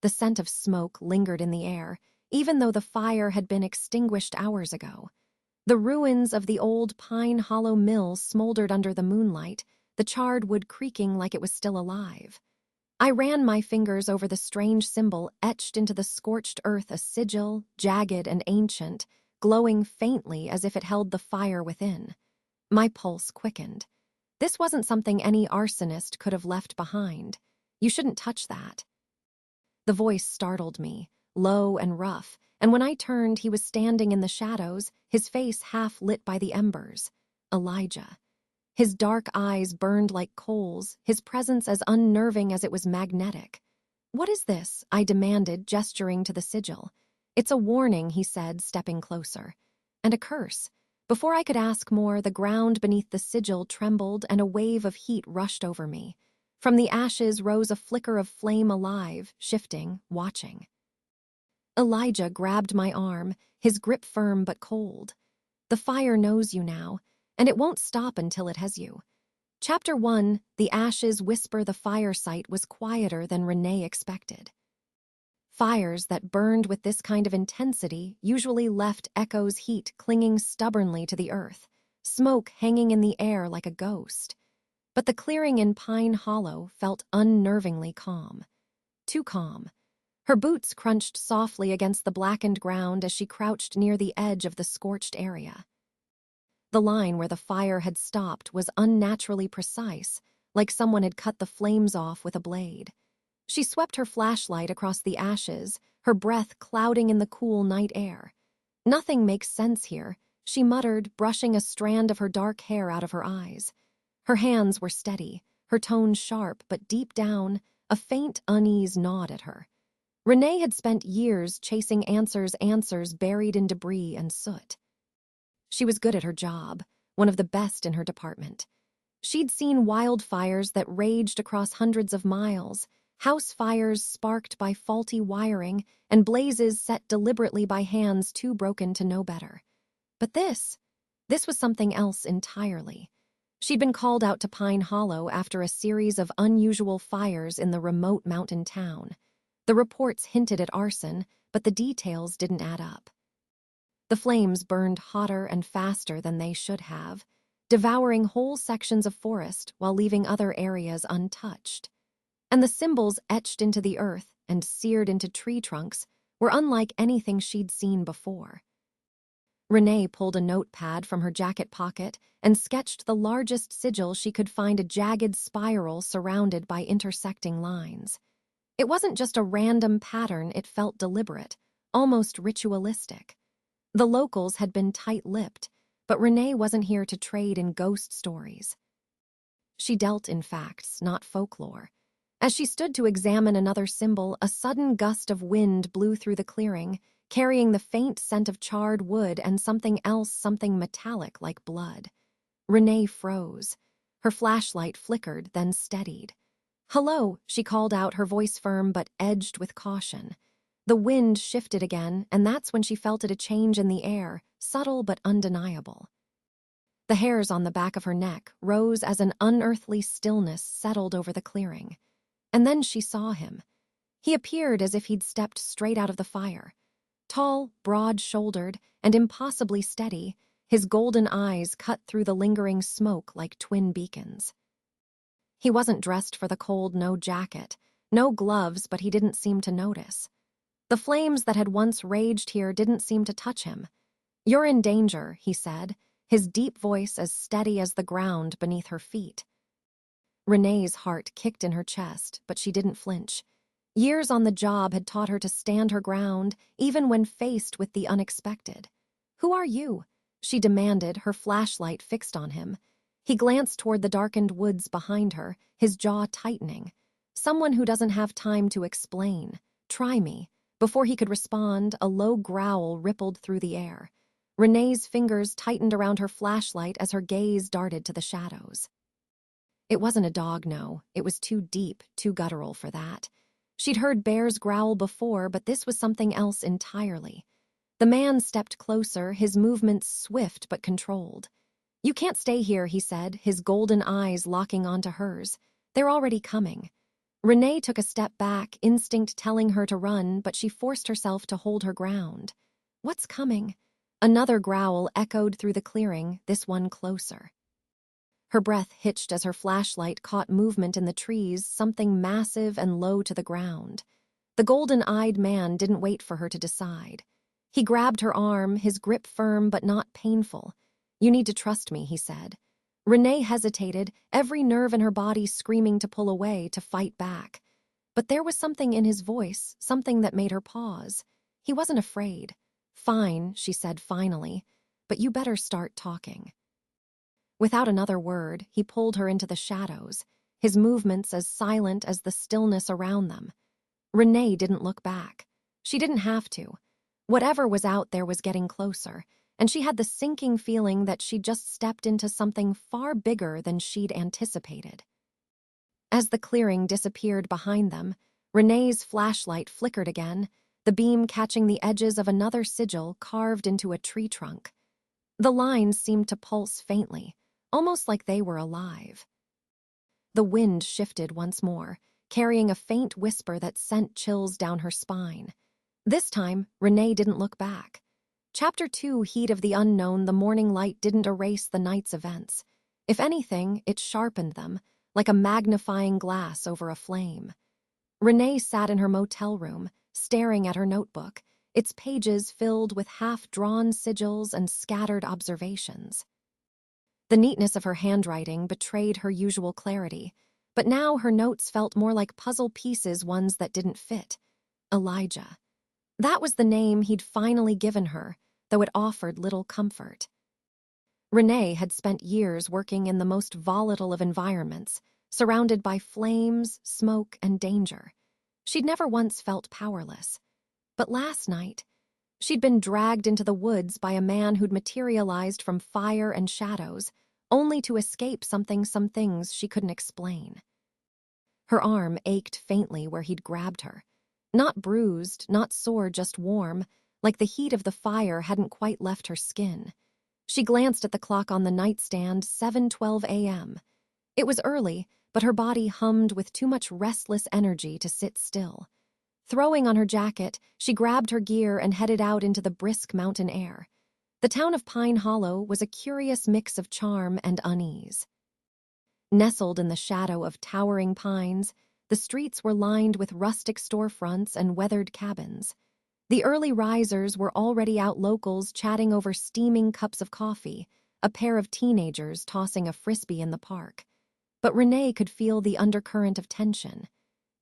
The scent of smoke lingered in the air, even though the fire had been extinguished hours ago. The ruins of the old Pine Hollow mill smoldered under the moonlight, the charred wood creaking like it was still alive. I ran my fingers over the strange symbol etched into the scorched earth, a sigil, jagged and ancient, glowing faintly as if it held the fire within. My pulse quickened. This wasn't something any arsonist could have left behind. You shouldn't touch that. The voice startled me, low and rough, and when I turned, he was standing in the shadows, his face half lit by the embers. Elijah. His dark eyes burned like coals, his presence as unnerving as it was magnetic. "What is this?" I demanded, gesturing to the sigil. "It's a warning," he said, stepping closer. "And a curse." Before I could ask more, the ground beneath the sigil trembled and a wave of heat rushed over me. From the ashes rose a flicker of flame, alive, shifting, watching. Elijah grabbed my arm, his grip firm but cold. "The fire knows you now, and it won't stop until it has you." Chapter 1, The Ashes Whisper. The fire site was quieter than Renee expected. Fires that burned with this kind of intensity usually left echoes, heat clinging stubbornly to the earth, smoke hanging in the air like a ghost. But the clearing in Pine Hollow felt unnervingly calm. Too calm. Her boots crunched softly against the blackened ground as she crouched near the edge of the scorched area. The line where the fire had stopped was unnaturally precise, like someone had cut the flames off with a blade. She swept her flashlight across the ashes, her breath clouding in the cool night air. "Nothing makes sense here," she muttered, brushing a strand of her dark hair out of her eyes. Her hands were steady, her tone sharp, but deep down, a faint unease gnawed at her. Renee had spent years chasing answers buried in debris and soot. She was good at her job, one of the best in her department. She'd seen wildfires that raged across hundreds of miles, house fires sparked by faulty wiring, and blazes set deliberately by hands too broken to know better. But this was something else entirely. She'd been called out to Pine Hollow after a series of unusual fires in the remote mountain town. The reports hinted at arson, but the details didn't add up. The flames burned hotter and faster than they should have, devouring whole sections of forest while leaving other areas untouched. And the symbols etched into the earth and seared into tree trunks were unlike anything she'd seen before. Renee pulled a notepad from her jacket pocket and sketched the largest sigil she could find, a jagged spiral surrounded by intersecting lines. It wasn't just a random pattern, it felt deliberate, almost ritualistic. The locals had been tight-lipped, but Renee wasn't here to trade in ghost stories. She dealt in facts, not folklore. As she stood to examine another symbol, a sudden gust of wind blew through the clearing, carrying the faint scent of charred wood and something else, something metallic like blood. Renee froze. Her flashlight flickered, then steadied. "Hello," she called out, her voice firm but edged with caution. The wind shifted again, and that's when she felt a change in the air, subtle but undeniable. The hairs on the back of her neck rose as an unearthly stillness settled over the clearing. And then she saw him. He appeared as if he'd stepped straight out of the fire. Tall, broad-shouldered, and impossibly steady, his golden eyes cut through the lingering smoke like twin beacons. He wasn't dressed for the cold, no jacket, no gloves, but he didn't seem to notice. The flames that had once raged here didn't seem to touch him. "You're in danger," he said, his deep voice as steady as the ground beneath her feet. Renee's heart kicked in her chest, but she didn't flinch. Years on the job had taught her to stand her ground, even when faced with the unexpected. "Who are you?" she demanded, her flashlight fixed on him. He glanced toward the darkened woods behind her, his jaw tightening. "Someone who doesn't have time to explain. Try me." Before he could respond, a low growl rippled through the air. Renee's fingers tightened around her flashlight as her gaze darted to the shadows. It wasn't a dog, no. It was too deep, too guttural for that. She'd heard bears growl before, but this was something else entirely. The man stepped closer, his movements swift but controlled. "You can't stay here," he said, his golden eyes locking onto hers. "They're already coming." Renee took a step back, instinct telling her to run, but she forced herself to hold her ground. What's coming? Another growl echoed through the clearing, this one closer. Her breath hitched as her flashlight caught movement in the trees, something massive and low to the ground. The golden-eyed man didn't wait for her to decide. He grabbed her arm, his grip firm but not painful. "You need to trust me," he said. Renee hesitated, every nerve in her body screaming to pull away, to fight back. But there was something in his voice, something that made her pause. He wasn't afraid. "Fine," she said finally, "but you better start talking." Without another word, he pulled her into the shadows, his movements as silent as the stillness around them. Renee didn't look back. She didn't have to. Whatever was out there was getting closer, and she had the sinking feeling that she'd just stepped into something far bigger than she'd anticipated. As the clearing disappeared behind them, Renee's flashlight flickered again, the beam catching the edges of another sigil carved into a tree trunk. The lines seemed to pulse faintly, almost like they were alive. The wind shifted once more, carrying a faint whisper that sent chills down her spine. This time, Renee didn't look back. Chapter 2, Heat of the Unknown. The morning light didn't erase the night's events. If anything, it sharpened them, like a magnifying glass over a flame. Renee sat in her motel room, staring at her notebook, its pages filled with half-drawn sigils and scattered observations. The neatness of her handwriting betrayed her usual clarity, but now her notes felt more like puzzle pieces, ones that didn't fit. Elijah. That was the name he'd finally given her, though it offered little comfort. Renee had spent years working in the most volatile of environments, surrounded by flames, smoke, and danger. She'd never once felt powerless. But last night, she'd been dragged into the woods by a man who'd materialized from fire and shadows, only to escape some things she couldn't explain. Her arm ached faintly where he'd grabbed her. Not bruised, not sore, just warm, like the heat of the fire hadn't quite left her skin. She glanced at the clock on the nightstand, 7:12 a.m. It was early, but her body hummed with too much restless energy to sit still. Throwing on her jacket, she grabbed her gear and headed out into the brisk mountain air. The town of Pine Hollow was a curious mix of charm and unease. Nestled in the shadow of towering pines, the streets were lined with rustic storefronts and weathered cabins. The early risers were already out, locals chatting over steaming cups of coffee, a pair of teenagers tossing a frisbee in the park. But Renee could feel the undercurrent of tension.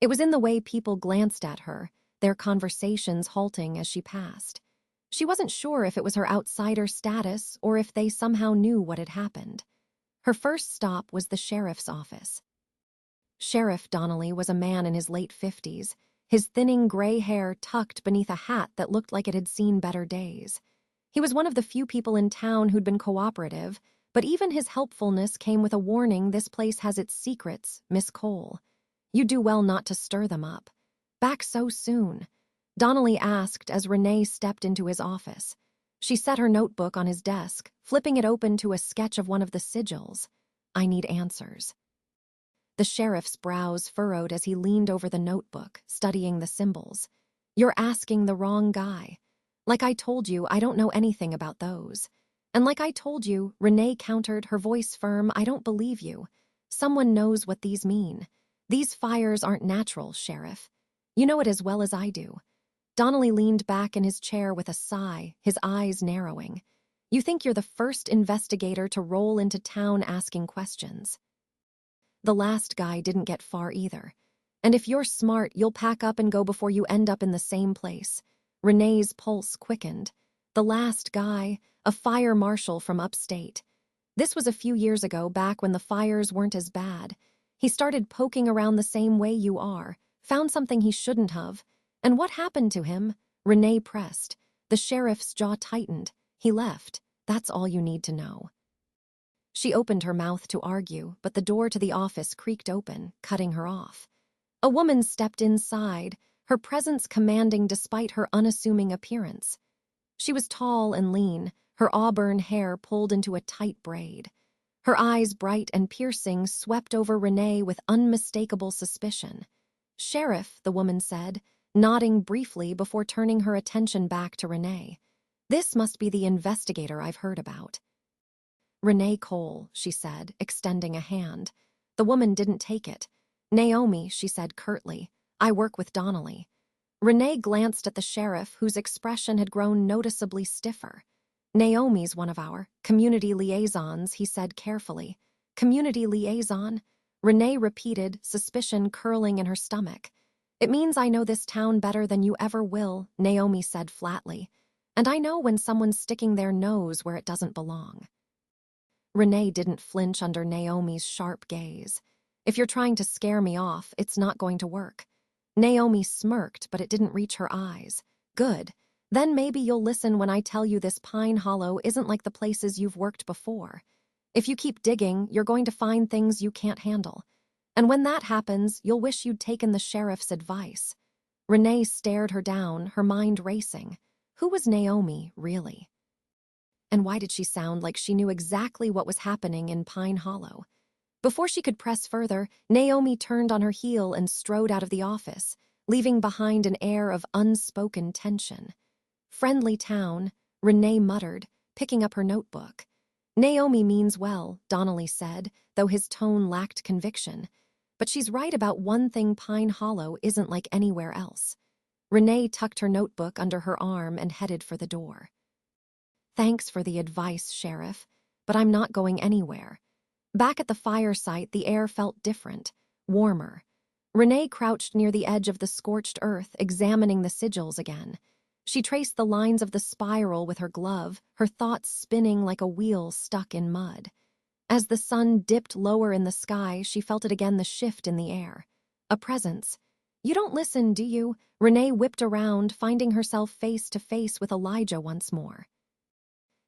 It was in the way people glanced at her, their conversations halting as she passed. She wasn't sure if it was her outsider status or if they somehow knew what had happened. Her first stop was the sheriff's office. Sheriff Donnelly was a man in his late 50s, his thinning gray hair tucked beneath a hat that looked like it had seen better days. He was one of the few people in town who'd been cooperative, but even his helpfulness came with a warning: "This place has its secrets, Miss Cole. You do well not to stir them up." "Back so soon?" Donnelly asked as Renee stepped into his office. She set her notebook on his desk, flipping it open to a sketch of one of the sigils. "I need answers." The sheriff's brows furrowed as he leaned over the notebook, studying the symbols. "You're asking the wrong guy. Like I told you, I don't know anything about those." "And like I told you," Renee countered, her voice firm, "I don't believe you. Someone knows what these mean. These fires aren't natural, Sheriff. You know it as well as I do." Donnelly leaned back in his chair with a sigh, his eyes narrowing. "You think you're the first investigator to roll into town asking questions. The last guy didn't get far either. And if you're smart, you'll pack up and go before you end up in the same place." Renee's pulse quickened. The last guy, a fire marshal from upstate. This was a few years ago, back when the fires weren't as bad. He started poking around the same way you are, found something he shouldn't have. "And what happened to him?" Renee pressed. The sheriff's jaw tightened. "He left. That's all you need to know." She opened her mouth to argue, but the door to the office creaked open, cutting her off. A woman stepped inside, her presence commanding despite her unassuming appearance. She was tall and lean, her auburn hair pulled into a tight braid. Her eyes, bright and piercing, swept over Renee with unmistakable suspicion. Sheriff, the woman said, nodding briefly before turning her attention back to Renee. This must be the investigator I've heard about. Renee Cole, she said, extending a hand. The woman didn't take it. Naomi, she said curtly. I work with Donnelly. Renee glanced at the sheriff, whose expression had grown noticeably stiffer. Naomi's one of our community liaisons, he said carefully. Community liaison? Renee repeated, suspicion curling in her stomach. It means I know this town better than you ever will, Naomi said flatly. And I know when someone's sticking their nose where it doesn't belong. Renee didn't flinch under Naomi's sharp gaze. If you're trying to scare me off, it's not going to work. Naomi smirked, but it didn't reach her eyes. Good. Then maybe you'll listen when I tell you this Pine Hollow isn't like the places you've worked before. If you keep digging, you're going to find things you can't handle. And when that happens, you'll wish you'd taken the sheriff's advice. Renee stared her down, her mind racing. Who was Naomi, really? And why did she sound like she knew exactly what was happening in Pine Hollow? Before she could press further, Naomi turned on her heel and strode out of the office, leaving behind an air of unspoken tension. Friendly town, Renee muttered, picking up her notebook. Naomi means well, Donnelly said, though his tone lacked conviction. But she's right about one thing, Pine Hollow isn't like anywhere else. Renee tucked her notebook under her arm and headed for the door. Thanks for the advice, Sheriff, but I'm not going anywhere. Back at the fire site, the air felt different, warmer. Renee crouched near the edge of the scorched earth, examining the sigils again. She traced the lines of the spiral with her glove, her thoughts spinning like a wheel stuck in mud. As the sun dipped lower in the sky, she felt it again, the shift in the air. A presence. You don't listen, do you? Renee whipped around, finding herself face to face with Elijah once more.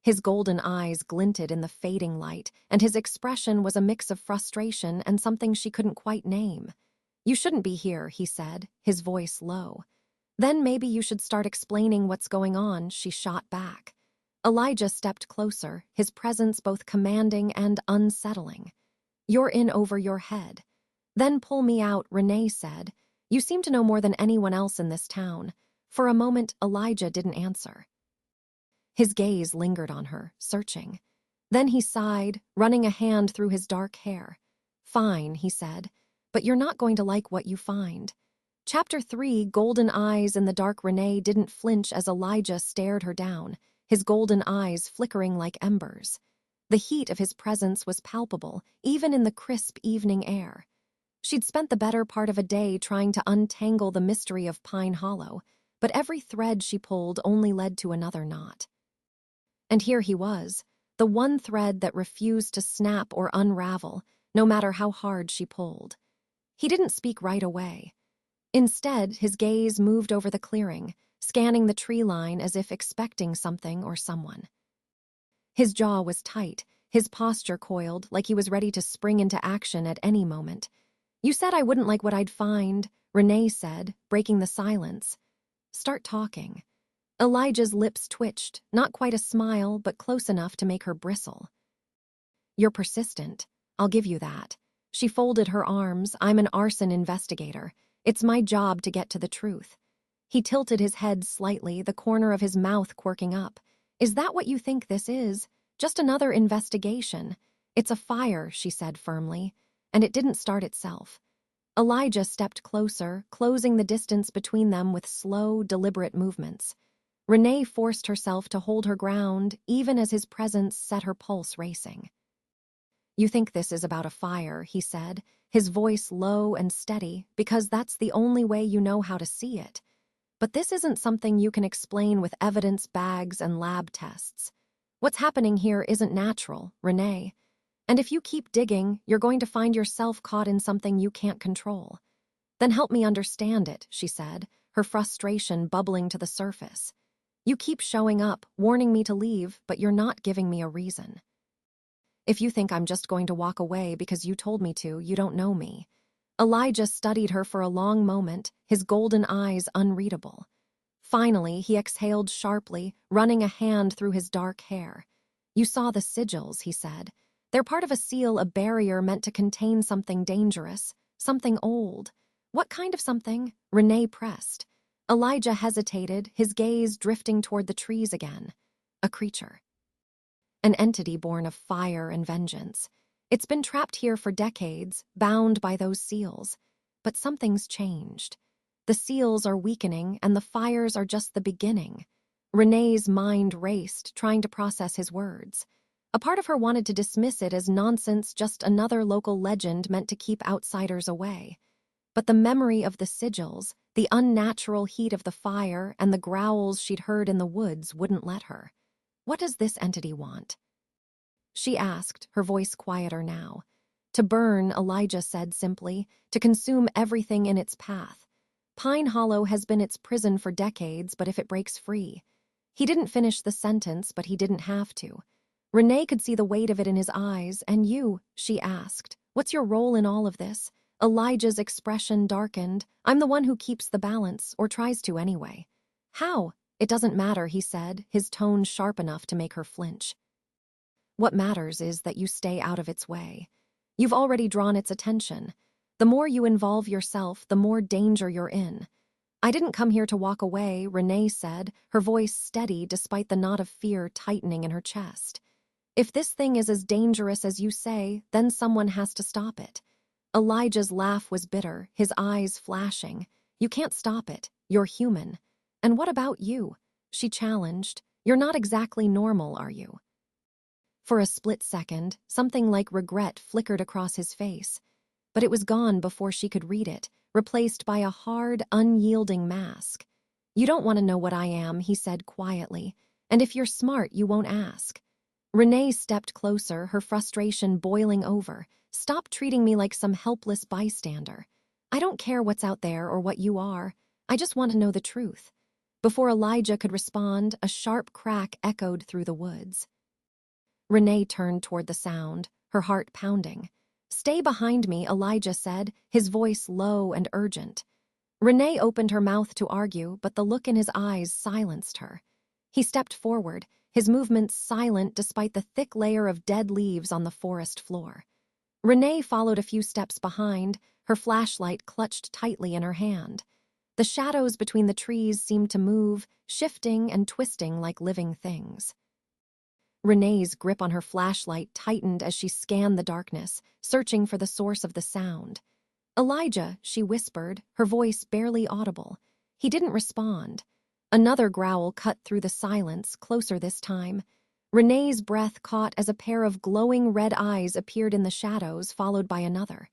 His golden eyes glinted in the fading light, and his expression was a mix of frustration and something she couldn't quite name. You shouldn't be here, he said, his voice low. Then maybe you should start explaining what's going on, she shot back. Elijah stepped closer, his presence both commanding and unsettling. You're in over your head. Then pull me out, Renee said. You seem to know more than anyone else in this town. For a moment, Elijah didn't answer. His gaze lingered on her, searching. Then he sighed, running a hand through his dark hair. Fine, he said, but you're not going to like what you find. Chapter 3, Golden Eyes in the Dark. Renee didn't flinch as Elijah stared her down, his golden eyes flickering like embers. The heat of his presence was palpable, even in the crisp evening air. She'd spent the better part of a day trying to untangle the mystery of Pine Hollow, but every thread she pulled only led to another knot. And here he was, the one thread that refused to snap or unravel, no matter how hard she pulled. He didn't speak right away. Instead, his gaze moved over the clearing, scanning the tree line as if expecting something or someone. His jaw was tight, his posture coiled, like he was ready to spring into action at any moment. You said I wouldn't like what I'd find, Renee said, breaking the silence. Start talking. Elijah's lips twitched, not quite a smile, but close enough to make her bristle. You're persistent. I'll give you that. She folded her arms. I'm an arson investigator. It's my job to get to the truth. He tilted his head slightly, the corner of his mouth quirking up. Is that what you think this is? Just another investigation. It's a fire, she said firmly, and it didn't start itself. Elijah stepped closer, closing the distance between them with slow, deliberate movements. Renee forced herself to hold her ground, even as his presence set her pulse racing. You think this is about a fire, he said, his voice low and steady, because that's the only way you know how to see it. But this isn't something you can explain with evidence bags and lab tests. What's happening here isn't natural, Renee. And if you keep digging, you're going to find yourself caught in something you can't control. Then help me understand it, she said, her frustration bubbling to the surface. You keep showing up, warning me to leave, but you're not giving me a reason. If you think I'm just going to walk away because you told me to, you don't know me. Elijah studied her for a long moment, his golden eyes unreadable. Finally, he exhaled sharply, running a hand through his dark hair. You saw the sigils, he said. They're part of a seal, a barrier meant to contain something dangerous, something old. What kind of something? Renee pressed. Elijah hesitated, his gaze drifting toward the trees again. A creature. An entity born of fire and vengeance. It's been trapped here for decades, bound by those seals. But something's changed. The seals are weakening, and the fires are just the beginning. Renee's mind raced, trying to process his words. A part of her wanted to dismiss it as nonsense, just another local legend meant to keep outsiders away. But the memory of the sigils, the unnatural heat of the fire, and the growls she'd heard in the woods wouldn't let her. What does this entity want? She asked, her voice quieter now. To burn, Elijah said simply, to consume everything in its path. Pine Hollow has been its prison for decades, but if it breaks free. He didn't finish the sentence, but he didn't have to. Renee could see the weight of it in his eyes. And you, she asked, what's your role in all of this? Elijah's expression darkened. I'm the one who keeps the balance, or tries to anyway. How? It doesn't matter, he said, his tone sharp enough to make her flinch. What matters is that you stay out of its way. You've already drawn its attention. The more you involve yourself, the more danger you're in. I didn't come here to walk away, Renee said, her voice steady despite the knot of fear tightening in her chest. If this thing is as dangerous as you say, then someone has to stop it. Elijah's laugh was bitter, his eyes flashing. You can't stop it. You're human. And what about you? She challenged. You're not exactly normal, are you? For a split second, something like regret flickered across his face. But it was gone before she could read it, replaced by a hard, unyielding mask. You don't want to know what I am, he said quietly. And if you're smart, you won't ask. Renee stepped closer, her frustration boiling over. Stop treating me like some helpless bystander. I don't care what's out there or what you are. I just want to know the truth. Before Elijah could respond, a sharp crack echoed through the woods. Renee turned toward the sound, her heart pounding. Stay behind me, Elijah said, his voice low and urgent. Renee opened her mouth to argue, but the look in his eyes silenced her. He stepped forward, his movements silent despite the thick layer of dead leaves on the forest floor. Renee followed a few steps behind, her flashlight clutched tightly in her hand. The shadows between the trees seemed to move, shifting and twisting like living things. Renee's grip on her flashlight tightened as she scanned the darkness, searching for the source of the sound. Elijah, she whispered, her voice barely audible. He didn't respond. Another growl cut through the silence, closer this time. Renee's breath caught as a pair of glowing red eyes appeared in the shadows, followed by another.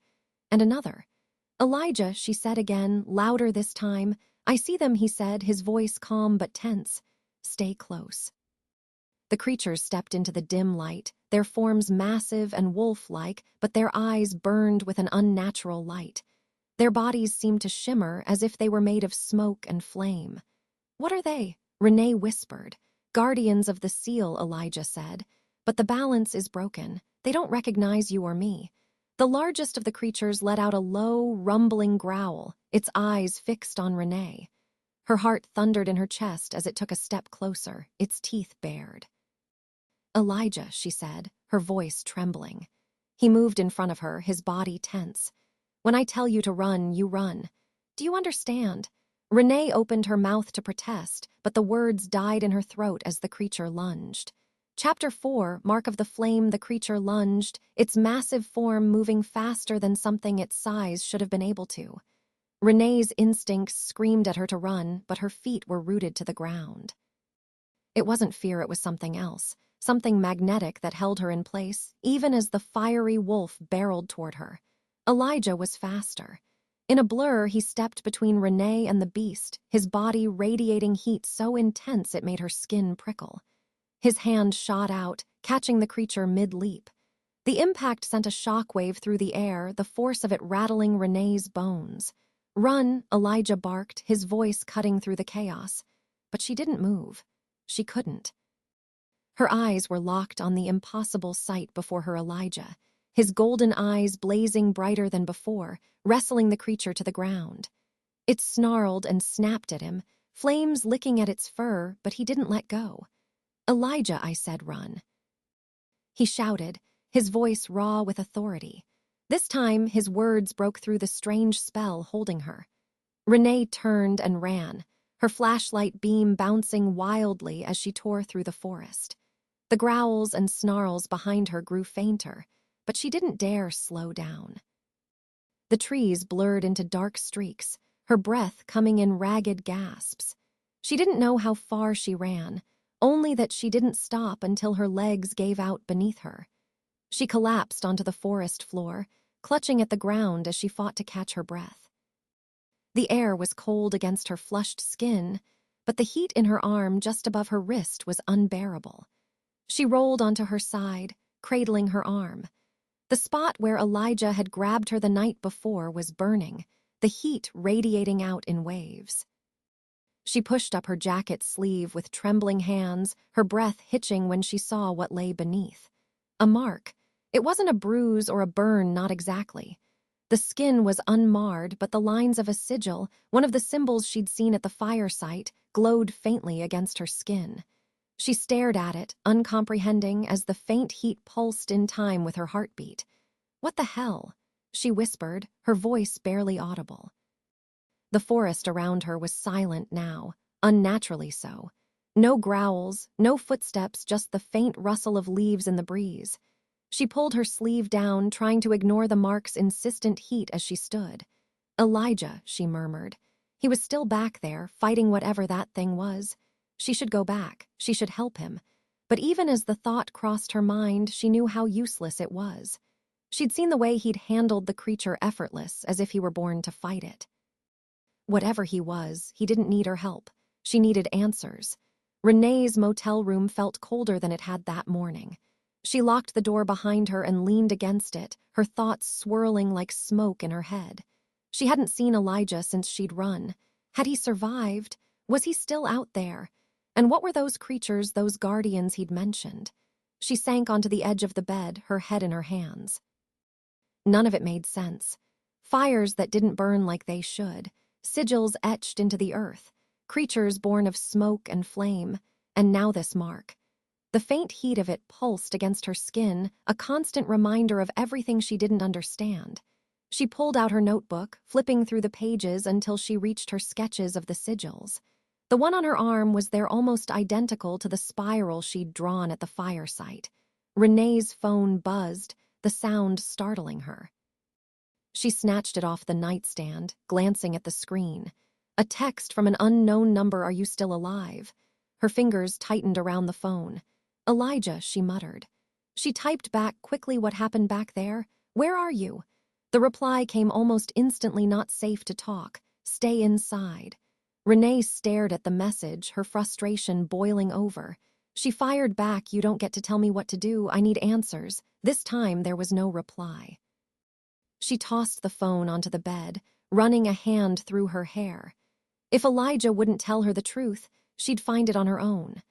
And another. Elijah, she said again, louder this time. I see them, he said, his voice calm but tense. Stay close. The creatures stepped into the dim light, their forms massive and wolf-like, but their eyes burned with an unnatural light. Their bodies seemed to shimmer as if they were made of smoke and flame. What are they? Renee whispered. Guardians of the seal, Elijah said. But the balance is broken. They don't recognize you or me. The largest of the creatures let out a low, rumbling growl, its eyes fixed on Renee. Her heart thundered in her chest as it took a step closer, its teeth bared. Elijah, she said, her voice trembling. He moved in front of her, his body tense. When I tell you to run, you run. Do you understand? Renee opened her mouth to protest, but the words died in her throat as the creature lunged. Chapter 4, Mark of the Flame, the creature lunged, its massive form moving faster than something its size should have been able to. Renee's instincts screamed at her to run, but her feet were rooted to the ground. It wasn't fear, it was something else. Something magnetic that held her in place, even as the fiery wolf barreled toward her. Elijah was faster. In a blur, he stepped between Renee and the beast, his body radiating heat so intense it made her skin prickle. His hand shot out, catching the creature mid-leap. The impact sent a shockwave through the air, the force of it rattling Renee's bones. Run, Elijah barked, his voice cutting through the chaos. But she didn't move. She couldn't. Her eyes were locked on the impossible sight before her Elijah, his golden eyes blazing brighter than before, wrestling the creature to the ground. It snarled and snapped at him, flames licking at its fur, but he didn't let go. Elijah, I said, run. He shouted, his voice raw with authority. This time, his words broke through the strange spell holding her. Renee turned and ran, her flashlight beam bouncing wildly as she tore through the forest. The growls and snarls behind her grew fainter, but she didn't dare slow down. The trees blurred into dark streaks, her breath coming in ragged gasps. She didn't know how far she ran, only that she didn't stop until her legs gave out beneath her. She collapsed onto the forest floor, clutching at the ground as she fought to catch her breath. The air was cold against her flushed skin, but the heat in her arm just above her wrist was unbearable. She rolled onto her side, cradling her arm. The spot where Elijah had grabbed her the night before was burning, the heat radiating out in waves. She pushed up her jacket sleeve with trembling hands, her breath hitching when she saw what lay beneath. A mark. It wasn't a bruise or a burn, not exactly. The skin was unmarred, but the lines of a sigil, one of the symbols she'd seen at the fire site, glowed faintly against her skin. She stared at it, uncomprehending, as the faint heat pulsed in time with her heartbeat. "What the hell?" she whispered, her voice barely audible. The forest around her was silent now, unnaturally so. No growls, no footsteps, just the faint rustle of leaves in the breeze. She pulled her sleeve down, trying to ignore the mark's insistent heat as she stood. "Elijah," she murmured. He was still back there, fighting whatever that thing was. She should go back. She should help him. But even as the thought crossed her mind, she knew how useless it was. She'd seen the way he'd handled the creature effortless, as if he were born to fight it. Whatever he was, he didn't need her help. She needed answers. Renee's motel room felt colder than it had that morning. She locked the door behind her and leaned against it, her thoughts swirling like smoke in her head. She hadn't seen Elijah since she'd run. Had he survived? Was he still out there? And what were those creatures, those guardians he'd mentioned? She sank onto the edge of the bed, her head in her hands. None of it made sense. Fires that didn't burn like they should, sigils etched into the earth, creatures born of smoke and flame, and now this mark. The faint heat of it pulsed against her skin, a constant reminder of everything she didn't understand. She pulled out her notebook, flipping through the pages until she reached her sketches of the sigils. The one on her arm was there almost identical to the spiral she'd drawn at the fire site. Renee's phone buzzed, the sound startling her. She snatched it off the nightstand, glancing at the screen. A text from an unknown number. "Are you still alive?" Her fingers tightened around the phone. "Elijah," she muttered. She typed back quickly, "What happened back there? Where are you?" The reply came almost instantly. "Not safe to talk. Stay inside." Renee stared at the message, her frustration boiling over. She fired back, "You don't get to tell me what to do. I need answers." This time there was no reply. She tossed the phone onto the bed, running a hand through her hair. If Elijah wouldn't tell her the truth, she'd find it on her own.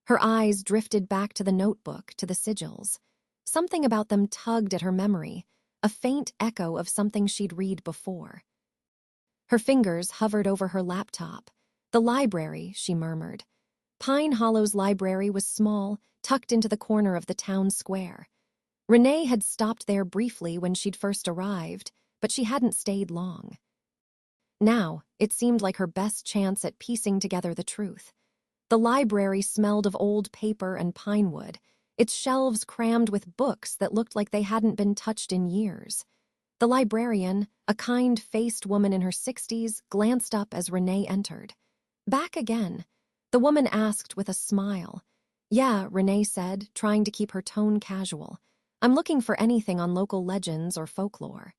Her eyes drifted back to the notebook, to the sigils. Something about them tugged at her memory, a faint echo of something she'd read before. Her fingers hovered over her laptop. "The library," she murmured. Pine Hollow's library was small, tucked into the corner of the town square. Renee had stopped there briefly when she'd first arrived, but she hadn't stayed long. Now, it seemed like her best chance at piecing together the truth. The library smelled of old paper and pine wood, its shelves crammed with books that looked like they hadn't been touched in years. The librarian, a kind-faced woman in her 60s, glanced up as Renee entered. "Back again?" the woman asked with a smile. "Yeah," Renee said, trying to keep her tone casual. "I'm looking for anything on local legends or folklore."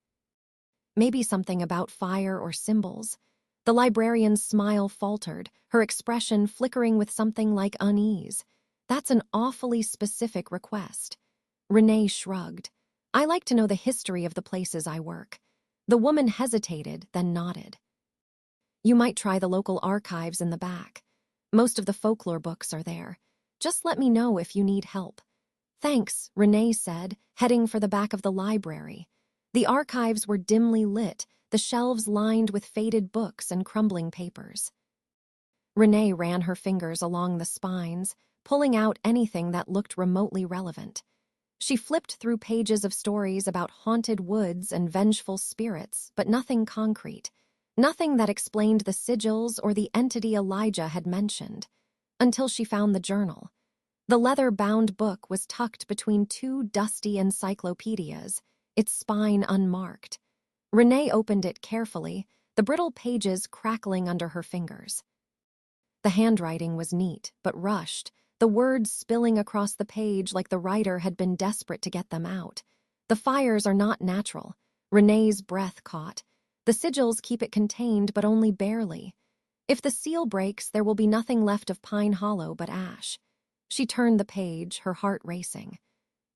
Maybe something about fire or symbols. The librarian's smile faltered, her expression flickering with something like unease. "That's an awfully specific request." Renee shrugged. "I like to know the history of the places I work." The woman hesitated, then nodded. "You might try the local archives in the back. Most of the folklore books are there. Just let me know if you need help." "Thanks," Renee said, heading for the back of the library. The archives were dimly lit, the shelves lined with faded books and crumbling papers. Renee ran her fingers along the spines, pulling out anything that looked remotely relevant. She flipped through pages of stories about haunted woods and vengeful spirits, but nothing concrete. Nothing that explained the sigils or the entity Elijah had mentioned. Until she found the journal. The leather-bound book was tucked between two dusty encyclopedias, its spine unmarked. Renee opened it carefully, the brittle pages crackling under her fingers. The handwriting was neat, but rushed, the words spilling across the page like the writer had been desperate to get them out. The fires are not natural. Renee's breath caught. The sigils keep it contained, but only barely. If the seal breaks, there will be nothing left of Pine Hollow but ash. She turned the page, her heart racing.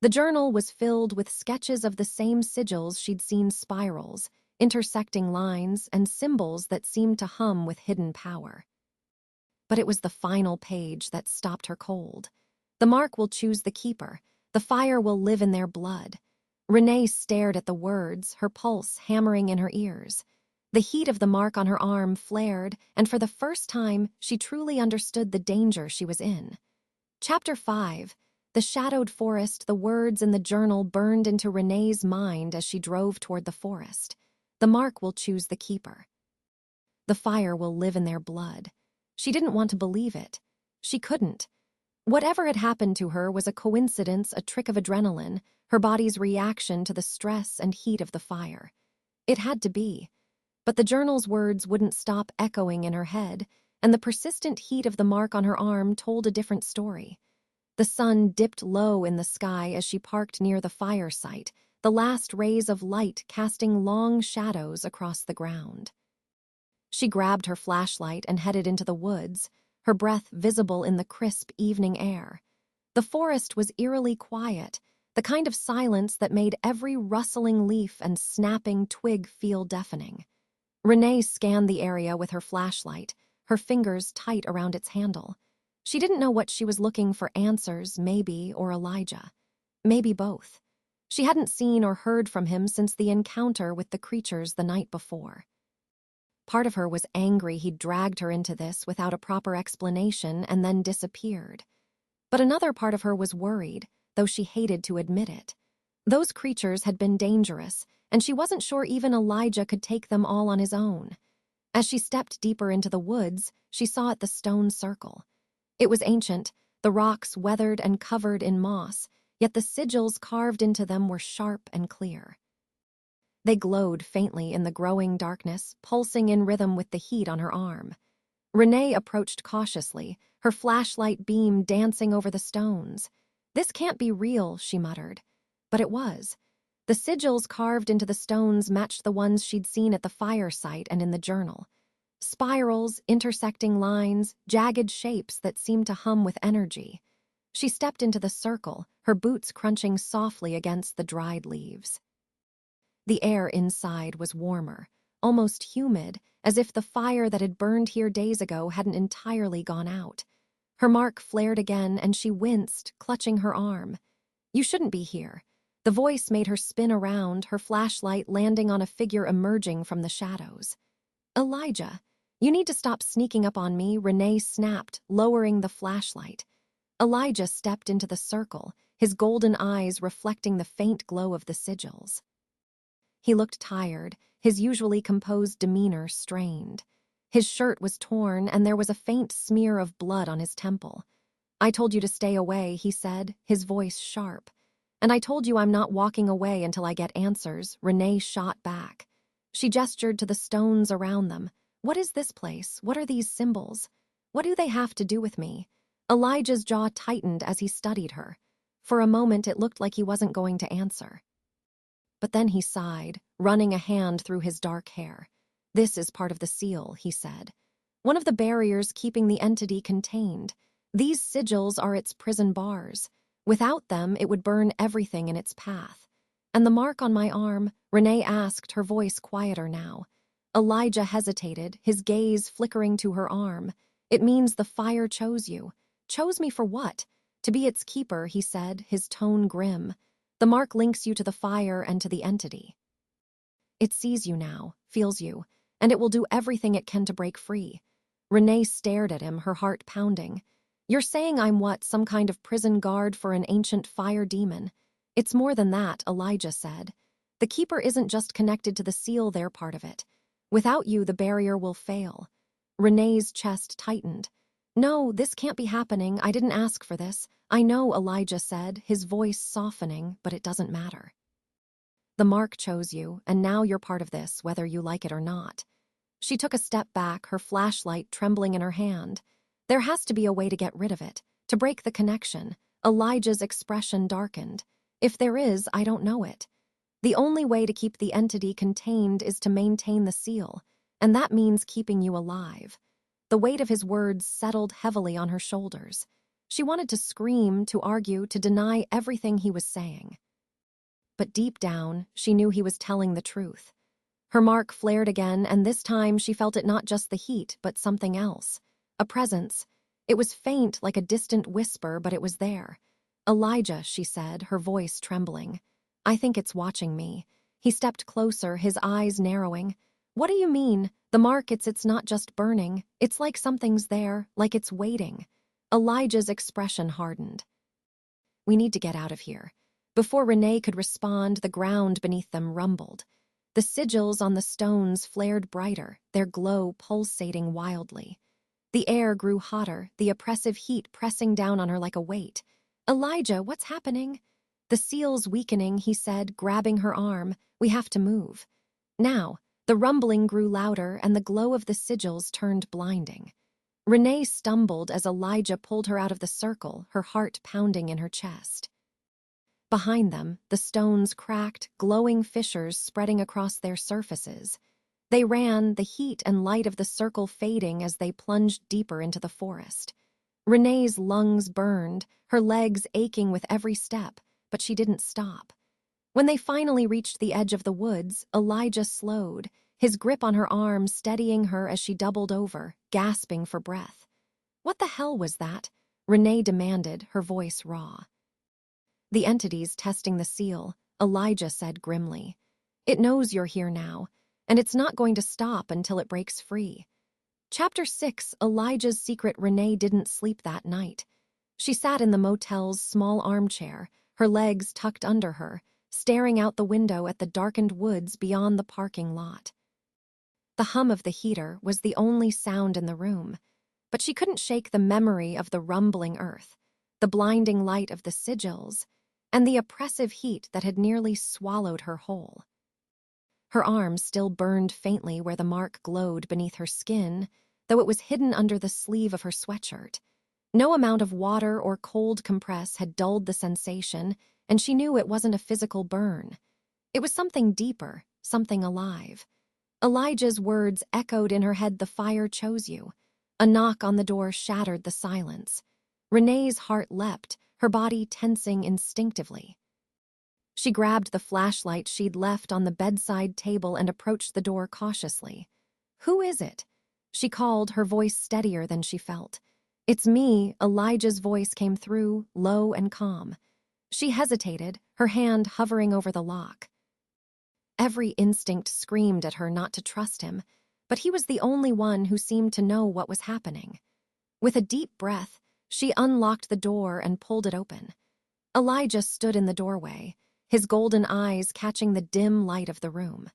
The journal was filled with sketches of the same sigils she'd seen: spirals, intersecting lines, and symbols that seemed to hum with hidden power. But it was the final page that stopped her cold. The mark will choose the keeper. The fire will live in their blood. Renee stared at the words, her pulse hammering in her ears. The heat of the mark on her arm flared, and for the first time, she truly understood the danger she was in. Chapter 5. The shadowed forest. The words in the journal burned into Renee's mind as she drove toward the forest. The mark will choose the keeper. The fire will live in their blood. She didn't want to believe it. She couldn't. Whatever had happened to her was a coincidence, a trick of adrenaline, her body's reaction to the stress and heat of the fire. It had to be. But the journal's words wouldn't stop echoing in her head, and the persistent heat of the mark on her arm told a different story. The sun dipped low in the sky as she parked near the fire site, the last rays of light casting long shadows across the ground. She grabbed her flashlight and headed into the woods, her breath visible in the crisp evening air. The forest was eerily quiet, the kind of silence that made every rustling leaf and snapping twig feel deafening. Renee scanned the area with her flashlight, her fingers tight around its handle. She didn't know what she was looking for: answers, maybe, or Elijah. Maybe both. She hadn't seen or heard from him since the encounter with the creatures the night before. Part of her was angry he'd dragged her into this without a proper explanation and then disappeared. But another part of her was worried, though she hated to admit it. Those creatures had been dangerous, and she wasn't sure even Elijah could take them all on his own. As she stepped deeper into the woods, she saw the stone circle. It was ancient, the rocks weathered and covered in moss, yet the sigils carved into them were sharp and clear. They glowed faintly in the growing darkness, pulsing in rhythm with the heat on her arm. Renee approached cautiously, her flashlight beam dancing over the stones. "This can't be real," she muttered. But it was. The sigils carved into the stones matched the ones she'd seen at the fire site and in the journal. Spirals, intersecting lines, jagged shapes that seemed to hum with energy. She stepped into the circle, her boots crunching softly against the dried leaves. The air inside was warmer, almost humid, as if the fire that had burned here days ago hadn't entirely gone out. Her mark flared again, and she winced, clutching her arm. "You shouldn't be here." The voice made her spin around, her flashlight landing on a figure emerging from the shadows. "Elijah, you need to stop sneaking up on me," Renee snapped, lowering the flashlight. Elijah stepped into the circle, his golden eyes reflecting the faint glow of the sigils. He looked tired, his usually composed demeanor strained. His shirt was torn, and there was a faint smear of blood on his temple. "I told you to stay away," he said, his voice sharp. "And I told you I'm not walking away until I get answers," Renee shot back. She gestured to the stones around them. "What is this place? What are these symbols? What do they have to do with me?" Elijah's jaw tightened as he studied her. For a moment it looked like he wasn't going to answer. But then he sighed, running a hand through his dark hair. "This is part of the seal," he said. "One of the barriers keeping the entity contained. These sigils are its prison bars. Without them, it would burn everything in its path. And the mark on my arm," Renee asked, her voice quieter now. Elijah hesitated, his gaze flickering to her arm. "It means the fire chose you." "Chose me for what?" "To be its keeper," he said, his tone grim. "The mark links you to the fire and to the entity. It sees you now, feels you, and it will do everything it can to break free." Renee stared at him, her heart pounding. "You're saying I'm what, some kind of prison guard for an ancient fire demon?" It's more than that, Elijah said. The keeper isn't just connected to the seal, they're part of it. Without you, the barrier will fail. Renee's chest tightened. No, this can't be happening. I didn't ask for this. I know, Elijah said, his voice softening, but it doesn't matter. The mark chose you, and now you're part of this, whether you like it or not. She took a step back, her flashlight trembling in her hand. There has to be a way to get rid of it, to break the connection. Elijah's expression darkened. If there is, I don't know it. The only way to keep the entity contained is to maintain the seal, and that means keeping you alive. The weight of his words settled heavily on her shoulders. She wanted to scream, to argue, to deny everything he was saying. But deep down, she knew he was telling the truth. Her mark flared again, and this time she felt it not just the heat, but something else. A presence. It was faint, like a distant whisper, but it was there. Elijah, she said, her voice trembling. I think it's watching me. He stepped closer, his eyes narrowing. What do you mean? The mark, it's not just burning. It's like something's there, like it's waiting. Elijah's expression hardened. We need to get out of here. Before Renee could respond, the ground beneath them rumbled. The sigils on the stones flared brighter, their glow pulsating wildly. The air grew hotter, the oppressive heat pressing down on her like a weight. Elijah, what's happening? The seal's weakening, he said, grabbing her arm. We have to move. Now, the rumbling grew louder and the glow of the sigils turned blinding. Renee stumbled as Elijah pulled her out of the circle, her heart pounding in her chest. Behind them, the stones cracked, glowing fissures spreading across their surfaces. They ran, the heat and light of the circle fading as they plunged deeper into the forest. Renee's lungs burned, her legs aching with every step, but she didn't stop. When they finally reached the edge of the woods, Elijah slowed, his grip on her arm steadying her as she doubled over, gasping for breath. What the hell was that? Renee demanded, her voice raw. The entity's testing the seal, Elijah said grimly. It knows you're here now, and it's not going to stop until it breaks free. Chapter 6, Elijah's Secret. Renee didn't sleep that night. She sat in the motel's small armchair, her legs tucked under her, staring out the window at the darkened woods beyond the parking lot. The hum of the heater was the only sound in the room, but she couldn't shake the memory of the rumbling earth, the blinding light of the sigils, and the oppressive heat that had nearly swallowed her whole. Her arm still burned faintly where the mark glowed beneath her skin, though it was hidden under the sleeve of her sweatshirt. No amount of water or cold compress had dulled the sensation, and she knew it wasn't a physical burn. It was something deeper, something alive. Elijah's words echoed in her head, the fire chose you. A knock on the door shattered the silence. Renee's heart leapt, her body tensing instinctively. She grabbed the flashlight she'd left on the bedside table and approached the door cautiously. Who is it? She called, her voice steadier than she felt. It's me, Elijah's voice came through, low and calm. She hesitated, her hand hovering over the lock. Every instinct screamed at her not to trust him, but he was the only one who seemed to know what was happening. With a deep breath, she unlocked the door and pulled it open. Elijah stood in the doorway, his golden eyes catching the dim light of the room.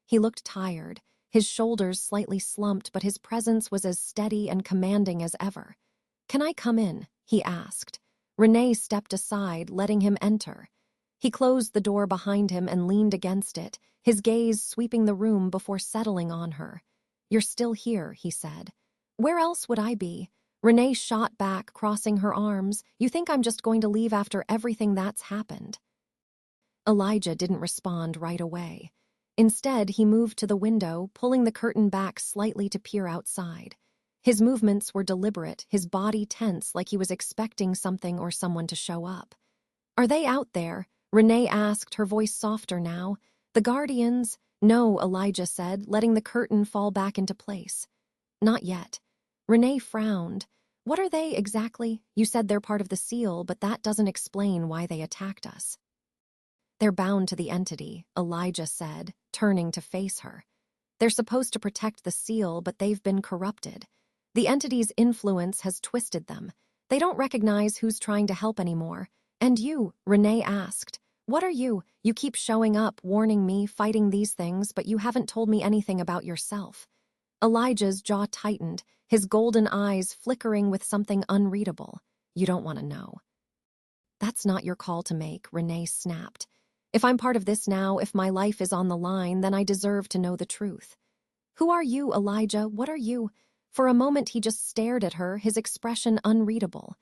He looked tired, his shoulders slightly slumped, but his presence was as steady and commanding as ever. Can I come in? He asked. Renee stepped aside, letting him enter. He closed the door behind him and leaned against it, his gaze sweeping the room before settling on her. You're still here, he said. Where else would I be? Renee shot back, crossing her arms. You think I'm just going to leave after everything that's happened? Elijah didn't respond right away. Instead, he moved to the window, pulling the curtain back slightly to peer outside. His movements were deliberate, his body tense like he was expecting something or someone to show up. Are they out there? Renee asked, her voice softer now. The Guardians? No, Elijah said, letting the curtain fall back into place. Not yet. Renee frowned. What are they exactly? You said they're part of the seal, but that doesn't explain why they attacked us. They're bound to the entity, Elijah said, turning to face her. They're supposed to protect the seal, but they've been corrupted. The entity's influence has twisted them. They don't recognize who's trying to help anymore, "And you?" Renee asked. "What are you? You keep showing up, warning me, fighting these things, but you haven't told me anything about yourself." Elijah's jaw tightened, his golden eyes flickering with something unreadable. "You don't want to know." "That's not your call to make," Renee snapped. "If I'm part of this now, if my life is on the line, then I deserve to know the truth." "Who are you, Elijah? What are you?" For a moment he just stared at her, his expression unreadable.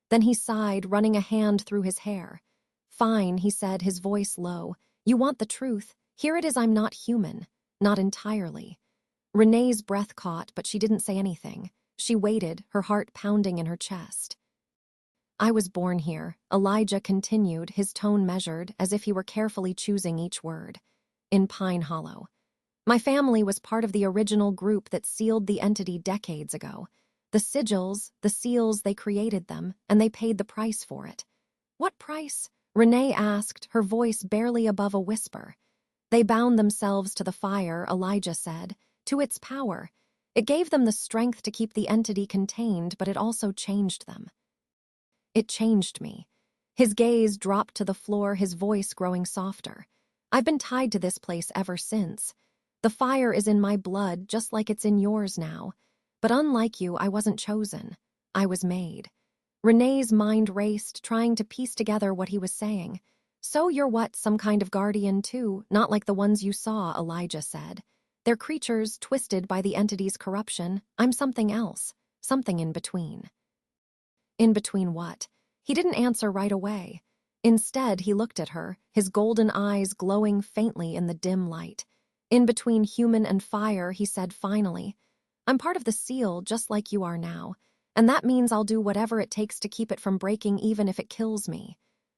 Then he sighed, running a hand through his hair. "Fine," he said, his voice low. "You want the truth? Here it is. I'm not human. Not entirely." Renee's breath caught, but she didn't say anything. She waited, her heart pounding in her chest. "I was born here," Elijah continued, his tone measured, as if he were carefully choosing each word. "In Pine Hollow. My family was part of the original group that sealed the entity decades ago. The sigils, the seals, they created them, and they paid the price for it." "What price?" Renee asked, her voice barely above a whisper. "They bound themselves to the fire," Elijah said, "to its power. It gave them the strength to keep the entity contained, but it also changed them." "It changed me." His gaze dropped to the floor, his voice growing softer. "I've been tied to this place ever since. The fire is in my blood, just like it's in yours now. But unlike you, I wasn't chosen. I was made." Renee's mind raced, trying to piece together what he was saying. "So you're what, some kind of guardian too? Not like the ones you saw," Elijah said. "They're creatures twisted by the entity's corruption. I'm something else, something in between." In between what? He didn't answer right away. Instead, he looked at her, his golden eyes glowing faintly in the dim light. "In between human and fire," he said finally. "I'm part of the seal, just like you are now. And that means I'll do whatever it takes to keep it from breaking, even if it kills me."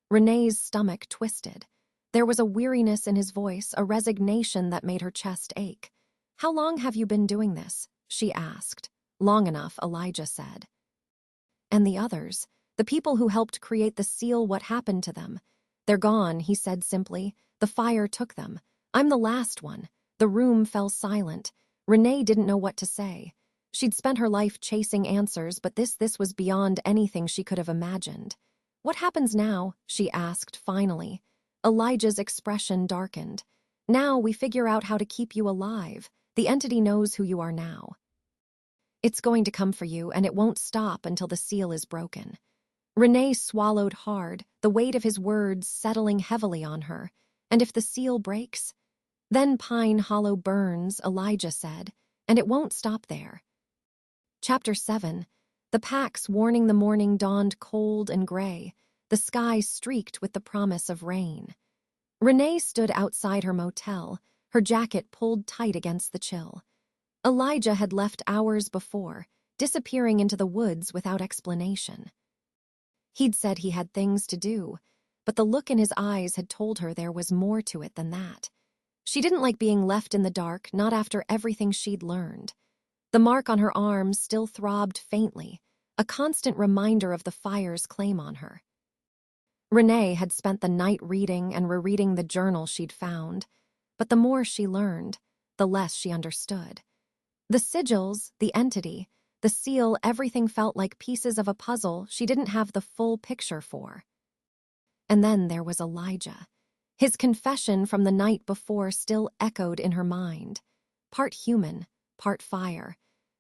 Renee's stomach twisted. There was a weariness in his voice, a resignation that made her chest ache. "How long have you been doing this?" she asked. "Long enough," Elijah said. "And the others? The people who helped create the seal, what happened to them?" "They're gone," he said simply. "The fire took them. I'm the last one." The room fell silent. Renee didn't know what to say. She'd spent her life chasing answers, but this was beyond anything she could have imagined. "What happens now?" she asked finally. Elijah's expression darkened. "Now we figure out how to keep you alive. The entity knows who you are now. It's going to come for you, and it won't stop until the seal is broken." Renee swallowed hard, the weight of his words settling heavily on her. "And if the seal breaks?" "Then Pine Hollow burns," Elijah said, "and it won't stop there." Chapter 7. The pack's warning. The morning dawned cold and gray, the sky streaked with the promise of rain. Renee stood outside her motel, her jacket pulled tight against the chill. Elijah had left hours before, disappearing into the woods without explanation. He'd said he had things to do, but the look in his eyes had told her there was more to it than that. She didn't like being left in the dark, not after everything she'd learned. The mark on her arm still throbbed faintly, a constant reminder of the fire's claim on her. Renee had spent the night reading and rereading the journal she'd found, but the more she learned, the less she understood. The sigils, the entity, the seal, everything felt like pieces of a puzzle she didn't have the full picture for. And then there was Elijah. His confession from the night before still echoed in her mind. Part human, part fire,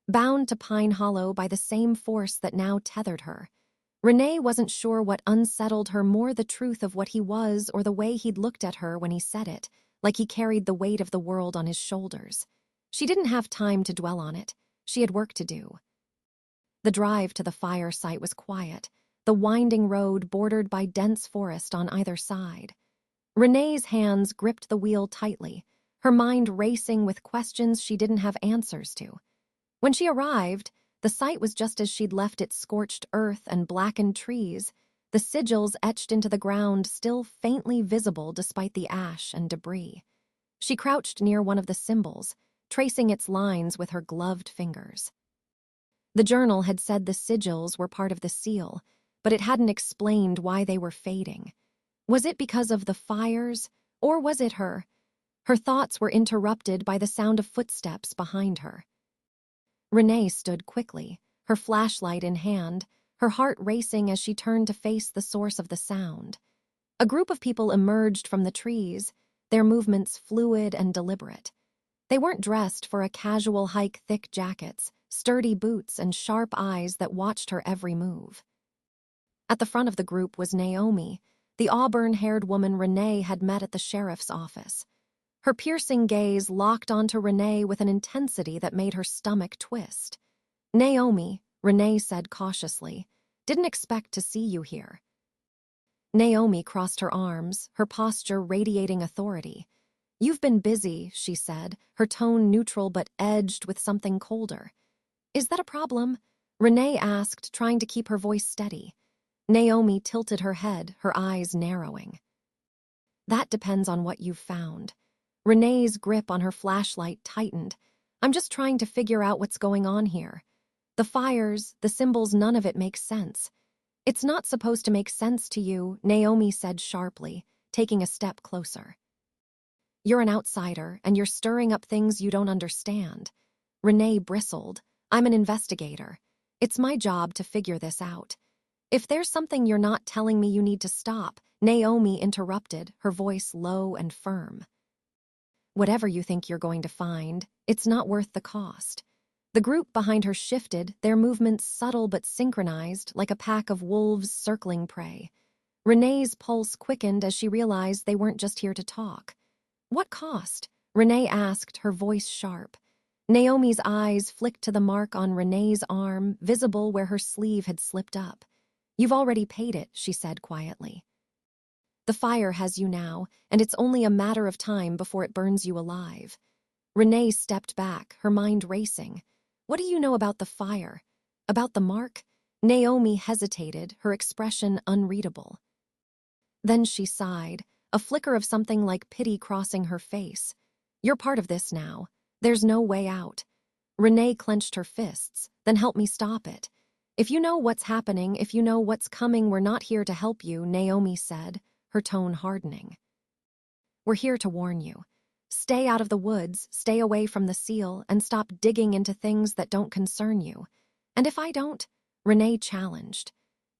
bound to Pine Hollow by the same force that now tethered her. Renee wasn't sure what unsettled her more, the truth of what he was or the way he'd looked at her when he said it, like he carried the weight of the world on his shoulders. She didn't have time to dwell on it. She had work to do. The drive to the fire site was quiet, the winding road bordered by dense forest on either side. Renee's hands gripped the wheel tightly, her mind racing with questions she didn't have answers to. When she arrived, the site was just as she'd left it, scorched earth and blackened trees, the sigils etched into the ground still faintly visible despite the ash and debris. She crouched near one of the symbols, tracing its lines with her gloved fingers. The journal had said the sigils were part of the seal, but it hadn't explained why they were fading. Was it because of the fires, or was it her? Her thoughts were interrupted by the sound of footsteps behind her. Renee stood quickly, her flashlight in hand, her heart racing as she turned to face the source of the sound. A group of people emerged from the trees, their movements fluid and deliberate. They weren't dressed for a casual hike, thick jackets, sturdy boots, and sharp eyes that watched her every move. At the front of the group was Naomi, the auburn-haired woman Renee had met at the sheriff's office. Her piercing gaze locked onto Renee with an intensity that made her stomach twist. "Naomi," Renee said cautiously, "didn't expect to see you here." Naomi crossed her arms, her posture radiating authority. "You've been busy," she said, her tone neutral but edged with something colder. "Is that a problem?" Renee asked, trying to keep her voice steady. Naomi tilted her head, her eyes narrowing. "That depends on what you've found." Renee's grip on her flashlight tightened. "I'm just trying to figure out what's going on here. The fires, the symbols, none of it makes sense." "It's not supposed to make sense to you," Naomi said sharply, taking a step closer. "You're an outsider, and you're stirring up things you don't understand." Renee bristled. "I'm an investigator. It's my job to figure this out." "If there's something you're not telling me, you need to stop," Naomi interrupted, her voice low and firm. "Whatever you think you're going to find, it's not worth the cost." The group behind her shifted, their movements subtle but synchronized, like a pack of wolves circling prey. Renee's pulse quickened as she realized they weren't just here to talk. "What cost?" Renee asked, her voice sharp. Naomi's eyes flicked to the mark on Renee's arm, visible where her sleeve had slipped up. "You've already paid it," she said quietly. "The fire has you now, and it's only a matter of time before it burns you alive." Renee stepped back, her mind racing. "What do you know about the fire? About the mark?" Naomi hesitated, her expression unreadable. Then she sighed, a flicker of something like pity crossing her face. "You're part of this now. There's no way out." Renee clenched her fists. "Then help me stop it." "If you know what's happening, if you know what's coming, we're not here to help you," Naomi said, her tone hardening. "We're here to warn you. Stay out of the woods, stay away from the seal, and stop digging into things that don't concern you." "And if I don't?" Renee challenged.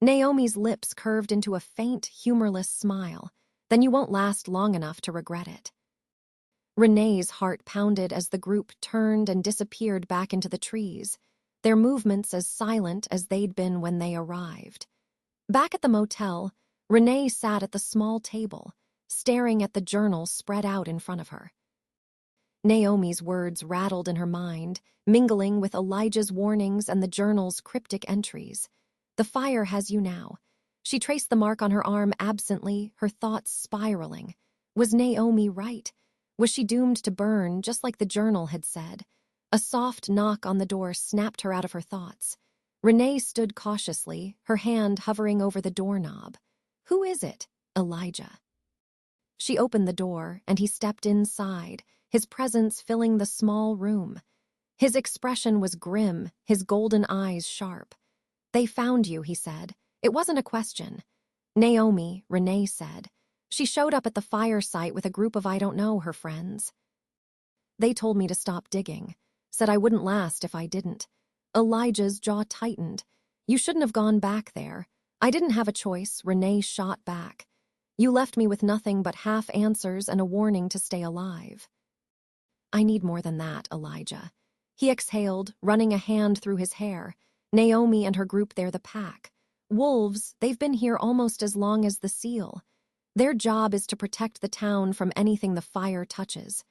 Naomi's lips curved into a faint, humorless smile. "Then you won't last long enough to regret it." Renee's heart pounded as the group turned and disappeared back into the trees, their movements as silent as they'd been when they arrived. Back at the motel, Renee sat at the small table, staring at the journals spread out in front of her. Naomi's words rattled in her mind, mingling with Elijah's warnings and the journal's cryptic entries. "The fire has you now." She traced the mark on her arm absently, her thoughts spiraling. Was Naomi right? Was she doomed to burn, just like the journal had said? A soft knock on the door snapped her out of her thoughts. Renee stood cautiously, her hand hovering over the doorknob. "Who is it?" "Elijah." She opened the door, and he stepped inside, his presence filling the small room. His expression was grim, his golden eyes sharp. "They found you," he said. "It wasn't a question." "Naomi," Renee said. "She showed up at the fire site with a group of I don't know her friends. They told me to stop digging, said I wouldn't last if I didn't." Elijah's jaw tightened. "You shouldn't have gone back there." "I didn't have a choice," Renee shot back. "You left me with nothing but half answers and a warning to stay alive." "I need more than that, Elijah." He exhaled, running a hand through his hair. "Naomi and her group, they're the pack. Wolves, they've been here almost as long as the seal. Their job is to protect the town from anything the fire touches."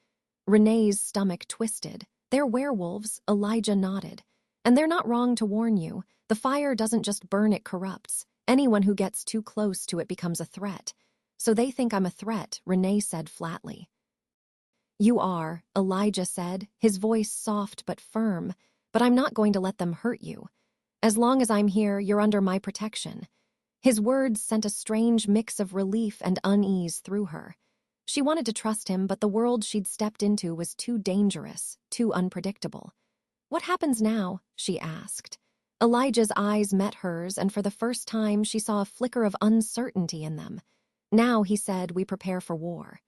Renee's stomach twisted. "They're werewolves," Elijah nodded. "And they're not wrong to warn you. The fire doesn't just burn, it corrupts. Anyone who gets too close to it becomes a threat." "So they think I'm a threat," Renee said flatly. "You are," Elijah said, his voice soft but firm, "but I'm not going to let them hurt you. As long as I'm here, you're under my protection." His words sent a strange mix of relief and unease through her. She wanted to trust him, but the world she'd stepped into was too dangerous, too unpredictable. "What happens now?" she asked. Elijah's eyes met hers, and for the first time she saw a flicker of uncertainty in them. "Now," he said, "we prepare for war."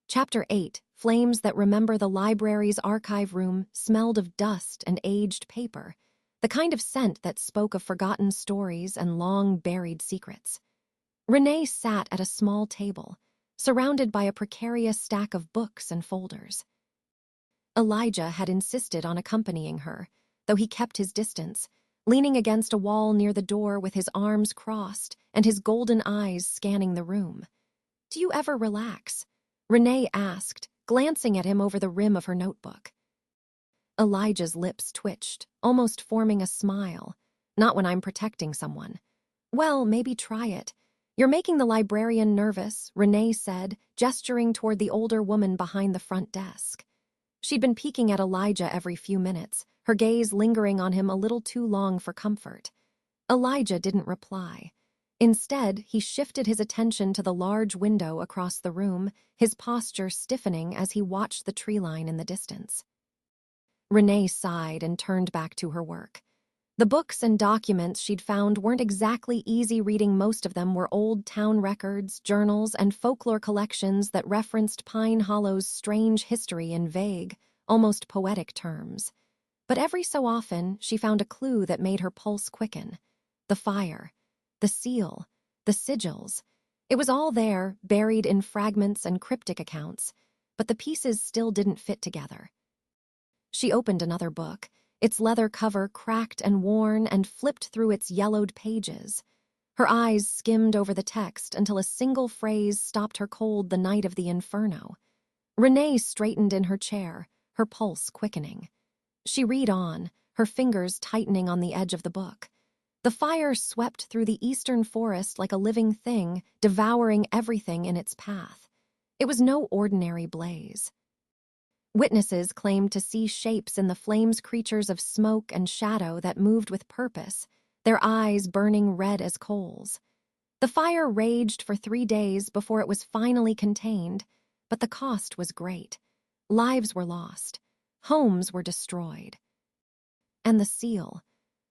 Chapter 8, Flames That Remember. The library's archive room smelled of dust and aged paper. the kind of scent that spoke of forgotten stories and long-buried secrets. Renee sat at a small table, surrounded by a precarious stack of books and folders. Elijah had insisted on accompanying her, though he kept his distance, leaning against a wall near the door with his arms crossed and his golden eyes scanning the room. "Do you ever relax?" Renee asked, glancing at him over the rim of her notebook. Elijah's lips twitched, almost forming a smile. "Not when I'm protecting someone." "Well, maybe try it. You're making the librarian nervous," Renee said, gesturing toward the older woman behind the front desk. She'd been peeking at Elijah every few minutes, her gaze lingering on him a little too long for comfort. Elijah didn't reply. Instead, he shifted his attention to the large window across the room, his posture stiffening as he watched the tree line in the distance. Renee sighed and turned back to her work. The books and documents she'd found weren't exactly easy reading. Most of them were old town records, journals, and folklore collections that referenced Pine Hollow's strange history in vague, almost poetic terms. But every so often, she found a clue that made her pulse quicken. The fire, the seal, the sigils. It was all there, buried in fragments and cryptic accounts, but the pieces still didn't fit together. She opened another book, its leather cover cracked and worn, and flipped through its yellowed pages. Her eyes skimmed over the text until a single phrase stopped her cold. "The night of the inferno." Renee straightened in her chair, her pulse quickening. She read on, her fingers tightening on the edge of the book. The fire swept through the eastern forest like a living thing, devouring everything in its path. It was no ordinary blaze. Witnesses claimed to see shapes in the flames, creatures of smoke and shadow that moved with purpose, their eyes burning red as coals. The fire raged for 3 days before it was finally contained, but the cost was great. Lives were lost. Homes were destroyed. And the seal.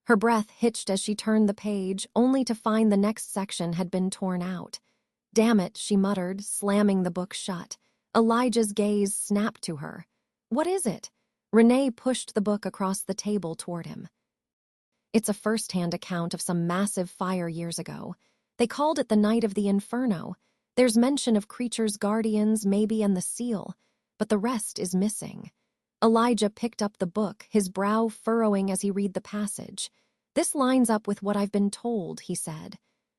Her breath hitched as she turned the page, only to find the next section had been torn out. "Damn it," she muttered, slamming the book shut. Elijah's gaze snapped to her. "What is it?" Renee pushed the book across the table toward him. "It's a first-hand account of some massive fire years ago. They called it the Night of the Inferno. There's mention of creatures, guardians, maybe, and the seal, but the rest is missing." Elijah picked up the book, his brow furrowing as he read the passage. "This lines up with what I've been told," he said.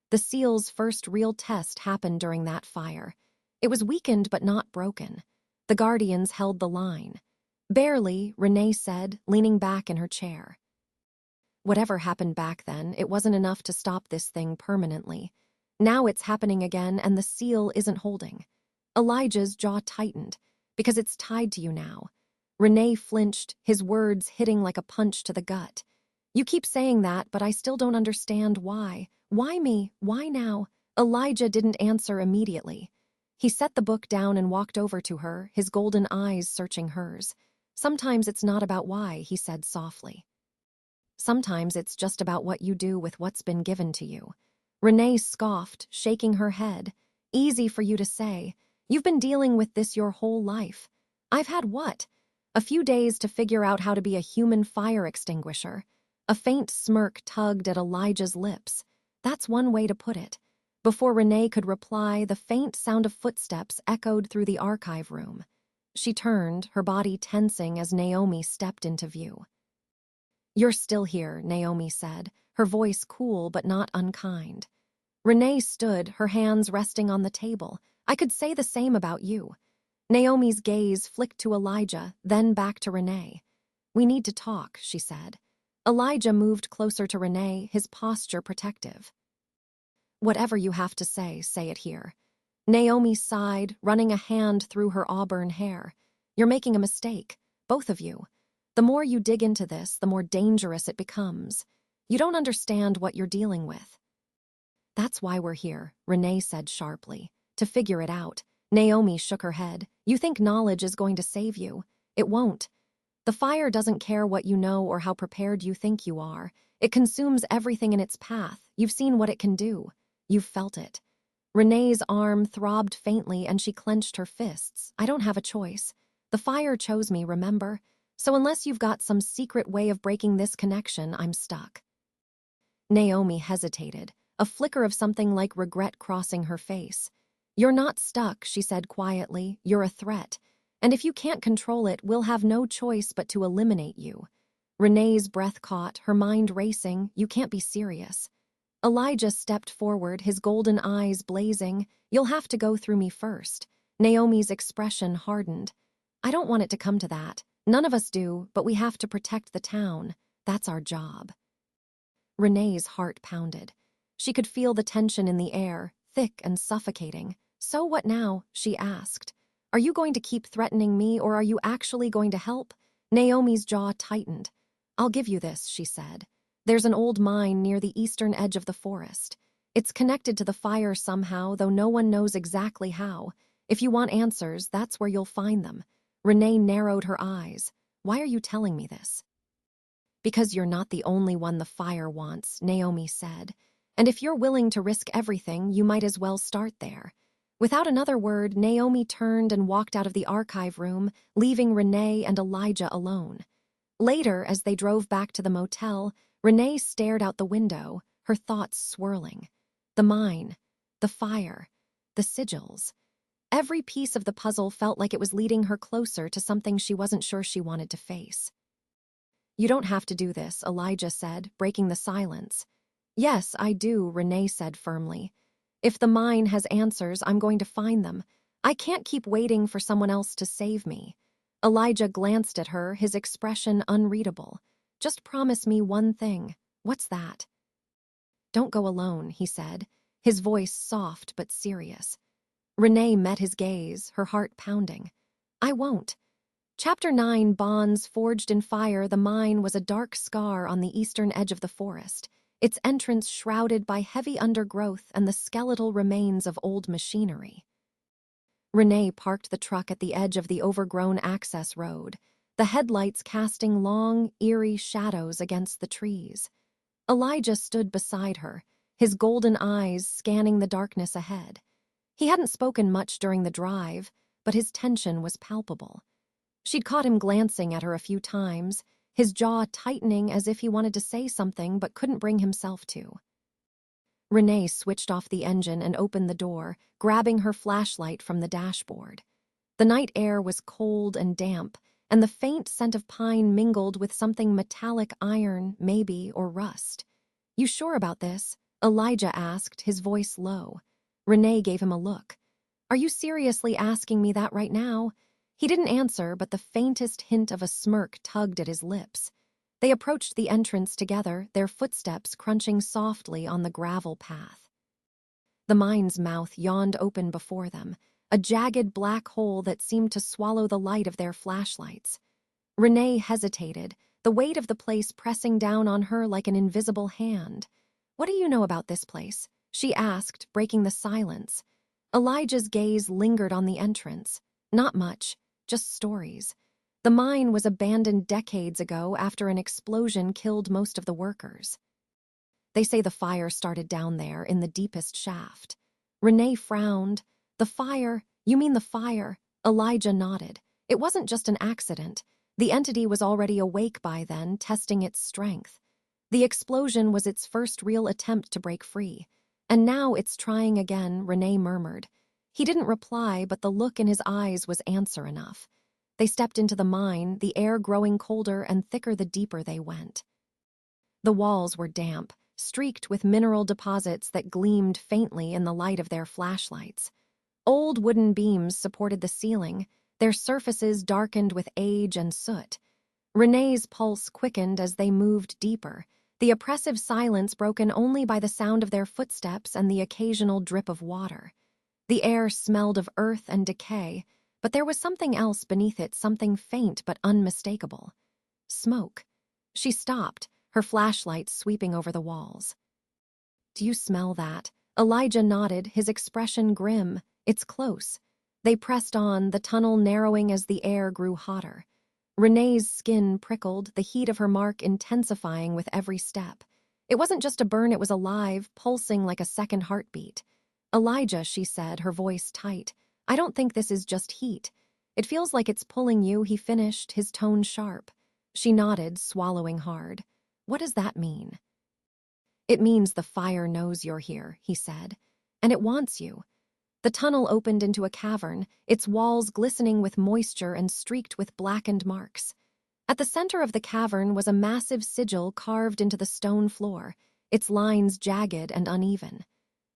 "The seal's first real test happened during that fire. It was weakened but not broken. The guardians held the line." "Barely," Renee said, leaning back in her chair. Whatever happened back then, it wasn't enough to stop this thing permanently. Now it's happening again, and the seal isn't holding. Elijah's jaw tightened, "Because it's tied to you now." Renee flinched, his words hitting like a punch to the gut. "You keep saying that, but I still don't understand why. Why me? Why now?" Elijah didn't answer immediately. He set the book down and walked over to her, his golden eyes searching hers. "Sometimes it's not about why," he said softly. "Sometimes it's just about what you do with what's been given to you." Renee scoffed, shaking her head. "Easy for you to say. You've been dealing with this your whole life." "I've had what?" "A few days to figure out how to be a human fire extinguisher." A faint smirk tugged at Elijah's lips. "That's one way to put it." Before Renee could reply, the faint sound of footsteps echoed through the archive room. She turned, her body tensing as Naomi stepped into view. "You're still here," Naomi said, her voice cool but not unkind. Renee stood, her hands resting on the table. "I could say the same about you." Naomi's gaze flicked to Elijah, then back to Renee. "We need to talk," she said. Elijah moved closer to Renee, his posture protective. "Whatever you have to say it here." Naomi sighed, running a hand through her auburn hair. "You're making a mistake, both of you. The more you dig into this, the more dangerous it becomes. You don't understand what you're dealing with." "That's why we're here," Renee said sharply. "To figure it out." Naomi shook her head. "You think knowledge is going to save you. It won't. The fire doesn't care what you know or how prepared you think you are. It consumes everything in its path. You've seen what it can do. You've felt it." Renee's arm throbbed faintly and she clenched her fists. "I don't have a choice. The fire chose me, remember? So unless you've got some secret way of breaking this connection, I'm stuck. Naomi hesitated, a flicker of something like regret crossing her face. You're not stuck, she said quietly. You're a threat. And if you can't control it, we'll have no choice but to eliminate you. Renee's breath caught, her mind racing. You can't be serious. Elijah stepped forward, his golden eyes blazing. You'll have to go through me first. Naomi's expression hardened. I don't want it to come to that. None of us do, but we have to protect the town. That's our job. Renee's heart pounded. She could feel the tension in the air, thick and suffocating. So what now? She asked. Are you going to keep threatening me, or are you actually going to help? Naomi's jaw tightened. I'll give you this, she said. There's an old mine near the eastern edge of the forest. It's connected to the fire somehow, though no one knows exactly how. If you want answers, that's where you'll find them. Renee narrowed her eyes. Why are you telling me this? Because you're not the only one the fire wants, Naomi said. And if you're willing to risk everything, you might as well start there. Without another word, Naomi turned and walked out of the archive room, leaving Renee and Elijah alone. Later, as they drove back to the motel, Renee stared out the window, her thoughts swirling. The mine, the fire, the sigils. Every piece of the puzzle felt like it was leading her closer to something she wasn't sure she wanted to face. You don't have to do this, Elijah said, breaking the silence. Yes, I do, Renee said firmly. If the mine has answers, I'm going to find them. I can't keep waiting for someone else to save me. Elijah glanced at her, his expression unreadable. Just promise me one thing. What's that? Don't go alone, he said, his voice soft but serious. Renee met his gaze, her heart pounding. I won't. Chapter 9, Bonds Forged in Fire. The mine was a dark scar on the eastern edge of the forest, its entrance shrouded by heavy undergrowth and the skeletal remains of old machinery. Renee parked the truck at the edge of the overgrown access road, the headlights casting long, eerie shadows against the trees. Elijah stood beside her, his golden eyes scanning the darkness ahead. He hadn't spoken much during the drive, but his tension was palpable. She'd caught him glancing at her a few times, his jaw tightening as if he wanted to say something but couldn't bring himself to. Renee switched off the engine and opened the door, grabbing her flashlight from the dashboard. The night air was cold and damp, and the faint scent of pine mingled with something metallic, iron, maybe, or rust. You sure about this? Elijah asked, his voice low. Renee gave him a look. Are you seriously asking me that right now? He didn't answer, but the faintest hint of a smirk tugged at his lips. They approached the entrance together, their footsteps crunching softly on the gravel path. The mine's mouth yawned open before them, a jagged black hole that seemed to swallow the light of their flashlights. Renee hesitated, the weight of the place pressing down on her like an invisible hand. What do you know about this place? She asked, breaking the silence. Elijah's gaze lingered on the entrance. Not much, just stories. The mine was abandoned decades ago after an explosion killed most of the workers. They say the fire started down there in the deepest shaft. Renee frowned. The fire? You mean the fire? Elijah nodded. It wasn't just an accident. The entity was already awake by then, testing its strength. The explosion was its first real attempt to break free. And now it's trying again, Renee murmured. He didn't reply, but the look in his eyes was answer enough. They stepped into the mine, the air growing colder and thicker the deeper they went. The walls were damp, streaked with mineral deposits that gleamed faintly in the light of their flashlights. Old wooden beams supported the ceiling, their surfaces darkened with age and soot. Renee's pulse quickened as they moved deeper, the oppressive silence broken only by the sound of their footsteps and the occasional drip of water. The air smelled of earth and decay, but there was something else beneath it, something faint but unmistakable. Smoke. She stopped, her flashlight sweeping over the walls. Do you smell that? Elijah nodded, his expression grim. It's close. They pressed on, the tunnel narrowing as the air grew hotter. Renee's skin prickled, the heat of her mark intensifying with every step. It wasn't just a burn, it was alive, pulsing like a second heartbeat. Elijah, she said, her voice tight. I don't think this is just heat. It feels like it's pulling you, he finished, his tone sharp. She nodded, swallowing hard. What does that mean? It means the fire knows you're here, he said, and it wants you. The tunnel opened into a cavern, its walls glistening with moisture and streaked with blackened marks. At the center of the cavern was a massive sigil carved into the stone floor, its lines jagged and uneven.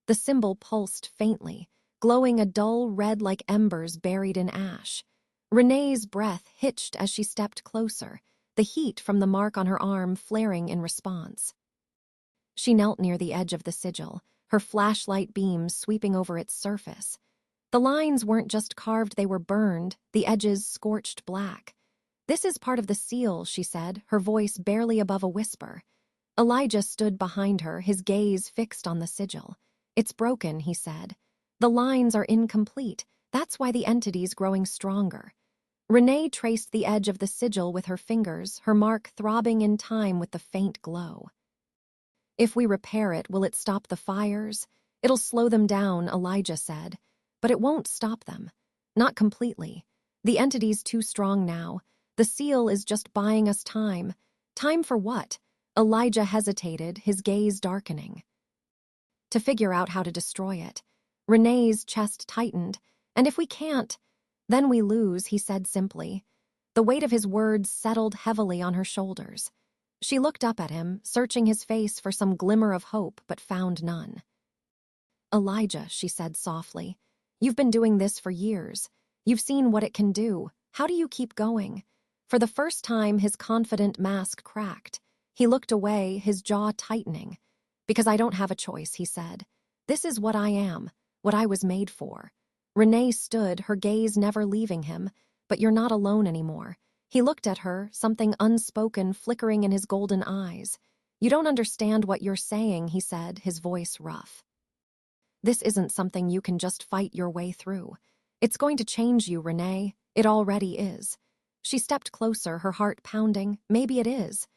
The symbol pulsed faintly, glowing a dull red like embers buried in ash. Renee's breath hitched as she stepped closer, the heat from the mark on her arm flaring in response. She knelt near the edge of the sigil, her flashlight beams sweeping over its surface. The lines weren't just carved, they were burned, the edges scorched black. This is part of the seal, she said, her voice barely above a whisper. Elijah stood behind her, his gaze fixed on the sigil. It's broken, he said. The lines are incomplete. That's why the entity's growing stronger. Renee traced the edge of the sigil with her fingers, her mark throbbing in time with the faint glow. If we repair it, will it stop the fires? It'll slow them down, Elijah said. But it won't stop them. Not completely. The entity's too strong now. The seal is just buying us time. Time for what? Elijah hesitated, his gaze darkening. To figure out how to destroy it. Renee's chest tightened. And if we can't, then we lose, he said simply. The weight of his words settled heavily on her shoulders. She looked up at him, searching his face for some glimmer of hope, but found none. Elijah, she said softly, you've been doing this for years. You've seen what it can do. How do you keep going? For the first time, his confident mask cracked. He looked away, his jaw tightening. Because I don't have a choice, he said. This is what I am, what I was made for. Renee stood, her gaze never leaving him. But you're not alone anymore. He looked at her, something unspoken flickering in his golden eyes. You don't understand what you're saying, he said, his voice rough. This isn't something you can just fight your way through. It's going to change you, Renee. It already is. She stepped closer, her heart pounding. Maybe it is.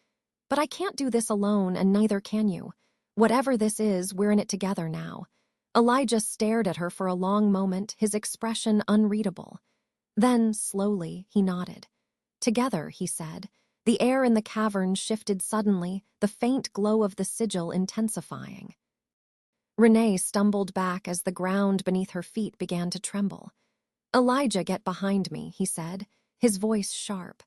But I can't do this alone, and neither can you. Whatever this is, we're in it together now. Elijah stared at her for a long moment, his expression unreadable. Then, slowly, he nodded. Together, he said. The air in the cavern shifted suddenly, the faint glow of the sigil intensifying. Renee stumbled back as the ground beneath her feet began to tremble. Elijah, get behind me, he said, his voice sharp.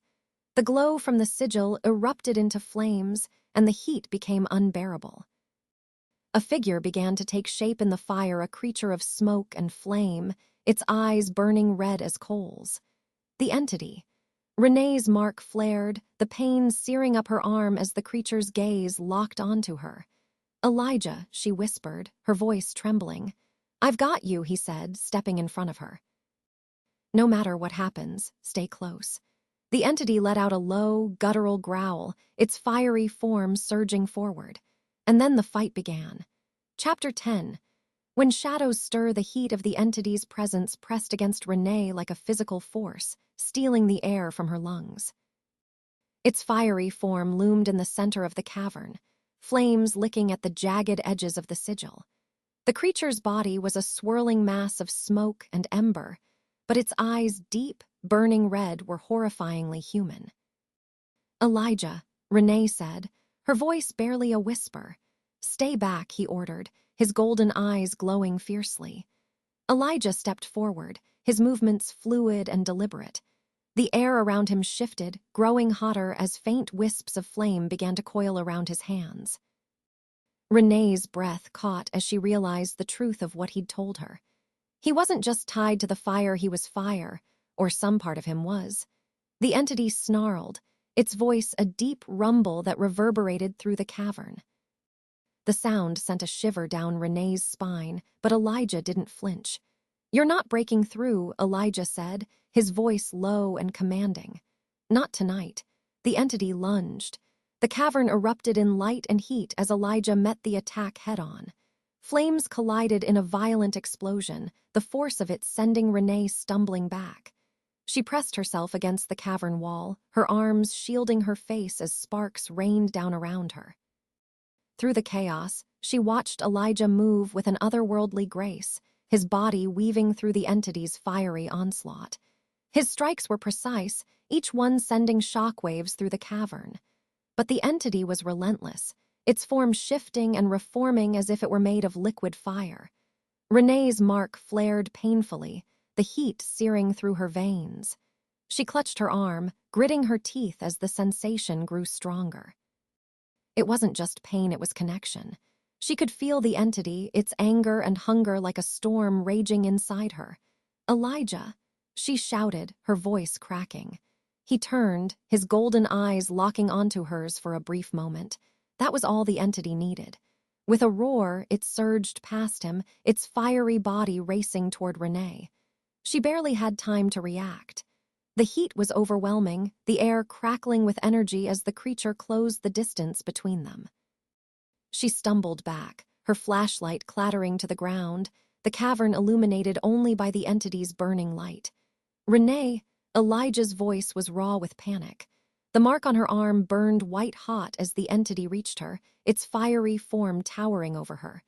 The glow from the sigil erupted into flames, and the heat became unbearable. A figure began to take shape in the fire, a creature of smoke and flame, its eyes burning red as coals. The entity. Renee's mark flared, the pain searing up her arm as the creature's gaze locked onto her. Elijah, she whispered, her voice trembling. I've got you, he said, stepping in front of her. No matter what happens, stay close. The entity let out a low, guttural growl, its fiery form surging forward. And then the fight began. Chapter 10. When shadows stir, the heat of the entity's presence pressed against Renee like a physical force, stealing the air from her lungs. Its fiery form loomed in the center of the cavern, flames licking at the jagged edges of the sigil. The creature's body was a swirling mass of smoke and ember, but its eyes, deep, burning red, were horrifyingly human. Elijah, Renee said, her voice barely a whisper. Stay back, he ordered, his golden eyes glowing fiercely. Elijah stepped forward, his movements fluid and deliberate. The air around him shifted, growing hotter as faint wisps of flame began to coil around his hands. Renee's breath caught as she realized the truth of what he'd told her. He wasn't just tied to the fire, he was fire, or some part of him was. The entity snarled, its voice a deep rumble that reverberated through the cavern. The sound sent a shiver down Renee's spine, but Elijah didn't flinch. You're not breaking through, Elijah said, his voice low and commanding. Not tonight. The entity lunged. The cavern erupted in light and heat as Elijah met the attack head-on. Flames collided in a violent explosion, the force of it sending Renee stumbling back. She pressed herself against the cavern wall, her arms shielding her face as sparks rained down around her. Through the chaos, she watched Elijah move with an otherworldly grace, his body weaving through the entity's fiery onslaught. His strikes were precise, each one sending shockwaves through the cavern. But the entity was relentless, its form shifting and reforming as if it were made of liquid fire. Renee's mark flared painfully, the heat searing through her veins. She clutched her arm, gritting her teeth as the sensation grew stronger. It wasn't just pain, it was connection. She could feel the entity, its anger and hunger like a storm raging inside her. "Elijah," she shouted, her voice cracking. He turned, his golden eyes locking onto hers for a brief moment. That was all the entity needed. With a roar, it surged past him, its fiery body racing toward Renee. She barely had time to react. The heat was overwhelming, the air crackling with energy as the creature closed the distance between them. She stumbled back, her flashlight clattering to the ground, the cavern illuminated only by the entity's burning light. "Renee," Elijah's voice was raw with panic. The mark on her arm burned white-hot as the entity reached her, its fiery form towering over her.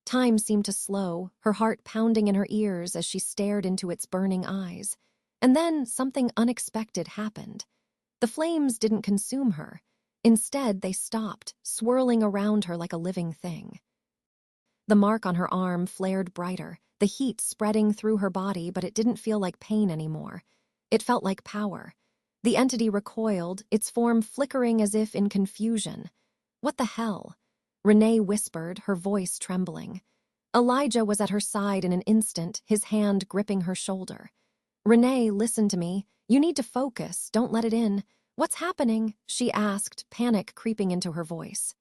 Time seemed to slow, her heart pounding in her ears as she stared into its burning eyes. And then something unexpected happened. The flames didn't consume her. Instead, they stopped, swirling around her like a living thing. The mark on her arm flared brighter, the heat spreading through her body, but it didn't feel like pain anymore. It felt like power. The entity recoiled, its form flickering as if in confusion. "What the hell?" Renee whispered, her voice trembling. Elijah was at her side in an instant, his hand gripping her shoulder. "Renee, listen to me. You need to focus. Don't let it in." "What's happening?" she asked, panic creeping into her voice.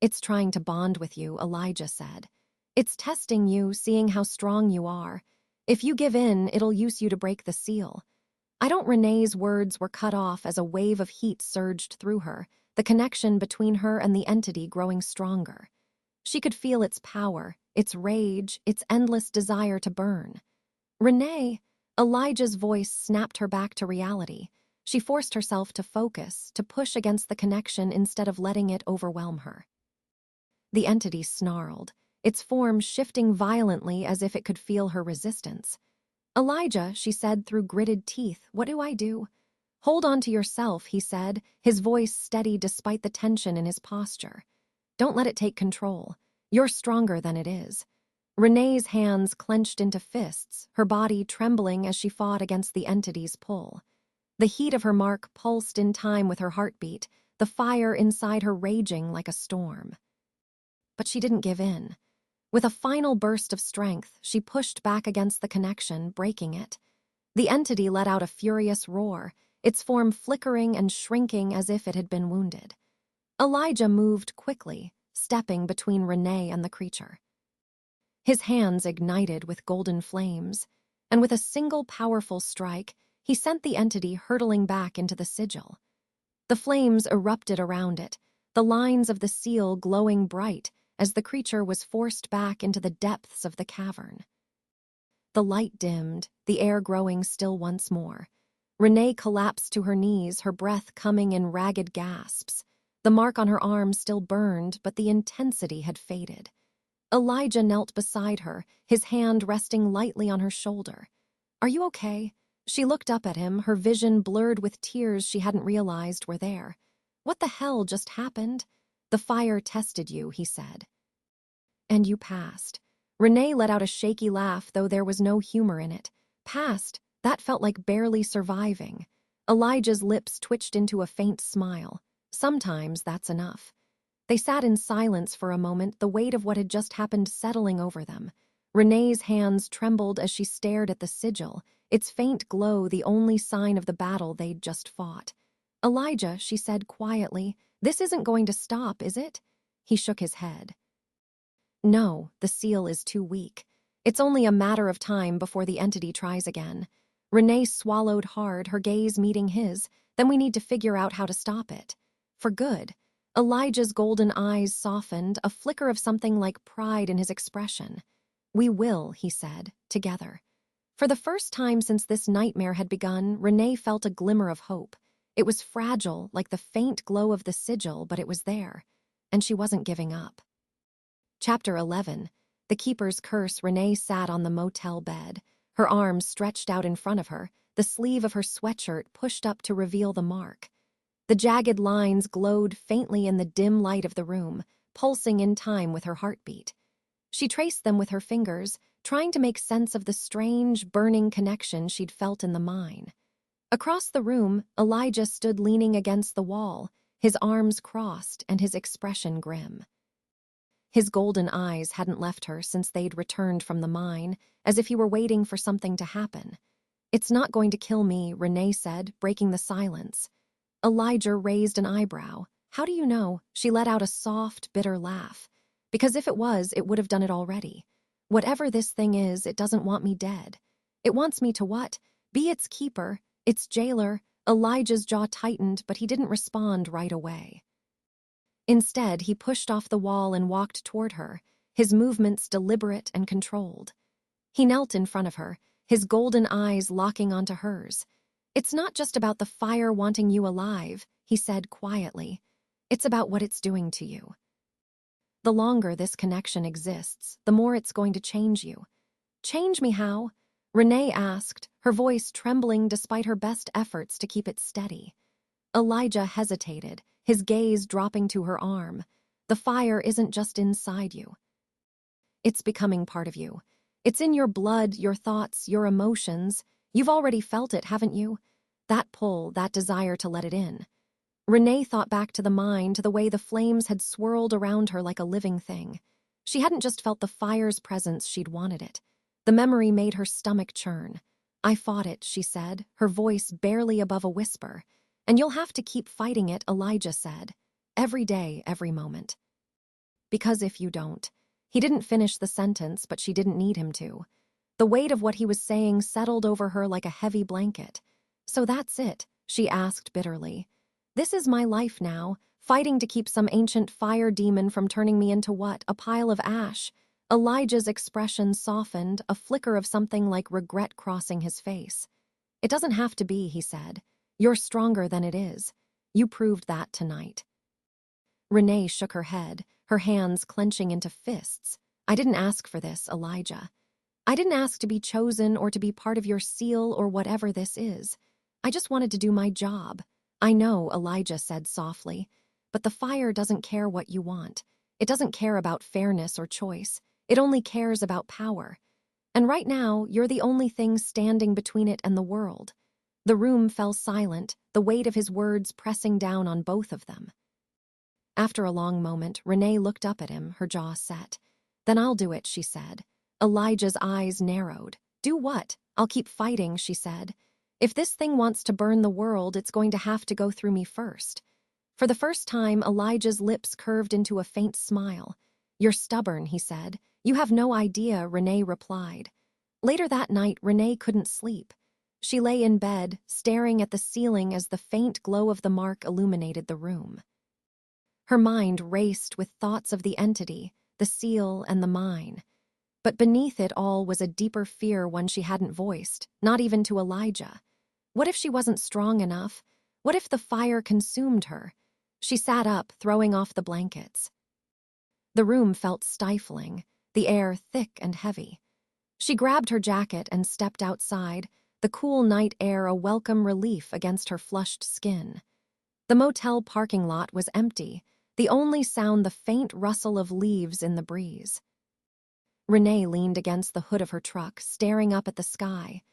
"It's trying to bond with you," Elijah said. "It's testing you, seeing how strong you are. If you give in, it'll use you to break the seal." I don't. Renee's words were cut off as a wave of heat surged through her, the connection between her and the entity growing stronger. She could feel its power, its rage, its endless desire to burn. "Renee," Elijah's voice snapped her back to reality. She forced herself to focus, to push against the connection instead of letting it overwhelm her. The entity snarled, its form shifting violently as if it could feel her resistance. "Elijah," she said through gritted teeth, "what do I do?" "Hold on to yourself," he said, his voice steady despite the tension in his posture. "Don't let it take control. You're stronger than it is." Renee's hands clenched into fists, her body trembling as she fought against the entity's pull. The heat of her mark pulsed in time with her heartbeat, the fire inside her raging like a storm. But she didn't give in. With a final burst of strength, she pushed back against the connection, breaking it. The entity let out a furious roar, its form flickering and shrinking as if it had been wounded. Elijah moved quickly, stepping between Renee and the creature. His hands ignited with golden flames, and with a single powerful strike, he sent the entity hurtling back into the sigil. The flames erupted around it, the lines of the seal glowing bright as the creature was forced back into the depths of the cavern. The light dimmed, the air growing still once more. Renee collapsed to her knees, her breath coming in ragged gasps. The mark on her arm still burned, but the intensity had faded. Elijah knelt beside her, his hand resting lightly on her shoulder. "Are you okay?" She looked up at him, her vision blurred with tears she hadn't realized were there. "What the hell just happened?" "The fire tested you," he said. "And you passed." Renee let out a shaky laugh, though there was no humor in it. "Passed? That felt like barely surviving." Elijah's lips twitched into a faint smile. "Sometimes that's enough." They sat in silence for a moment, the weight of what had just happened settling over them. Renee's hands trembled as she stared at the sigil, its faint glow the only sign of the battle they'd just fought. "Elijah," she said quietly, "this isn't going to stop, is it?" He shook his head. "No, the seal is too weak. It's only a matter of time before the entity tries again." Renee swallowed hard, her gaze meeting his. "Then we need to figure out how to stop it. For good." Elijah's golden eyes softened, a flicker of something like pride in his expression. "We will," he said, "together." For the first time since this nightmare had begun, Renee felt a glimmer of hope. It was fragile, like the faint glow of the sigil, but it was there, and she wasn't giving up. Chapter 11. The Keeper's Curse. Renee sat on the motel bed, her arms stretched out in front of her, the sleeve of her sweatshirt pushed up to reveal the mark. The jagged lines glowed faintly in the dim light of the room, pulsing in time with her heartbeat. She traced them with her fingers, trying to make sense of the strange, burning connection she'd felt in the mine. Across the room, Elijah stood leaning against the wall, his arms crossed and his expression grim. His golden eyes hadn't left her since they'd returned from the mine, as if he were waiting for something to happen. "It's not going to kill me," Renee said, breaking the silence. Elijah raised an eyebrow. "How do you know?" She let out a soft, bitter laugh. "Because if it was, it would have done it already. Whatever this thing is, it doesn't want me dead. It wants me to what? Be its keeper, its jailer." Elijah's jaw tightened, but he didn't respond right away. Instead, he pushed off the wall and walked toward her, his movements deliberate and controlled. He knelt in front of her, his golden eyes locking onto hers. "It's not just about the fire wanting you alive," he said quietly. "It's about what it's doing to you. The longer this connection exists, the more it's going to change you." "Change me how?" Renee asked, her voice trembling despite her best efforts to keep it steady. Elijah hesitated, his gaze dropping to her arm. "The fire isn't just inside you. It's becoming part of you. It's in your blood, your thoughts, your emotions. You've already felt it, haven't you? That pull, that desire to let it in." Renee thought back to the mine, to the way the flames had swirled around her like a living thing. She hadn't just felt the fire's presence, she'd wanted it. The memory made her stomach churn. "I fought it," she said, her voice barely above a whisper. "And you'll have to keep fighting it," Elijah said. "Every day, every moment. Because if you don't." He didn't finish the sentence, but she didn't need him to. The weight of what he was saying settled over her like a heavy blanket. "So that's it?" she asked bitterly. "This is my life now, fighting to keep some ancient fire demon from turning me into what? A pile of ash?" Elijah's expression softened, a flicker of something like regret crossing his face. "It doesn't have to be," he said. "You're stronger than it is. You proved that tonight." Renee shook her head, her hands clenching into fists. "I didn't ask for this, Elijah. I didn't ask to be chosen or to be part of your seal or whatever this is. I just wanted to do my job." "I know," Elijah said softly, "but the fire doesn't care what you want. It doesn't care about fairness or choice. It only cares about power. And right now, you're the only thing standing between it and the world." The room fell silent, the weight of his words pressing down on both of them. After a long moment, Renee looked up at him, her jaw set. "Then I'll do it," she said. Elijah's eyes narrowed. "Do what?" "I'll keep fighting," she said. "If this thing wants to burn the world, it's going to have to go through me first." For the first time, Elijah's lips curved into a faint smile. "You're stubborn," he said. "You have no idea," Renee replied. Later that night, Renee couldn't sleep. She lay in bed, staring at the ceiling as the faint glow of the mark illuminated the room. Her mind raced with thoughts of the entity, the seal, and the mine. But beneath it all was a deeper fear, one she hadn't voiced, not even to Elijah. What if she wasn't strong enough? What if the fire consumed her? She sat up, throwing off the blankets. The room felt stifling, the air thick and heavy. She grabbed her jacket and stepped outside, the cool night air a welcome relief against her flushed skin. The motel parking lot was empty, the only sound the faint rustle of leaves in the breeze. Renee leaned against the hood of her truck, staring up at the sky.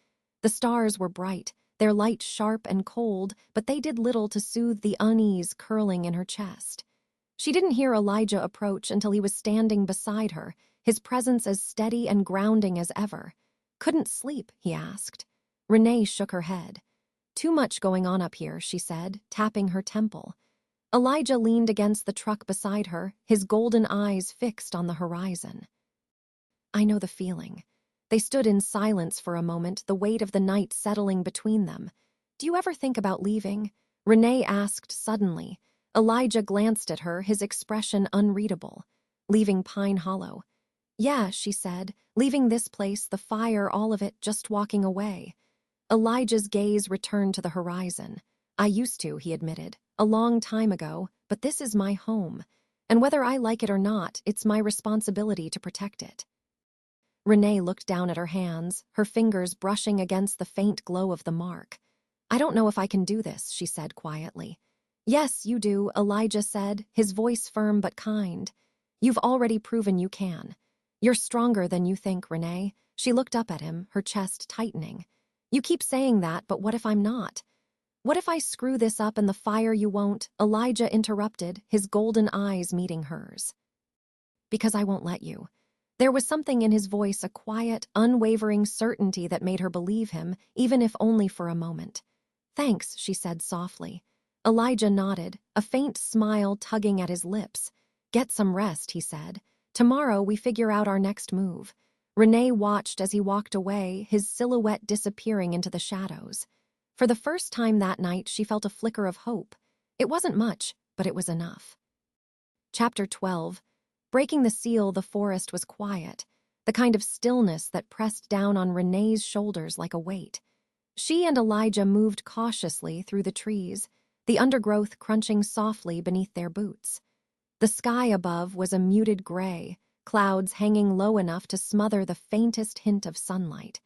The stars were bright, their light sharp and cold, but they did little to soothe the unease curling in her chest. She didn't hear Elijah approach until he was standing beside her, his presence as steady and grounding as ever. "Couldn't sleep?" he asked. Renee shook her head. "Too much going on up here," she said, tapping her temple. Elijah leaned against the truck beside her, his golden eyes fixed on the horizon. "I know the feeling." They stood in silence for a moment, the weight of the night settling between them. "Do you ever think about leaving?" Renee asked suddenly. Elijah glanced at her, his expression unreadable. "Leaving Pine Hollow?" "Yeah," she said, "leaving this place, the fire, all of it, just walking away." Elijah's gaze returned to the horizon. "I used to," he admitted, "a long time ago, but this is my home. And whether I like it or not, it's my responsibility to protect it." Renee looked down at her hands, her fingers brushing against the faint glow of the mark. I don't know if I can do this, she said quietly. Yes, you do, Elijah said, his voice firm but kind. You've already proven you can. You're stronger than you think, Renee. She looked up at him, her chest tightening. You keep saying that, but what if I'm not? What if I screw this up and the fire you won't? Elijah interrupted, his golden eyes meeting hers. Because I won't let you. There was something in his voice, a quiet, unwavering certainty that made her believe him, even if only for a moment. Thanks, she said softly. Elijah nodded, a faint smile tugging at his lips. Get some rest, he said. Tomorrow we figure out our next move. Renee watched as he walked away, his silhouette disappearing into the shadows. For the first time that night, she felt a flicker of hope. It wasn't much, but it was enough. Chapter 12. Breaking the seal, the forest was quiet, the kind of stillness that pressed down on Renee's shoulders like a weight. She and Elijah moved cautiously through the trees, the undergrowth crunching softly beneath their boots. The sky above was a muted gray, clouds hanging low enough to smother the faintest hint of sunlight.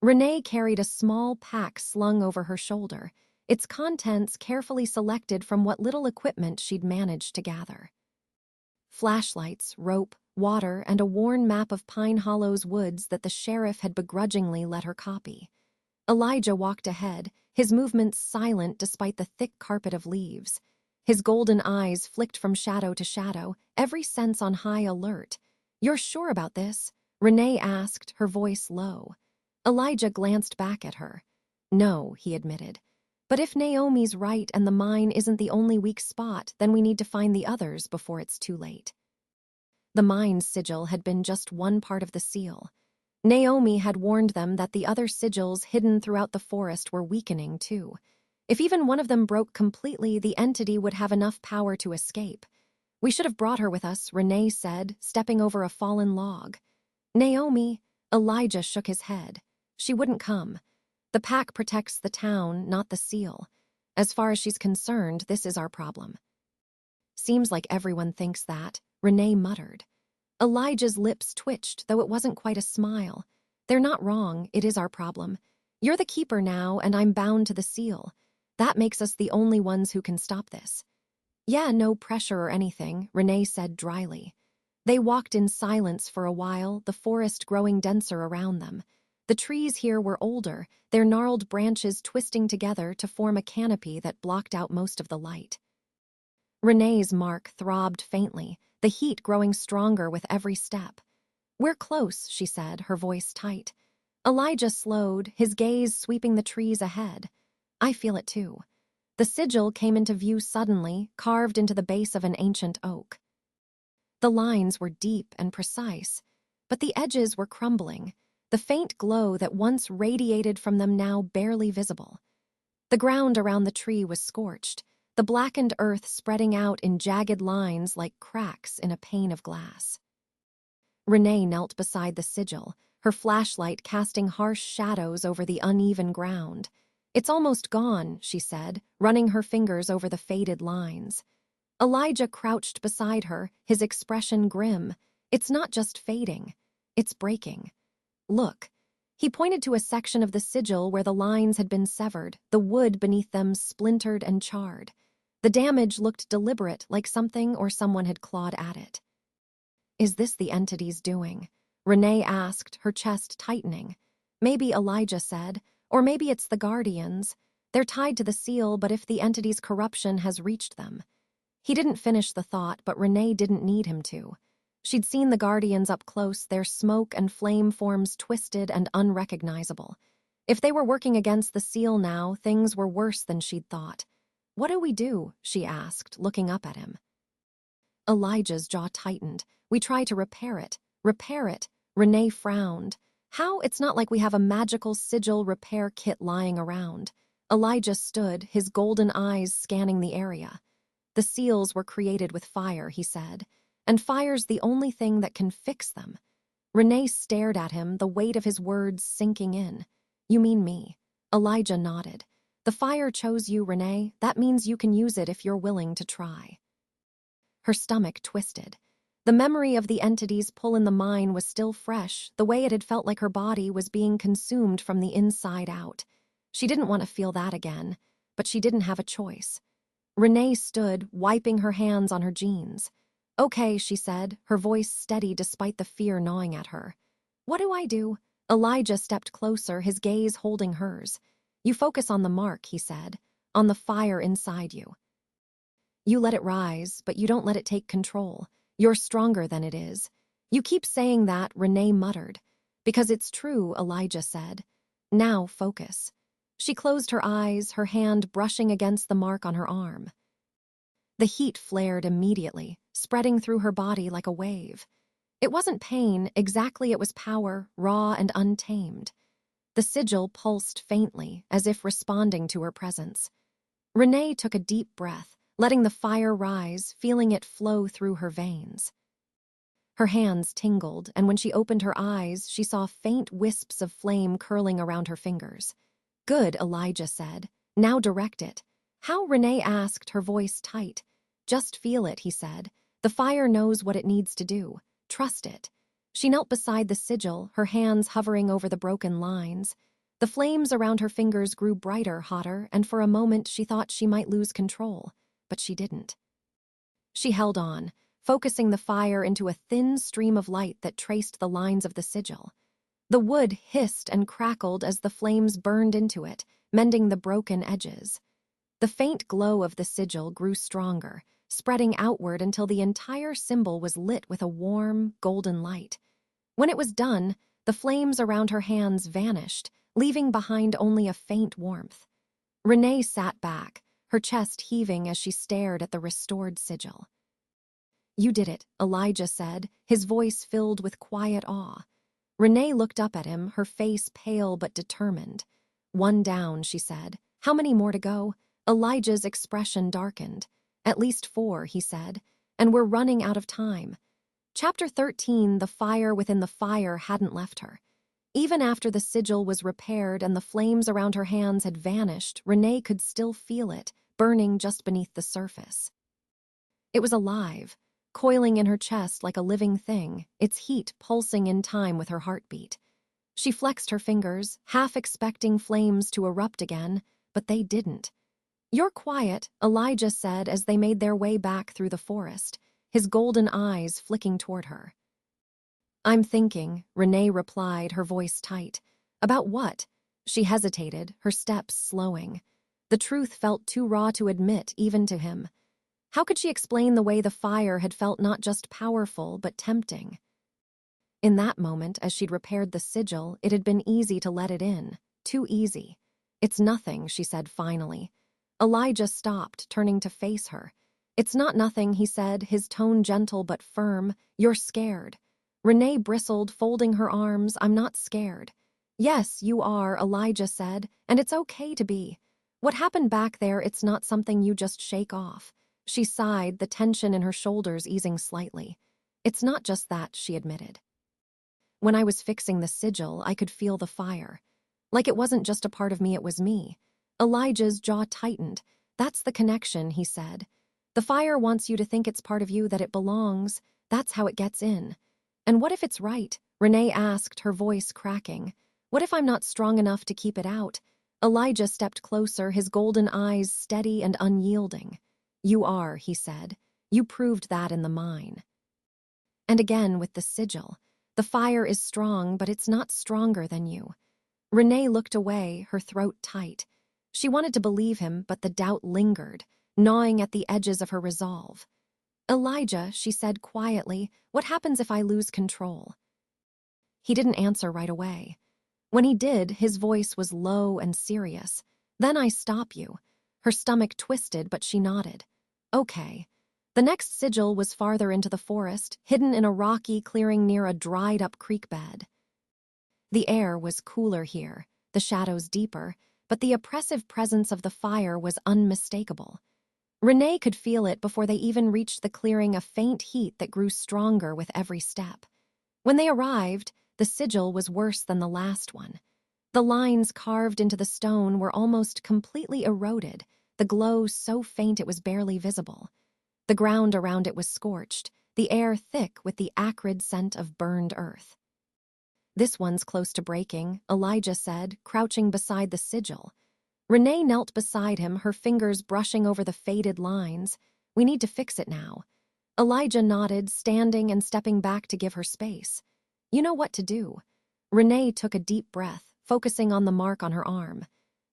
Renee carried a small pack slung over her shoulder, its contents carefully selected from what little equipment she'd managed to gather. Flashlights, rope, water, and a worn map of Pine Hollow's woods that the sheriff had begrudgingly let her copy. Elijah walked ahead, his movements silent despite the thick carpet of leaves. His golden eyes flicked from shadow to shadow, every sense on high alert. You're sure about this? Renee asked, her voice low. Elijah glanced back at her. No, he admitted. But if Naomi's right and the mine isn't the only weak spot, then we need to find the others before it's too late. The mine's sigil had been just one part of the seal. Naomi had warned them that the other sigils hidden throughout the forest were weakening, too. If even one of them broke completely, the entity would have enough power to escape. We should have brought her with us, Renee said, stepping over a fallen log. Naomi, Elijah shook his head. She wouldn't come. The pack protects the town, not the seal. As far as she's concerned, this is our problem. Seems like everyone thinks that, Renee muttered. Elijah's lips twitched, though it wasn't quite a smile. They're not wrong, it is our problem. You're the keeper now, and I'm bound to the seal. That makes us the only ones who can stop this. Yeah, no pressure or anything, Renee said dryly. They walked in silence for a while, the forest growing denser around them. The trees here were older, their gnarled branches twisting together to form a canopy that blocked out most of the light. Renee's mark throbbed faintly, the heat growing stronger with every step. We're close, she said, her voice tight. Elijah slowed, his gaze sweeping the trees ahead. I feel it too. The sigil came into view suddenly, carved into the base of an ancient oak. The lines were deep and precise, but the edges were crumbling, the faint glow that once radiated from them now barely visible. The ground around the tree was scorched, the blackened earth spreading out in jagged lines like cracks in a pane of glass. Renee knelt beside the sigil, her flashlight casting harsh shadows over the uneven ground. It's almost gone, she said, running her fingers over the faded lines. Elijah crouched beside her, his expression grim. It's not just fading, it's breaking. Look. He pointed to a section of the sigil where the lines had been severed, the wood beneath them splintered and charred. The damage looked deliberate, like something or someone had clawed at it. Is this the entity's doing? Renee asked, her chest tightening. Maybe, Elijah said, or maybe it's the Guardians. They're tied to the seal, but if the entity's corruption has reached them. He didn't finish the thought, but Renee didn't need him to. She'd seen the Guardians up close, their smoke and flame forms twisted and unrecognizable. If they were working against the seal now, things were worse than she'd thought. What do we do? She asked, looking up at him. Elijah's jaw tightened. We try to repair it. Repair it? Renee frowned. How? It's not like we have a magical sigil repair kit lying around. Elijah stood, his golden eyes scanning the area. The seals were created with fire, he said. And fire's the only thing that can fix them. Renee stared at him, the weight of his words sinking in. You mean me? Elijah nodded. The fire chose you, Renee. That means you can use it if you're willing to try. Her stomach twisted. The memory of the entity's pull in the mine was still fresh, the way it had felt like her body was being consumed from the inside out. She didn't want to feel that again, but she didn't have a choice. Renee stood, wiping her hands on her jeans. "Okay," she said, her voice steady despite the fear gnawing at her. "What do I do?" Elijah stepped closer, his gaze holding hers. "You focus on the mark," he said, "on the fire inside you. You let it rise, but you don't let it take control. You're stronger than it is." "You keep saying that," Renee muttered. "Because it's true," Elijah said. "Now focus." She closed her eyes, her hand brushing against the mark on her arm. The heat flared immediately, spreading through her body like a wave. It wasn't pain, exactly, it was power, raw and untamed. The sigil pulsed faintly, as if responding to her presence. Renee took a deep breath, letting the fire rise, feeling it flow through her veins. Her hands tingled, and when she opened her eyes, she saw faint wisps of flame curling around her fingers. "Good," Elijah said. "Now direct it." "How?" Renee asked, her voice tight. "Just feel it," he said. "The fire knows what it needs to do. Trust it." She knelt beside the sigil, her hands hovering over the broken lines. The flames around her fingers grew brighter, hotter, and for a moment she thought she might lose control. But she didn't. She held on, focusing the fire into a thin stream of light that traced the lines of the sigil. The wood hissed and crackled as the flames burned into it, mending the broken edges. The faint glow of the sigil grew stronger, spreading outward until the entire symbol was lit with a warm, golden light. When it was done, the flames around her hands vanished, leaving behind only a faint warmth. Renee sat back, her chest heaving as she stared at the restored sigil. "You did it," Elijah said, his voice filled with quiet awe. Renee looked up at him, her face pale but determined. "One down," she said. "How many more to go?" Elijah's expression darkened. "At least 4, he said, "and we're running out of time." Chapter 13, the fire within the fire hadn't left her. Even after the sigil was repaired and the flames around her hands had vanished, Renee could still feel it, burning just beneath the surface. It was alive, coiling in her chest like a living thing, its heat pulsing in time with her heartbeat. She flexed her fingers, half expecting flames to erupt again, but they didn't. "You're quiet," Elijah said as they made their way back through the forest, his golden eyes flicking toward her. "I'm thinking," Renee replied, her voice tight. "About what?" She hesitated, her steps slowing. The truth felt too raw to admit, even to him. How could she explain the way the fire had felt not just powerful, but tempting? In that moment, as she'd repaired the sigil, it had been easy to let it in. Too easy. "It's nothing," she said finally. Elijah stopped, turning to face her. "It's not nothing," he said, his tone gentle but firm. "You're scared." Renee bristled, folding her arms. "I'm not scared." "Yes, you are," Elijah said, "and it's okay to be. What happened back there, it's not something you just shake off." She sighed, the tension in her shoulders easing slightly. "It's not just that," she admitted. "When I was fixing the sigil, I could feel the fire. Like it wasn't just a part of me, it was me." Elijah's jaw tightened. "That's the connection," he said. "The fire wants you to think it's part of you, that it belongs. That's how it gets in." "And what if it's right?" Renee asked, her voice cracking. "What if I'm not strong enough to keep it out?" Elijah stepped closer, his golden eyes steady and unyielding. "You are," he said. "You proved that in the mine." And again with the sigil. "The fire is strong, but it's not stronger than you." Renee looked away, her throat tight. She wanted to believe him, but the doubt lingered, gnawing at the edges of her resolve. "Elijah," she said quietly, "what happens if I lose control?" He didn't answer right away. When he did, his voice was low and serious. "Then I stop you." Her stomach twisted, but she nodded. "Okay." The next sigil was farther into the forest, hidden in a rocky clearing near a dried-up creek bed. The air was cooler here, the shadows deeper, but the oppressive presence of the fire was unmistakable. Renee could feel it before they even reached the clearing, a faint heat that grew stronger with every step. When they arrived, the sigil was worse than the last one. The lines carved into the stone were almost completely eroded, the glow so faint it was barely visible. The ground around it was scorched, the air thick with the acrid scent of burned earth. "This one's close to breaking," Elijah said, crouching beside the sigil. Renee knelt beside him, her fingers brushing over the faded lines. "We need to fix it now." Elijah nodded, standing and stepping back to give her space. "You know what to do." Renee took a deep breath, focusing on the mark on her arm.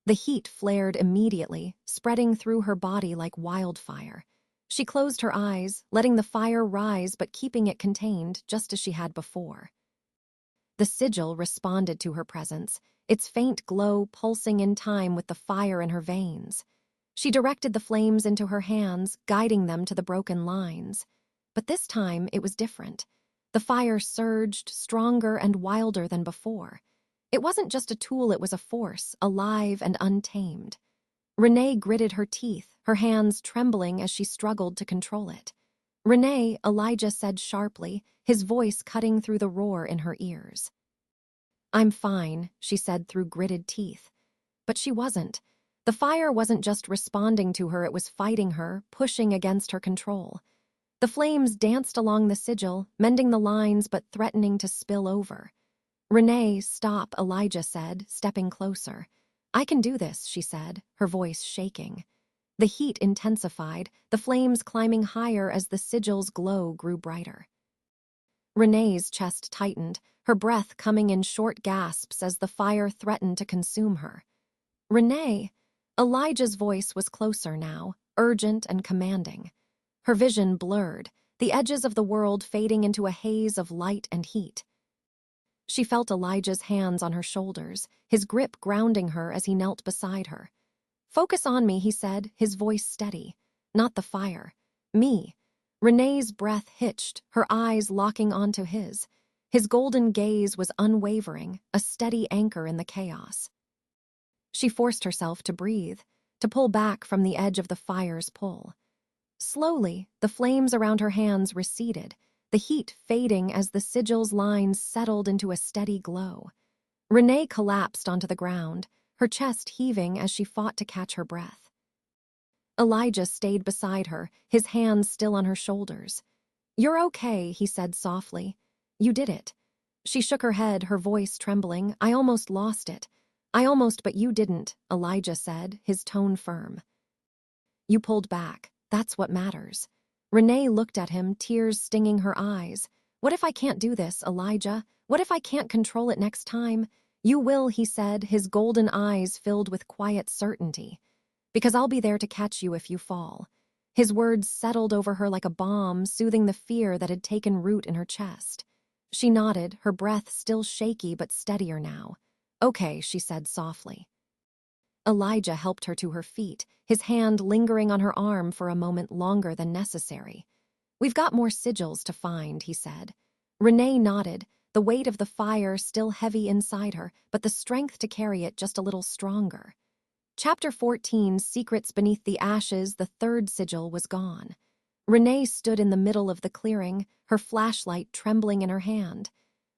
The heat flared immediately, spreading through her body like wildfire. She closed her eyes, letting the fire rise but keeping it contained, just as she had before. The sigil responded to her presence, its faint glow pulsing in time with the fire in her veins. She directed the flames into her hands, guiding them to the broken lines. But this time it was different. The fire surged, stronger and wilder than before. It wasn't just a tool, it was a force, alive and untamed. Renee gritted her teeth, her hands trembling as she struggled to control it. "Renee," Elijah said sharply, his voice cutting through the roar in her ears. "I'm fine," she said through gritted teeth. But she wasn't. The fire wasn't just responding to her, it was fighting her, pushing against her control. The flames danced along the sigil, mending the lines but threatening to spill over. "Renee, stop," Elijah said, stepping closer. "I can do this," she said, her voice shaking. The heat intensified, the flames climbing higher as the sigil's glow grew brighter. Renee's chest tightened, her breath coming in short gasps as the fire threatened to consume her. "Renee!" Elijah's voice was closer now, urgent and commanding. Her vision blurred, the edges of the world fading into a haze of light and heat. She felt Elijah's hands on her shoulders, his grip grounding her as he knelt beside her. "Focus on me," he said, his voice steady. "Not the fire. Me." Renee's breath hitched, her eyes locking onto his. His golden gaze was unwavering, a steady anchor in the chaos. She forced herself to breathe, to pull back from the edge of the fire's pull. Slowly, the flames around her hands receded, the heat fading as the sigil's lines settled into a steady glow. Renee collapsed onto the ground, her chest heaving as she fought to catch her breath. Elijah stayed beside her, his hands still on her shoulders. "You're okay," he said softly. "You did it." She shook her head, her voice trembling. "I almost lost it." "I almost, but you didn't," Elijah said, his tone firm. "You pulled back. That's what matters." Renee looked at him, tears stinging her eyes. "What if I can't do this, Elijah? What if I can't control it next time?" "You will," he said, his golden eyes filled with quiet certainty. "Because I'll be there to catch you if you fall." His words settled over her like a balm, soothing the fear that had taken root in her chest. She nodded, her breath still shaky but steadier now. "Okay," she said softly. Elijah helped her to her feet, his hand lingering on her arm for a moment longer than necessary. "We've got more sigils to find," he said. Renee nodded, the weight of the fire still heavy inside her, but the strength to carry it just a little stronger. Chapter 14, Secrets Beneath the Ashes. The third sigil was gone. Renee stood in the middle of the clearing, her flashlight trembling in her hand.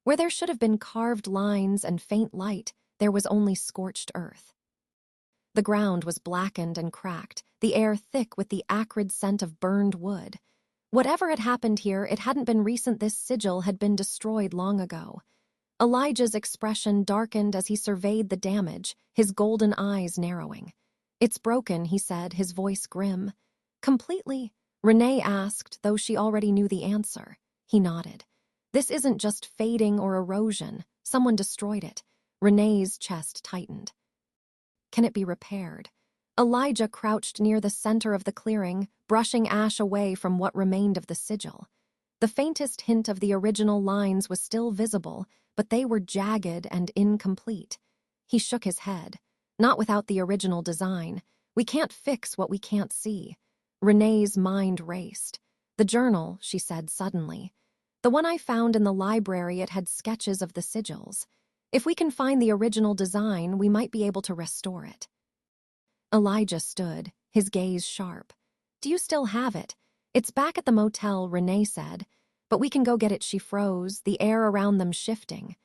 Where there should have been carved lines and faint light, there was only scorched earth. The ground was blackened and cracked, the air thick with the acrid scent of burned wood. Whatever had happened here, it hadn't been recent. This sigil had been destroyed long ago. Elijah's expression darkened as he surveyed the damage, his golden eyes narrowing. "It's broken," he said, his voice grim. "Completely?" Renee asked, though she already knew the answer. He nodded. "This isn't just fading or erosion. Someone destroyed it." Renee's chest tightened. "Can it be repaired?" Elijah crouched near the center of the clearing, brushing ash away from what remained of the sigil. The faintest hint of the original lines was still visible, but they were jagged and incomplete. He shook his head. "Not without the original design. We can't fix what we can't see." Renee's mind raced. "The journal," she said suddenly. "The one I found in the library, it had sketches of the sigils. If we can find the original design, we might be able to restore it." Elijah stood, his gaze sharp. "Do you still have it?" "It's back at the motel," Renee said. "But we can go get it." She froze, the air around them shifting.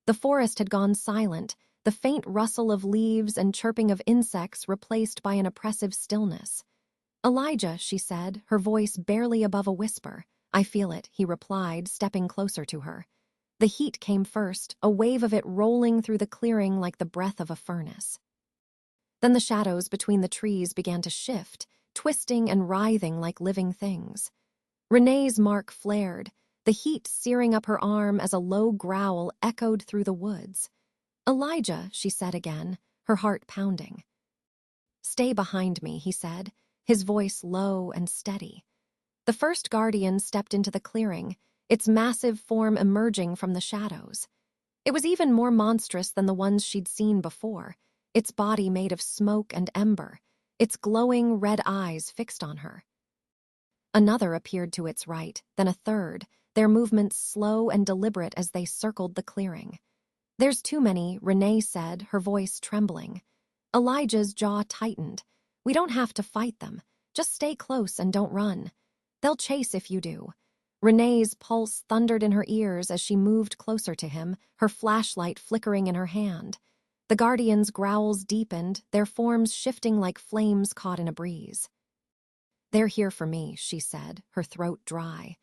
The forest had gone silent, the faint rustle of leaves and chirping of insects replaced by an oppressive stillness. "Elijah," she said, her voice barely above a whisper, I feel it, he replied, stepping closer to her. The heat came first, a wave of it rolling through the clearing like the breath of a furnace. Then the shadows between the trees began to shift, twisting and writhing like living things. Renee's mark flared, the heat searing up her arm as a low growl echoed through the woods. "Elijah," she said again, her heart pounding. "Stay behind me," he said, his voice low and steady. The first guardian stepped into the clearing, its massive form emerging from the shadows. It was even more monstrous than the ones she'd seen before, its body made of smoke and ember, its glowing red eyes fixed on her. Another appeared to its right, then a third, their movements slow and deliberate as they circled the clearing. "There's too many," Renee said, her voice trembling. Elijah's jaw tightened. "We don't have to fight them. Just stay close and don't run. They'll chase if you do." Renee's pulse thundered in her ears as she moved closer to him, her flashlight flickering in her hand. The guardians' growls deepened, their forms shifting like flames caught in a breeze. "They're here for me," she said, her throat dry.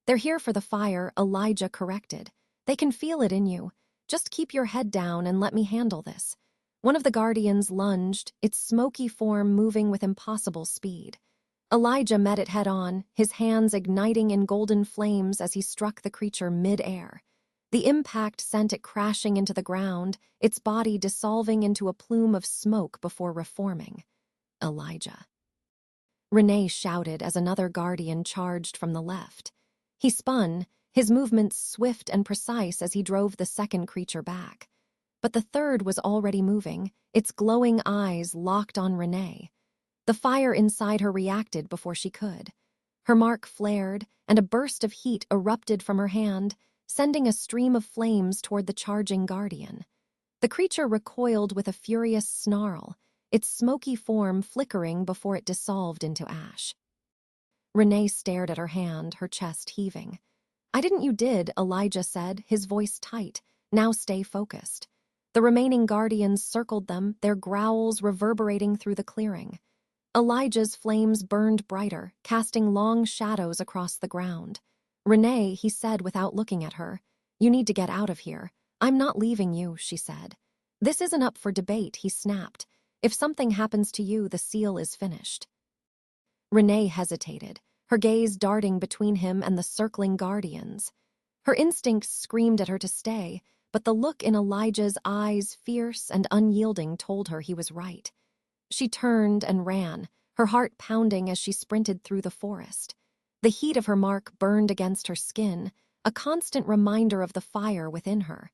"They're here for the fire," Elijah corrected. "They can feel it in you. Just keep your head down and let me handle this." One of the guardians lunged, its smoky form moving with impossible speed. Elijah met it head-on, his hands igniting in golden flames as he struck the creature mid-air. The impact sent it crashing into the ground, its body dissolving into a plume of smoke before reforming. "Elijah." Renee shouted as another guardian charged from the left. He spun, his movements swift and precise as he drove the second creature back. But the third was already moving, its glowing eyes locked on Renee. The fire inside her reacted before she could. Her mark flared, and a burst of heat erupted from her hand, sending a stream of flames toward the charging guardian. The creature recoiled with a furious snarl, its smoky form flickering before it dissolved into ash. Renee stared at her hand, her chest heaving. "I didn't you did," Elijah said, his voice tight. "Now stay focused." The remaining guardians circled them, their growls reverberating through the clearing. Elijah's flames burned brighter, casting long shadows across the ground. "Renee," he said without looking at her, "you need to get out of here." "I'm not leaving you," she said. "This isn't up for debate," he snapped. "If something happens to you, the seal is finished." Renee hesitated, her gaze darting between him and the circling guardians. Her instincts screamed at her to stay, but the look in Elijah's eyes, fierce and unyielding, told her he was right. She turned and ran, her heart pounding as she sprinted through the forest. The heat of her mark burned against her skin, a constant reminder of the fire within her.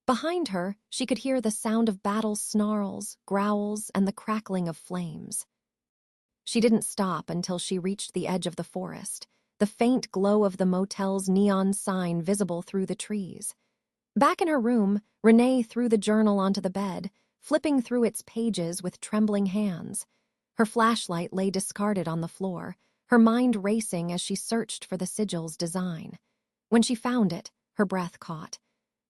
Behind her, she could hear the sound of battle snarls, growls, and the crackling of flames. She didn't stop until she reached the edge of the forest, the faint glow of the motel's neon sign visible through the trees. Back in her room, Renee threw the journal onto the bed, flipping through its pages with trembling hands. Her flashlight lay discarded on the floor, her mind racing as she searched for the sigil's design. When she found it, her breath caught.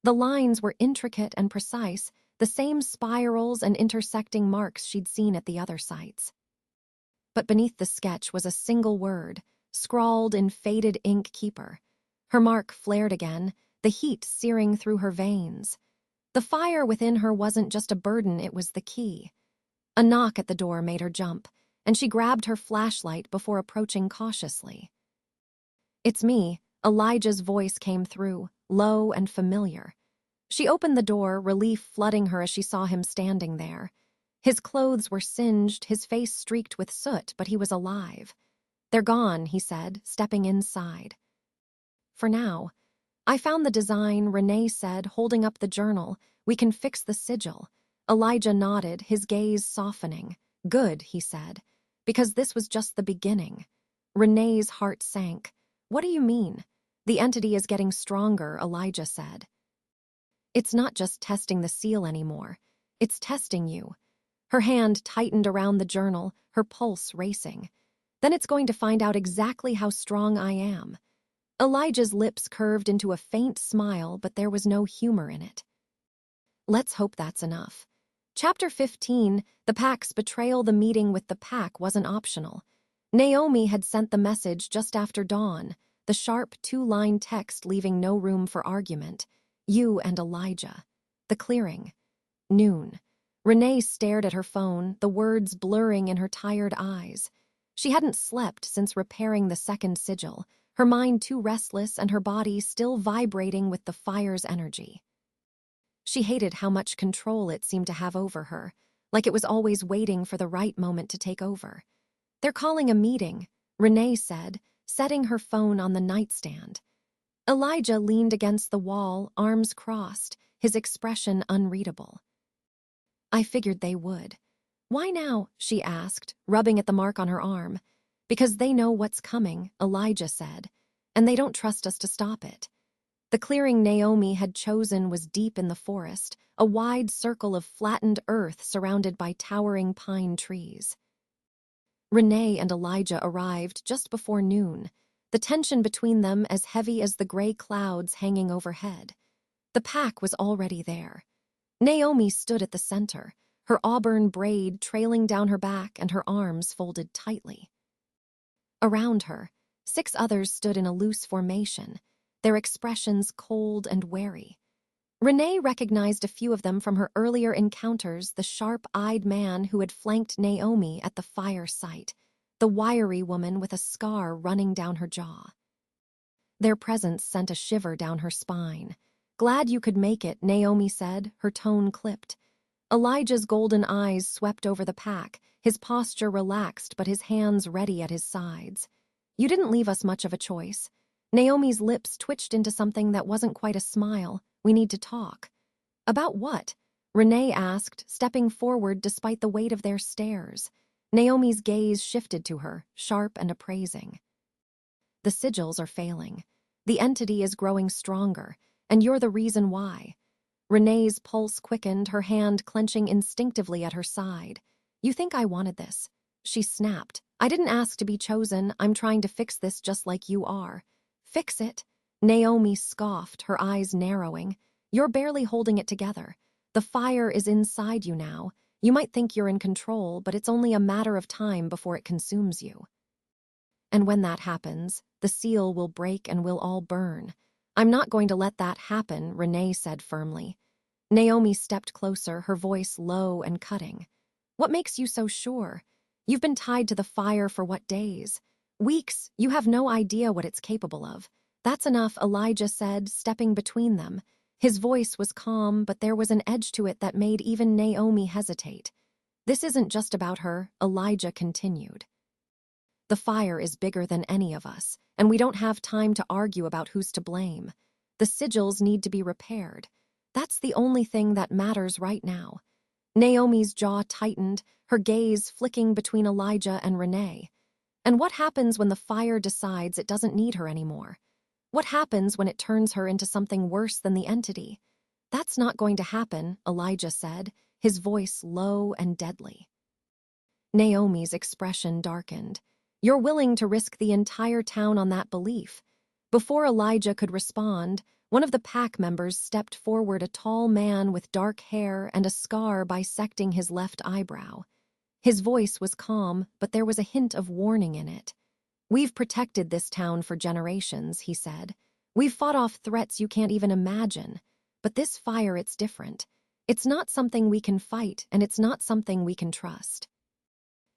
The lines were intricate and precise, the same spirals and intersecting marks she'd seen at the other sites. But beneath the sketch was a single word, scrawled in faded ink keeper. Her mark flared again, the heat searing through her veins. The fire within her wasn't just a burden, it was the key. A knock at the door made her jump, and she grabbed her flashlight before approaching cautiously. "It's me," Elijah's voice came through, low and familiar. She opened the door, relief flooding her as she saw him standing there. His clothes were singed, his face streaked with soot, but he was alive. "They're gone," he said, stepping inside. "For now." "I found the design," Renee said, holding up the journal. "We can fix the sigil." Elijah nodded, his gaze softening. "Good," he said, "because this was just the beginning." Renee's heart sank. "What do you mean?" "The entity is getting stronger," Elijah said. "It's not just testing the seal anymore. It's testing you." Her hand tightened around the journal, her pulse racing. "Then it's going to find out exactly how strong I am." Elijah's lips curved into a faint smile, but there was no humor in it. "Let's hope that's enough." Chapter 15, The Pack's betrayal. The meeting with the Pack wasn't optional. Naomi had sent the message just after dawn. the sharp two-line text leaving no room for argument. You and Elijah. The clearing. Noon. Renee stared at her phone, the words blurring in her tired eyes. She hadn't slept since repairing the second sigil, her mind too restless and her body still vibrating with the fire's energy. She hated how much control it seemed to have over her, like it was always waiting for the right moment to take over. "They're calling a meeting," Renee said, setting her phone on the nightstand. Elijah leaned against the wall, arms crossed, his expression unreadable. "I figured they would." "Why now?" she asked, rubbing at the mark on her arm. "Because they know what's coming," Elijah said, "and they don't trust us to stop it." The clearing Naomi had chosen was deep in the forest, a wide circle of flattened earth surrounded by towering pine trees. Renee and Elijah arrived just before noon, the tension between them as heavy as the gray clouds hanging overhead. The pack was already there. Naomi stood at the center, her auburn braid trailing down her back and her arms folded tightly. Around her, 6 others stood in a loose formation, their expressions cold and wary. Renee recognized a few of them from her earlier encounters, the sharp-eyed man who had flanked Naomi at the fire site, the wiry woman with a scar running down her jaw. Their presence sent a shiver down her spine. "Glad you could make it," Naomi said, her tone clipped. Elijah's golden eyes swept over the pack, his posture relaxed but his hands ready at his sides. "You didn't leave us much of a choice." Naomi's lips twitched into something that wasn't quite a smile. "We need to talk." "About what?" Renee asked, stepping forward despite the weight of their stares. Naomi's gaze shifted to her, sharp and appraising. "The sigils are failing. The entity is growing stronger, and you're the reason why." Renee's pulse quickened, her hand clenching instinctively at her side. "You think I wanted this?" She snapped. "I didn't ask to be chosen. I'm trying to fix this just like you are." "Fix it?" Naomi scoffed, her eyes narrowing. "You're barely holding it together. The fire is inside you now. You might think you're in control, but it's only a matter of time before it consumes you. And when that happens, the seal will break and we'll all burn." "I'm not going to let that happen," Renee said firmly. Naomi stepped closer, her voice low and cutting. "What makes you so sure? You've been tied to the fire for what, days? Weeks. You have no idea what it's capable of." "That's enough," Elijah said, stepping between them. His voice was calm, but there was an edge to it that made even Naomi hesitate. "This isn't just about her," Elijah continued. "The fire is bigger than any of us, and we don't have time to argue about who's to blame. The sigils need to be repaired. That's the only thing that matters right now." Naomi's jaw tightened, her gaze flicking between Elijah and Renee. "And what happens when the fire decides it doesn't need her anymore? What happens when it turns her into something worse than the entity?" "That's not going to happen," Elijah said, his voice low and deadly. Naomi's expression darkened. "You're willing to risk the entire town on that belief?" Before Elijah could respond, one of the pack members stepped forward, a tall man with dark hair and a scar bisecting his left eyebrow. His voice was calm, but there was a hint of warning in it. "We've protected this town for generations," he said. "We've fought off threats you can't even imagine. But this fire, it's different. It's not something we can fight, and it's not something we can trust.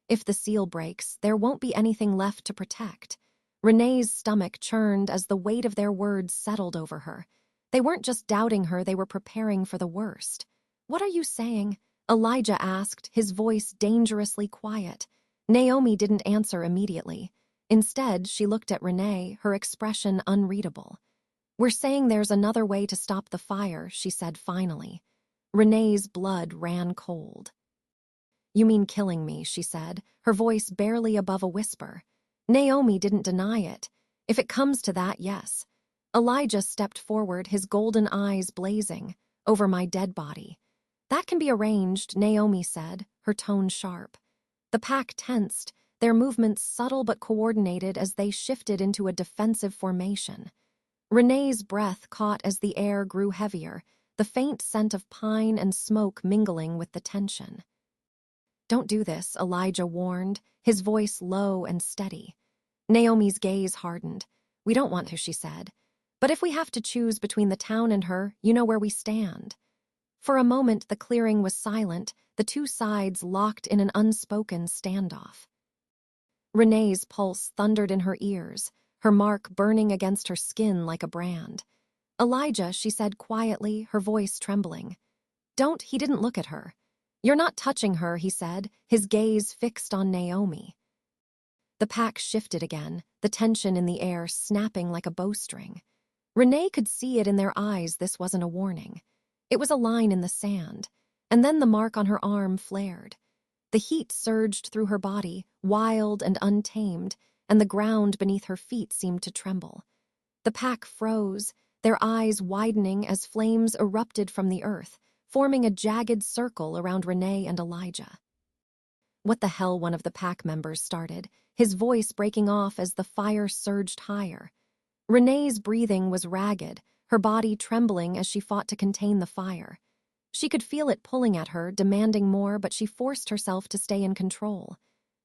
If the seal breaks, there won't be anything left to protect." Renee's stomach churned as the weight of their words settled over her. They weren't just doubting her, they were preparing for the worst. "What are you saying?" Elijah asked, his voice dangerously quiet. Naomi didn't answer immediately. Instead, she looked at Renee, her expression unreadable. "We're saying there's another way to stop the fire," she said finally. Renee's blood ran cold. "You mean killing me," she said, her voice barely above a whisper. Naomi didn't deny it. "If it comes to that, yes." Elijah stepped forward, his golden eyes blazing. "Over my dead body." "That can be arranged," Naomi said, her tone sharp. The pack tensed, their movements subtle but coordinated as they shifted into a defensive formation. Renee's breath caught as the air grew heavier, the faint scent of pine and smoke mingling with the tension. "Don't do this," Elijah warned, his voice low and steady. Naomi's gaze hardened. We don't want to, she said. But if we have to choose between the town and her, you know where we stand. For a moment, the clearing was silent, the two sides locked in an unspoken standoff. Renee's pulse thundered in her ears, her mark burning against her skin like a brand. Elijah, she said quietly, her voice trembling. Don't, he didn't look at her. You're not touching her, he said, his gaze fixed on Naomi. The pack shifted again, the tension in the air snapping like a bowstring. Renee could see it in their eyes. This wasn't a warning. It was a line in the sand, and then the mark on her arm flared. The heat surged through her body, wild and untamed, and the ground beneath her feet seemed to tremble. The pack froze, their eyes widening as flames erupted from the earth, forming a jagged circle around Renee and Elijah. What the hell, one of the pack members started, his voice breaking off as the fire surged higher. Renee's breathing was ragged, her body trembling as she fought to contain the fire. She could feel it pulling at her, demanding more, but she forced herself to stay in control.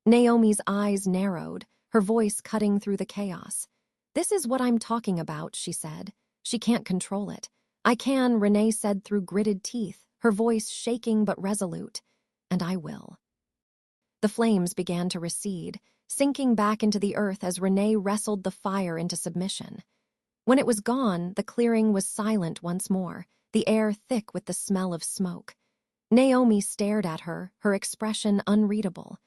Naomi's eyes narrowed, her voice cutting through the chaos. This is what I'm talking about, she said. She can't control it. I can, Renee said through gritted teeth, her voice shaking but resolute. And I will. The flames began to recede, sinking back into the earth as Renee wrestled the fire into submission. When it was gone, the clearing was silent once more, the air thick with the smell of smoke. Naomi stared at her, her expression unreadable.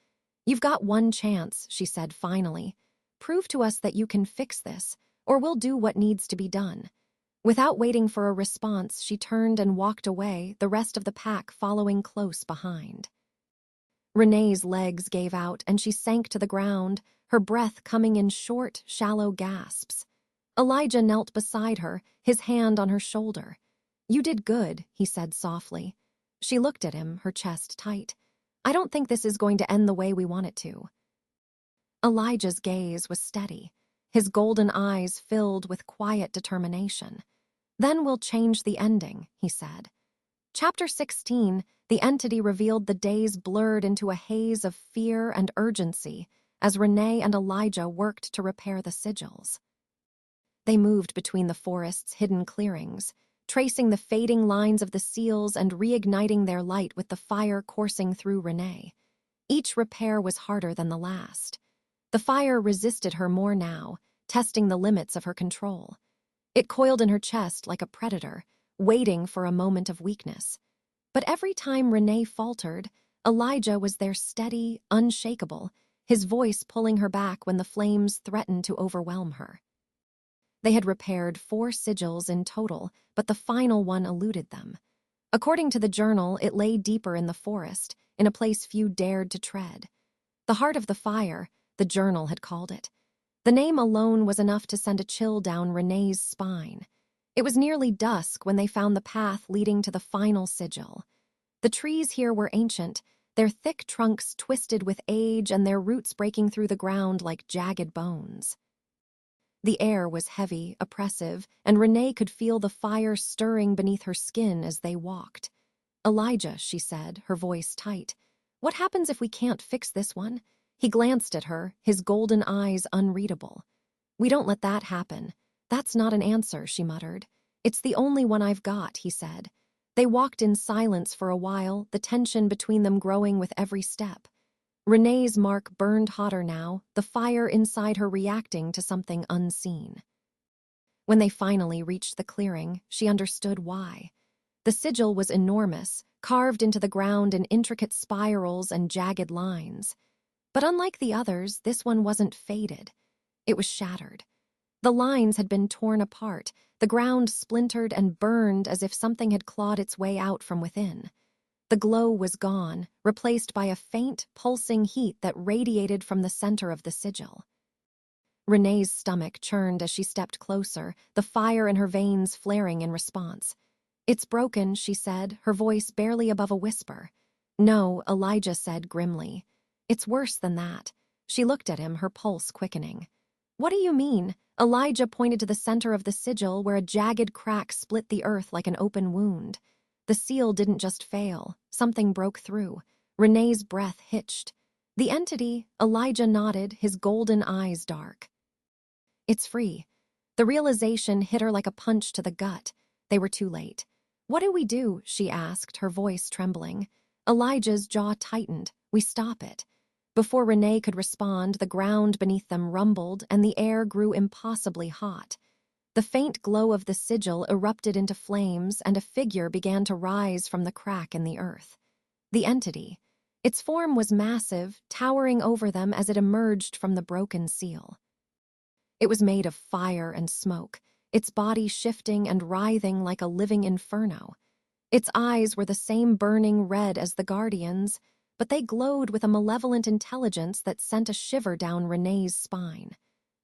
You've got one chance, she said finally. Prove to us that you can fix this, or we'll do what needs to be done. Without waiting for a response, she turned and walked away, the rest of the pack following close behind. Renee's legs gave out, and she sank to the ground, her breath coming in short, shallow gasps. Elijah knelt beside her, his hand on her shoulder. You did good, he said softly. She looked at him, her chest tight. I don't think this is going to end the way we want it to. Elijah's gaze was steady, his golden eyes filled with quiet determination. Then we'll change the ending, he said. Chapter 16, the entity revealed the days blurred into a haze of fear and urgency as Renee and Elijah worked to repair the sigils. They moved between the forest's hidden clearings, tracing the fading lines of the seals and reigniting their light with the fire coursing through Renee. Each repair was harder than the last. The fire resisted her more now, testing the limits of her control. It coiled in her chest like a predator, waiting for a moment of weakness. But every time Renee faltered, Elijah was there steady, unshakable, his voice pulling her back when the flames threatened to overwhelm her. They had repaired 4 sigils in total, but the final one eluded them. According to the journal, it lay deeper in the forest, in a place few dared to tread. The heart of the fire, the journal had called it. The name alone was enough to send a chill down Renee's spine. It was nearly dusk when they found the path leading to the final sigil. The trees here were ancient, their thick trunks twisted with age and their roots breaking through the ground like jagged bones. The air was heavy, oppressive, and Renee could feel the fire stirring beneath her skin as they walked. Elijah, she said, her voice tight. What happens if we can't fix this one? He glanced at her, his golden eyes unreadable. We don't let that happen. That's not an answer, she muttered. It's the only one I've got, he said. They walked in silence for a while, the tension between them growing with every step. Renee's mark burned hotter now, the fire inside her reacting to something unseen. When they finally reached the clearing, she understood why. The sigil was enormous, carved into the ground in intricate spirals and jagged lines. But unlike the others, this one wasn't faded. It was shattered. The lines had been torn apart, the ground splintered and burned as if something had clawed its way out from within. The glow was gone, replaced by a faint, pulsing heat that radiated from the center of the sigil. Renee's stomach churned as she stepped closer, the fire in her veins flaring in response. It's broken, she said, her voice barely above a whisper. No, Elijah said grimly. It's worse than that. She looked at him, her pulse quickening. What do you mean? Elijah pointed to the center of the sigil where a jagged crack split the earth like an open wound. The seal didn't just fail. Something broke through. Renee's breath hitched. The entity, Elijah nodded, his golden eyes dark. It's free. The realization hit her like a punch to the gut. They were too late. "What do we do?" she asked, her voice trembling. Elijah's jaw tightened. "We stop it." Before Renee could respond, the ground beneath them rumbled and the air grew impossibly hot. The faint glow of the sigil erupted into flames and a figure began to rise from the crack in the earth. The entity. Its form was massive, towering over them as it emerged from the broken seal. It was made of fire and smoke, its body shifting and writhing like a living inferno. Its eyes were the same burning red as the Guardian's, but they glowed with a malevolent intelligence that sent a shiver down Renee's spine.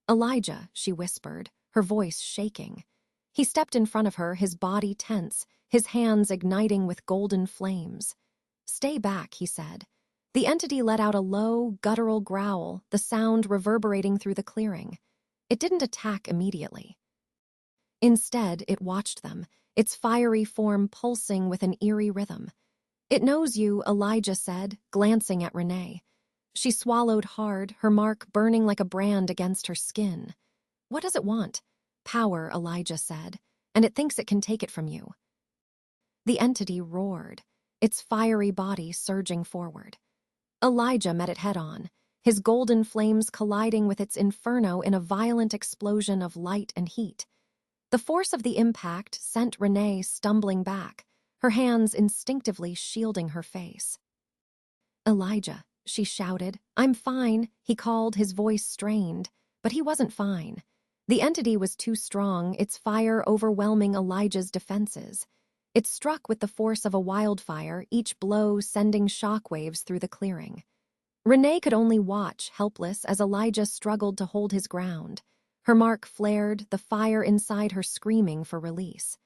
"Elijah," she whispered, her voice shaking. He stepped in front of her, his body tense, his hands igniting with golden flames. "Stay back," he said. The entity let out a low, guttural growl, the sound reverberating through the clearing. It didn't attack immediately. Instead, it watched them, its fiery form pulsing with an eerie rhythm. "It knows you," Elijah said, glancing at Renee. She swallowed hard, her mark burning like a brand against her skin. "What does it want?" "Power," Elijah said, "and it thinks it can take it from you." The entity roared, its fiery body surging forward. Elijah met it head-on, his golden flames colliding with its inferno in a violent explosion of light and heat. The force of the impact sent Renee stumbling back, her hands instinctively shielding her face. "Elijah," she shouted. "I'm fine," he called, his voice strained, but he wasn't fine. The entity was too strong, its fire overwhelming Elijah's defenses. It struck with the force of a wildfire, each blow sending shockwaves through the clearing. Renee could only watch, helpless, as Elijah struggled to hold his ground. Her mark flared, the fire inside her screaming for release.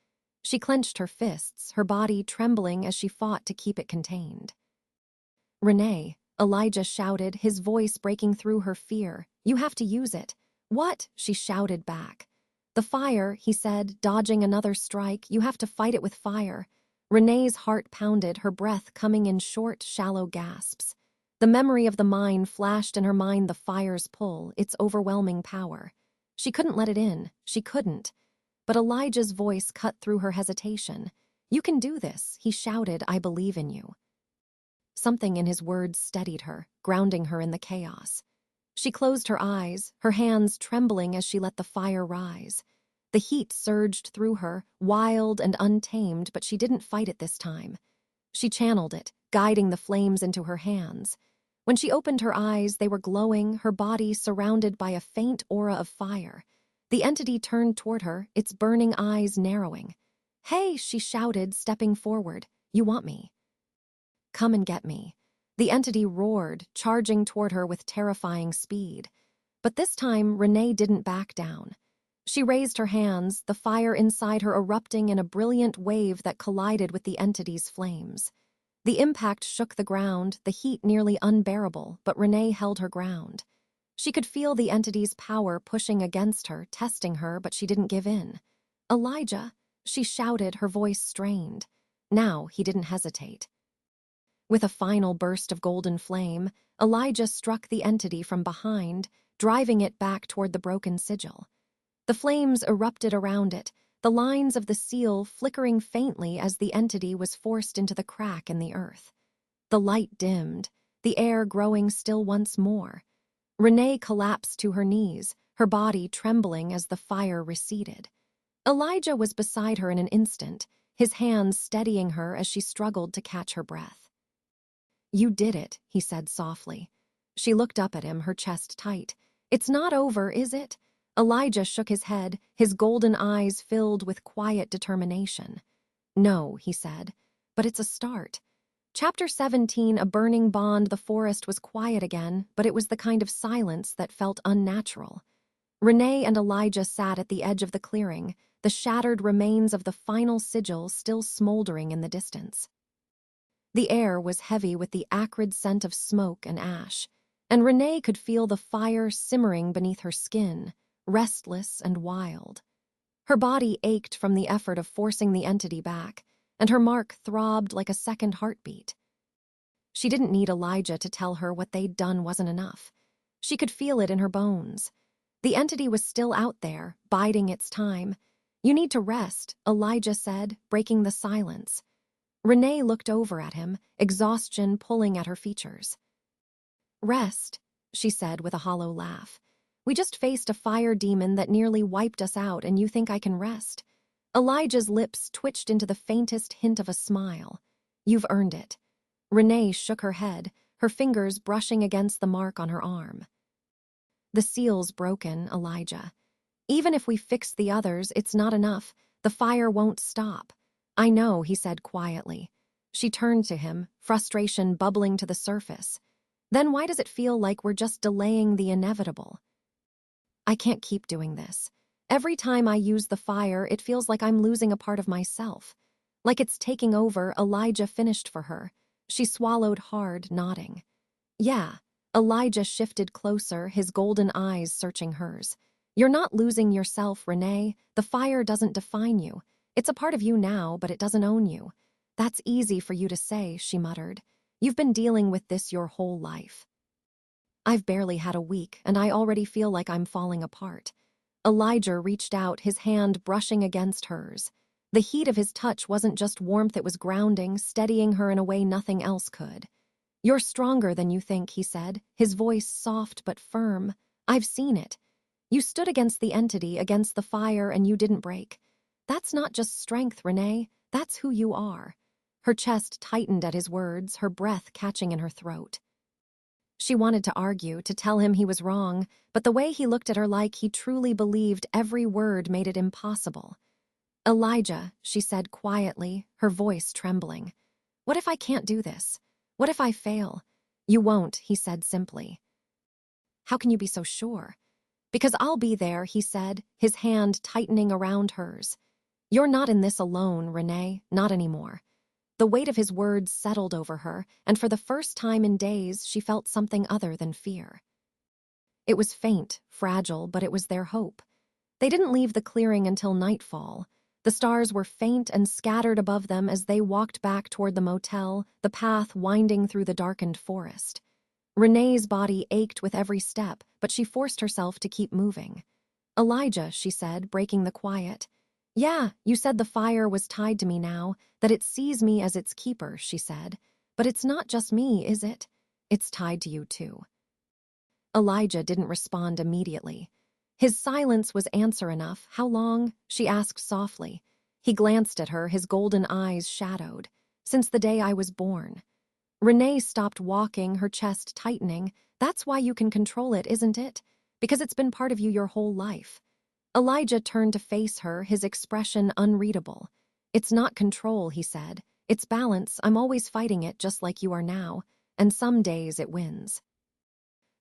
She clenched her fists, her body trembling as she fought to keep it contained. "Renee," Elijah shouted, his voice breaking through her fear. "You have to use it." "What?" she shouted back. "The fire," he said, dodging another strike. "You have to fight it with fire." Renee's heart pounded, her breath coming in short, shallow gasps. The memory of the mine flashed in her mind, the fire's pull, its overwhelming power. She couldn't let it in. She couldn't. But Elijah's voice cut through her hesitation. "You can do this," he shouted. "I believe in you." Something in his words steadied her, grounding her in the chaos. She closed her eyes, her hands trembling as she let the fire rise. The heat surged through her, wild and untamed, but she didn't fight it this time. She channeled it, guiding the flames into her hands. When she opened her eyes, they were glowing, her body surrounded by a faint aura of fire. The entity turned toward her, its burning eyes narrowing. "Hey," she shouted, stepping forward. "You want me?" "Come and get me." The entity roared, charging toward her with terrifying speed. But this time, Renee didn't back down. She raised her hands, the fire inside her erupting in a brilliant wave that collided with the entity's flames. The impact shook the ground, the heat nearly unbearable, but Renee held her ground. She could feel the entity's power pushing against her, testing her, but she didn't give in. "Elijah," she shouted, her voice strained. Now he didn't hesitate. With a final burst of golden flame, Elijah struck the entity from behind, driving it back toward the broken sigil. The flames erupted around it, the lines of the seal flickering faintly as the entity was forced into the crack in the earth. The light dimmed, the air growing still once more. Renee collapsed to her knees, her body trembling as the fire receded. Elijah was beside her in an instant, his hands steadying her as she struggled to catch her breath. "You did it," he said softly. She looked up at him, her chest tight. "It's not over, is it?" Elijah shook his head, his golden eyes filled with quiet determination. "No," he said, "but it's a start." Chapter 17, A Burning Bond. The forest was quiet again, but it was the kind of silence that felt unnatural. Renee and Elijah sat at the edge of the clearing, the shattered remains of the final sigil still smoldering in the distance. The air was heavy with the acrid scent of smoke and ash, and Renee could feel the fire simmering beneath her skin, restless and wild. Her body ached from the effort of forcing the entity back, and her mark throbbed like a second heartbeat. She didn't need Elijah to tell her what they'd done wasn't enough. She could feel it in her bones. The entity was still out there, biding its time. "You need to rest," Elijah said, breaking the silence. Renee looked over at him, exhaustion pulling at her features. "Rest," she said with a hollow laugh. "We just faced a fire demon that nearly wiped us out, and you think I can rest?" Elijah's lips twitched into the faintest hint of a smile. "You've earned it." Renee shook her head, her fingers brushing against the mark on her arm. "The seal's broken, Elijah. Even if we fix the others, it's not enough. The fire won't stop." "I know," he said quietly. She turned to him, frustration bubbling to the surface. "Then why does it feel like we're just delaying the inevitable?" "I can't keep doing this. Every time I use the fire, it feels like I'm losing a part of myself. Like it's taking over." Elijah finished for her. She swallowed hard, nodding. "Yeah." Elijah shifted closer, his golden eyes searching hers. "You're not losing yourself, Renee. The fire doesn't define you. It's a part of you now, but it doesn't own you." "That's easy for you to say," she muttered. "You've been dealing with this your whole life." "I've barely had a week, and I already feel like I'm falling apart." Elijah reached out, his hand brushing against hers. The heat of his touch wasn't just warmth, it was grounding, steadying her in a way nothing else could. "You're stronger than you think," he said, his voice soft but firm. "I've seen it. You stood against the entity, against the fire, and you didn't break. That's not just strength, Renee. That's who you are." Her chest tightened at his words, her breath catching in her throat. She wanted to argue, to tell him he was wrong, but the way he looked at her like he truly believed every word made it impossible. "Elijah," she said quietly, her voice trembling. "What if I can't do this? What if I fail?" "You won't," he said simply. "How can you be so sure?" "Because I'll be there," he said, his hand tightening around hers. "You're not in this alone, Renee, not anymore." The weight of his words settled over her, and for the first time in days she felt something other than fear. It was faint, fragile, but it was their hope. They didn't leave the clearing until nightfall. The stars were faint and scattered above them as they walked back toward the motel, the path winding through the darkened forest. Renee's body ached with every step, but she forced herself to keep moving. "Elijah," she said, breaking the quiet. "Yeah, you said the fire was tied to me now, that it sees me as its keeper," she said. "But it's not just me, is it? It's tied to you too." Elijah didn't respond immediately. His silence was answer enough. "How long?" she asked softly. He glanced at her, his golden eyes shadowed. "Since the day I was born." Renee stopped walking, her chest tightening. "That's why you can control it, isn't it? Because it's been part of you your whole life." Elijah turned to face her, his expression unreadable. "It's not control," he said. "It's balance. I'm always fighting it, just like you are now. And some days it wins."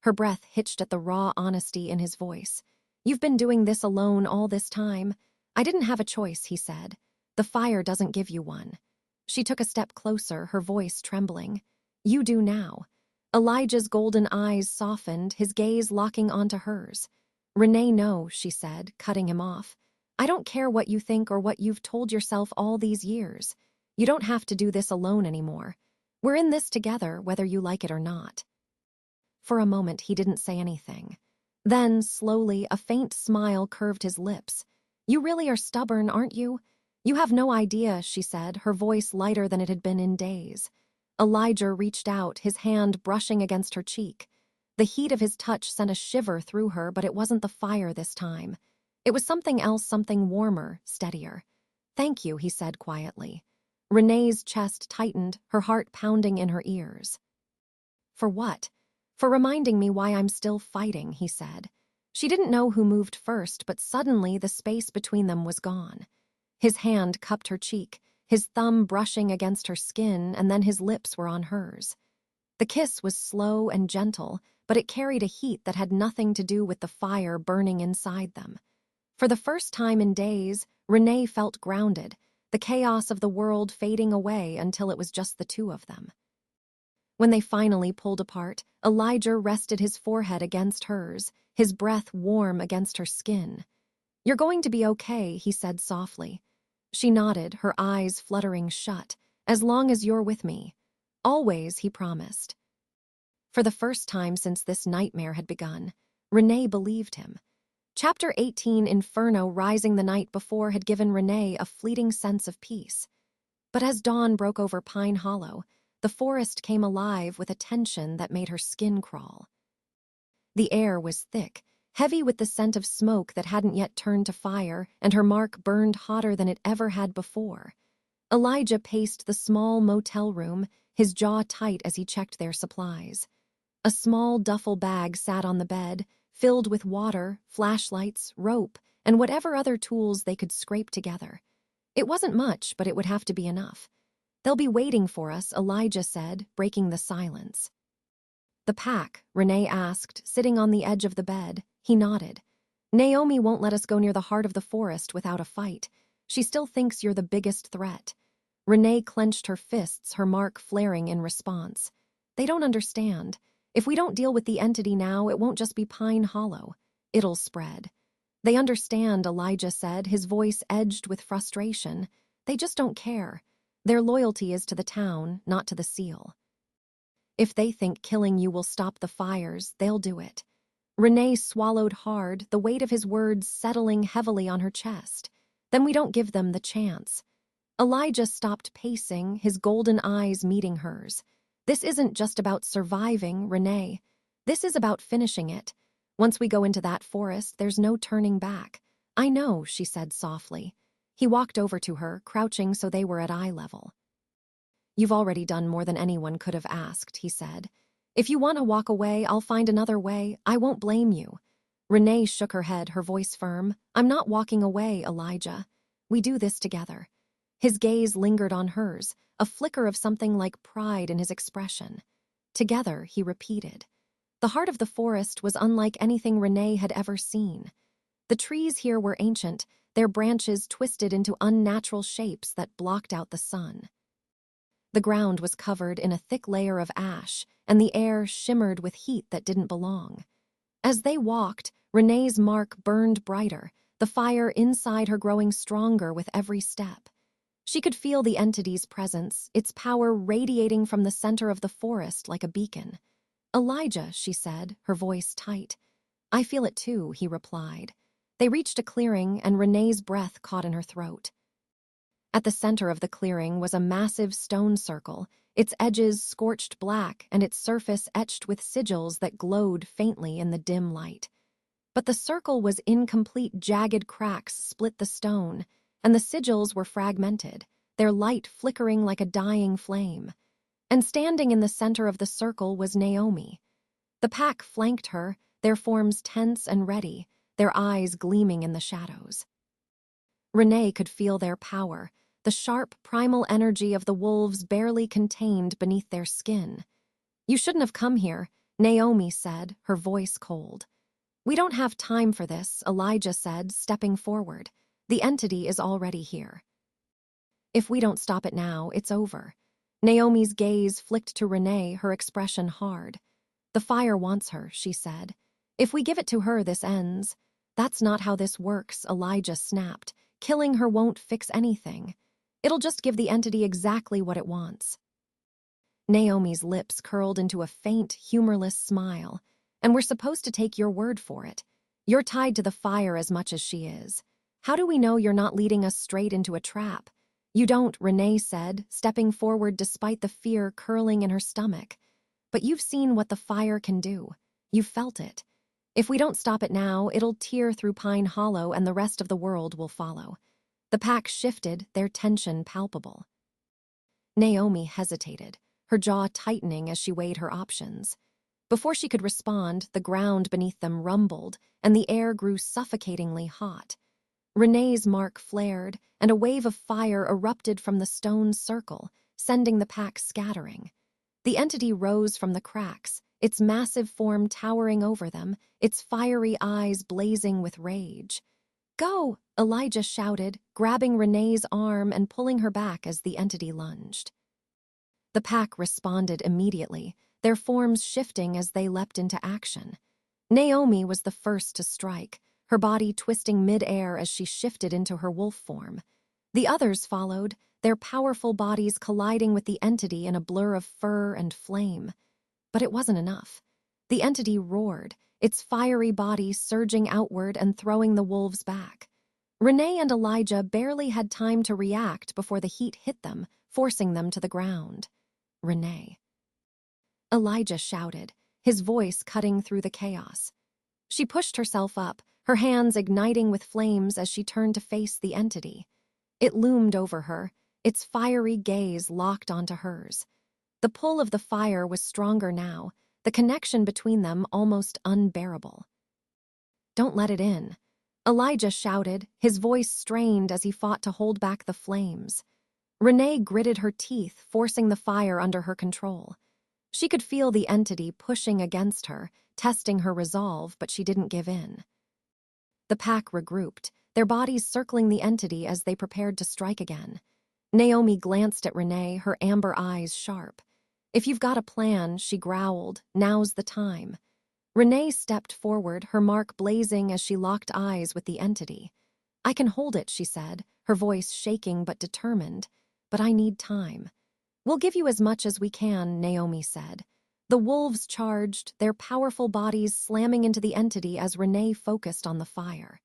Her breath hitched at the raw honesty in his voice. "You've been doing this alone all this time." "I didn't have a choice," he said. "The fire doesn't give you one." She took a step closer, her voice trembling. "You do now." Elijah's golden eyes softened, his gaze locking onto hers. "Renee, no," she said, cutting him off. "I don't care what you think or what you've told yourself all these years. You don't have to do this alone anymore. We're in this together, whether you like it or not." For a moment, he didn't say anything. Then, slowly, a faint smile curved his lips. "You really are stubborn, aren't you?" "You have no idea," she said, her voice lighter than it had been in days. Elijah reached out, his hand brushing against her cheek. The heat of his touch sent a shiver through her, but it wasn't the fire this time. It was something else, something warmer, steadier. "Thank you," he said quietly. Renee's chest tightened, her heart pounding in her ears. "For what?" "For reminding me why I'm still fighting," he said. She didn't know who moved first, but suddenly the space between them was gone. His hand cupped her cheek, his thumb brushing against her skin, and then his lips were on hers. The kiss was slow and gentle, but it carried a heat that had nothing to do with the fire burning inside them. For the first time in days, Renee felt grounded, the chaos of the world fading away until it was just the two of them. When they finally pulled apart, Elijah rested his forehead against hers, his breath warm against her skin. "You're going to be okay," he said softly. She nodded, her eyes fluttering shut. "As long as you're with me." "Always," he promised. For the first time since this nightmare had begun, Renee believed him. Chapter 18, Inferno, rising the night before had given Renee a fleeting sense of peace. But as dawn broke over Pine Hollow, the forest came alive with a tension that made her skin crawl. The air was thick, heavy with the scent of smoke that hadn't yet turned to fire, and her mark burned hotter than it ever had before. Elijah paced the small motel room, his jaw tight as he checked their supplies. A small duffel bag sat on the bed, filled with water, flashlights, rope, and whatever other tools they could scrape together. It wasn't much, but it would have to be enough. "They'll be waiting for us," Elijah said, breaking the silence. "The pack?" Renee asked, sitting on the edge of the bed. He nodded. "Naomi won't let us go near the heart of the forest without a fight. She still thinks you're the biggest threat." Renee clenched her fists, her mark flaring in response. "They don't understand. If we don't deal with the entity now, it won't just be Pine Hollow. It'll spread." "They understand," Elijah said, his voice edged with frustration. "They just don't care. Their loyalty is to the town, not to the seal. If they think killing you will stop the fires, they'll do it." Renee swallowed hard, the weight of his words settling heavily on her chest. "Then we don't give them the chance." Elijah stopped pacing, his golden eyes meeting hers. "This isn't just about surviving, Renee. This is about finishing it. Once we go into that forest, there's no turning back." "I know," she said softly. He walked over to her, crouching so they were at eye level. "You've already done more than anyone could have asked," he said. "If you want to walk away, I'll find another way. I won't blame you." Renee shook her head, her voice firm. "I'm not walking away, Elijah. We do this together." His gaze lingered on hers, a flicker of something like pride in his expression. "Together," he repeated. The heart of the forest was unlike anything Renee had ever seen. The trees here were ancient, their branches twisted into unnatural shapes that blocked out the sun. The ground was covered in a thick layer of ash, and the air shimmered with heat that didn't belong. As they walked, Renee's mark burned brighter, the fire inside her growing stronger with every step. She could feel the entity's presence, its power radiating from the center of the forest like a beacon. "Elijah," she said, her voice tight. "I feel it too," he replied. They reached a clearing, and Renee's breath caught in her throat. At the center of the clearing was a massive stone circle, its edges scorched black and its surface etched with sigils that glowed faintly in the dim light. But the circle was incomplete. Jagged cracks split the stone, and the sigils were fragmented, their light flickering like a dying flame. And standing in the center of the circle was Naomi. The pack flanked her, their forms tense and ready, their eyes gleaming in the shadows. Renee could feel their power, the sharp, primal energy of the wolves barely contained beneath their skin. "You shouldn't have come here," Naomi said, her voice cold. "We don't have time for this," Elijah said, stepping forward. "The entity is already here. If we don't stop it now, it's over." Naomi's gaze flicked to Renee, her expression hard. "The fire wants her," she said. "If we give it to her, this ends." "That's not how this works," Elijah snapped. "Killing her won't fix anything. It'll just give the entity exactly what it wants." Naomi's lips curled into a faint, humorless smile. "And we're supposed to take your word for it. You're tied to the fire as much as she is. How do we know you're not leading us straight into a trap?" "You don't," Renee said, stepping forward despite the fear curling in her stomach. "But you've seen what the fire can do. You've felt it. If we don't stop it now, it'll tear through Pine Hollow and the rest of the world will follow." The pack shifted, their tension palpable. Naomi hesitated, her jaw tightening as she weighed her options. Before she could respond, the ground beneath them rumbled, and the air grew suffocatingly hot. Renee's mark flared, and a wave of fire erupted from the stone circle, sending the pack scattering. The entity rose from the cracks, its massive form towering over them, its fiery eyes blazing with rage. "Go!" Elijah shouted, grabbing Renee's arm and pulling her back as the entity lunged. The pack responded immediately, their forms shifting as they leapt into action. Naomi was the first to strike, her body twisting mid-air as she shifted into her wolf form. The others followed, their powerful bodies colliding with the entity in a blur of fur and flame. But it wasn't enough. The entity roared, its fiery body surging outward and throwing the wolves back. Renee and Elijah barely had time to react before the heat hit them, forcing them to the ground. Renee. Elijah shouted, his voice cutting through the chaos. She pushed herself up, her hands igniting with flames as she turned to face the entity. It loomed over her, its fiery gaze locked onto hers. The pull of the fire was stronger now, the connection between them almost unbearable. "Don't let it in," Elijah shouted, his voice strained as he fought to hold back the flames. Renee gritted her teeth, forcing the fire under her control. She could feel the entity pushing against her, testing her resolve, but she didn't give in. The pack regrouped, their bodies circling the entity as they prepared to strike again. Naomi glanced at Renee, her amber eyes sharp. "If you've got a plan," she growled, "now's the time." Renee stepped forward, her mark blazing as she locked eyes with the entity. "I can hold it," she said, her voice shaking but determined. "But I need time." "We'll give you as much as we can," Naomi said. The wolves charged, their powerful bodies slamming into the entity as Renee focused on the fire.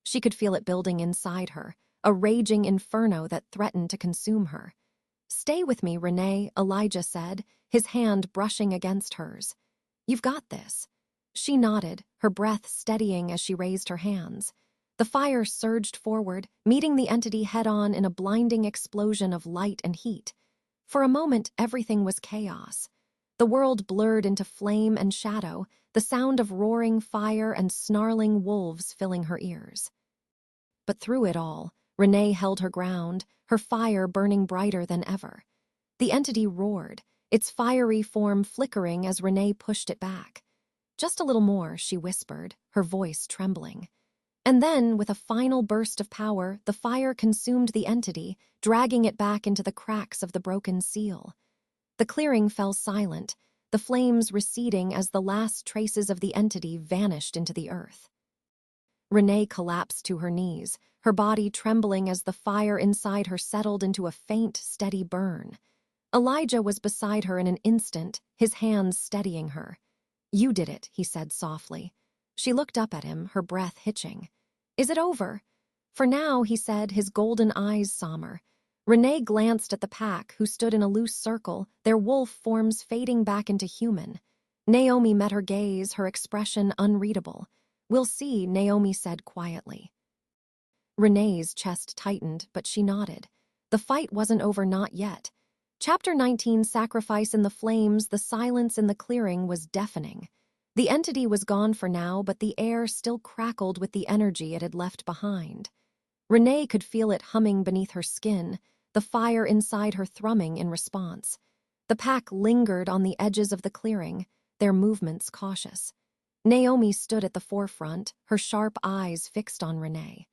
She could feel it building inside her, a raging inferno that threatened to consume her. "Stay with me, Renee," Elijah said, his hand brushing against hers. "You've got this." She nodded, her breath steadying as she raised her hands. The fire surged forward, meeting the entity head-on in a blinding explosion of light and heat. For a moment, everything was chaos. The world blurred into flame and shadow, the sound of roaring fire and snarling wolves filling her ears. But through it all, Renee held her ground, her fire burning brighter than ever. The entity roared, its fiery form flickering as Renee pushed it back. "Just a little more," she whispered, her voice trembling. And then, with a final burst of power, the fire consumed the entity, dragging it back into the cracks of the broken seal. The clearing fell silent, the flames receding as the last traces of the entity vanished into the earth. Renee collapsed to her knees, her body trembling as the fire inside her settled into a faint, steady burn. Elijah was beside her in an instant, his hands steadying her. "You did it," he said softly. She looked up at him, her breath hitching. "Is it over?" "For now," he said, his golden eyes somber. Renee glanced at the pack, who stood in a loose circle, their wolf forms fading back into human. Naomi met her gaze, her expression unreadable. "We'll see," Naomi said quietly. Renee's chest tightened, but she nodded. The fight wasn't over, not yet. Chapter 19, Sacrifice in the Flames. The silence in the clearing was deafening. The entity was gone for now, but the air still crackled with the energy it had left behind. Renee could feel it humming beneath her skin, the fire inside her thrumming in response. The pack lingered on the edges of the clearing, their movements cautious. Naomi stood at the forefront, her sharp eyes fixed on Renee.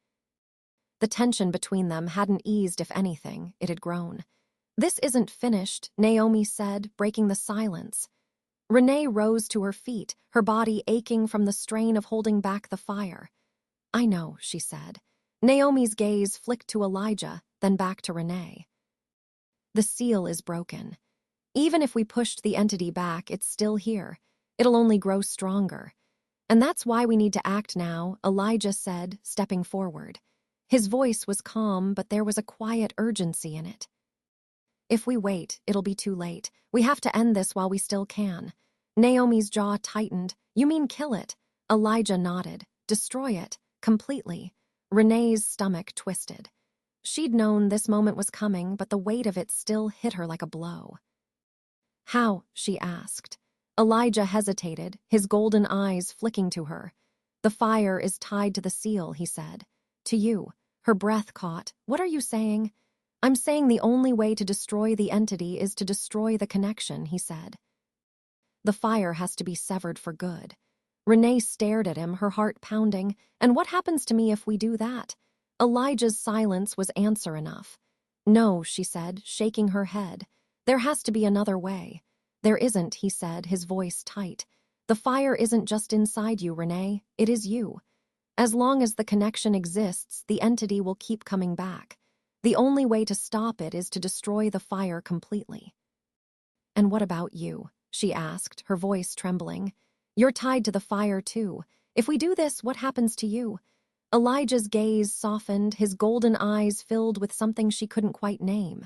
The tension between them hadn't eased, if anything, it had grown. "This isn't finished," Naomi said, breaking the silence. Renee rose to her feet, her body aching from the strain of holding back the fire. "I know," she said. Naomi's gaze flicked to Elijah, then back to Renee. "The seal is broken. Even if we pushed the entity back, it's still here. It'll only grow stronger. And that's why we need to act now," Elijah said, stepping forward. His voice was calm, but there was a quiet urgency in it. "If we wait, it'll be too late. We have to end this while we still can." Naomi's jaw tightened. "You mean kill it?" Elijah nodded. "Destroy it. Completely." Renee's stomach twisted. She'd known this moment was coming, but the weight of it still hit her like a blow. "How?" she asked. Elijah hesitated, his golden eyes flicking to her. "The fire is tied to the seal," he said. "To you." Her breath caught. "What are you saying?" "I'm saying the only way to destroy the entity is to destroy the connection," he said. "The fire has to be severed for good." Renee stared at him, her heart pounding. "And what happens to me if we do that?" Elijah's silence was answer enough. "No," she said, shaking her head. "There has to be another way." "There isn't," he said, his voice tight. "The fire isn't just inside you, Renee. It is you. As long as the connection exists, the entity will keep coming back. The only way to stop it is to destroy the fire completely." "And what about you?" she asked, her voice trembling. You're tied to the fire, too. If we do this, what happens to you? Elijah's gaze softened, his golden eyes filled with something she couldn't quite name.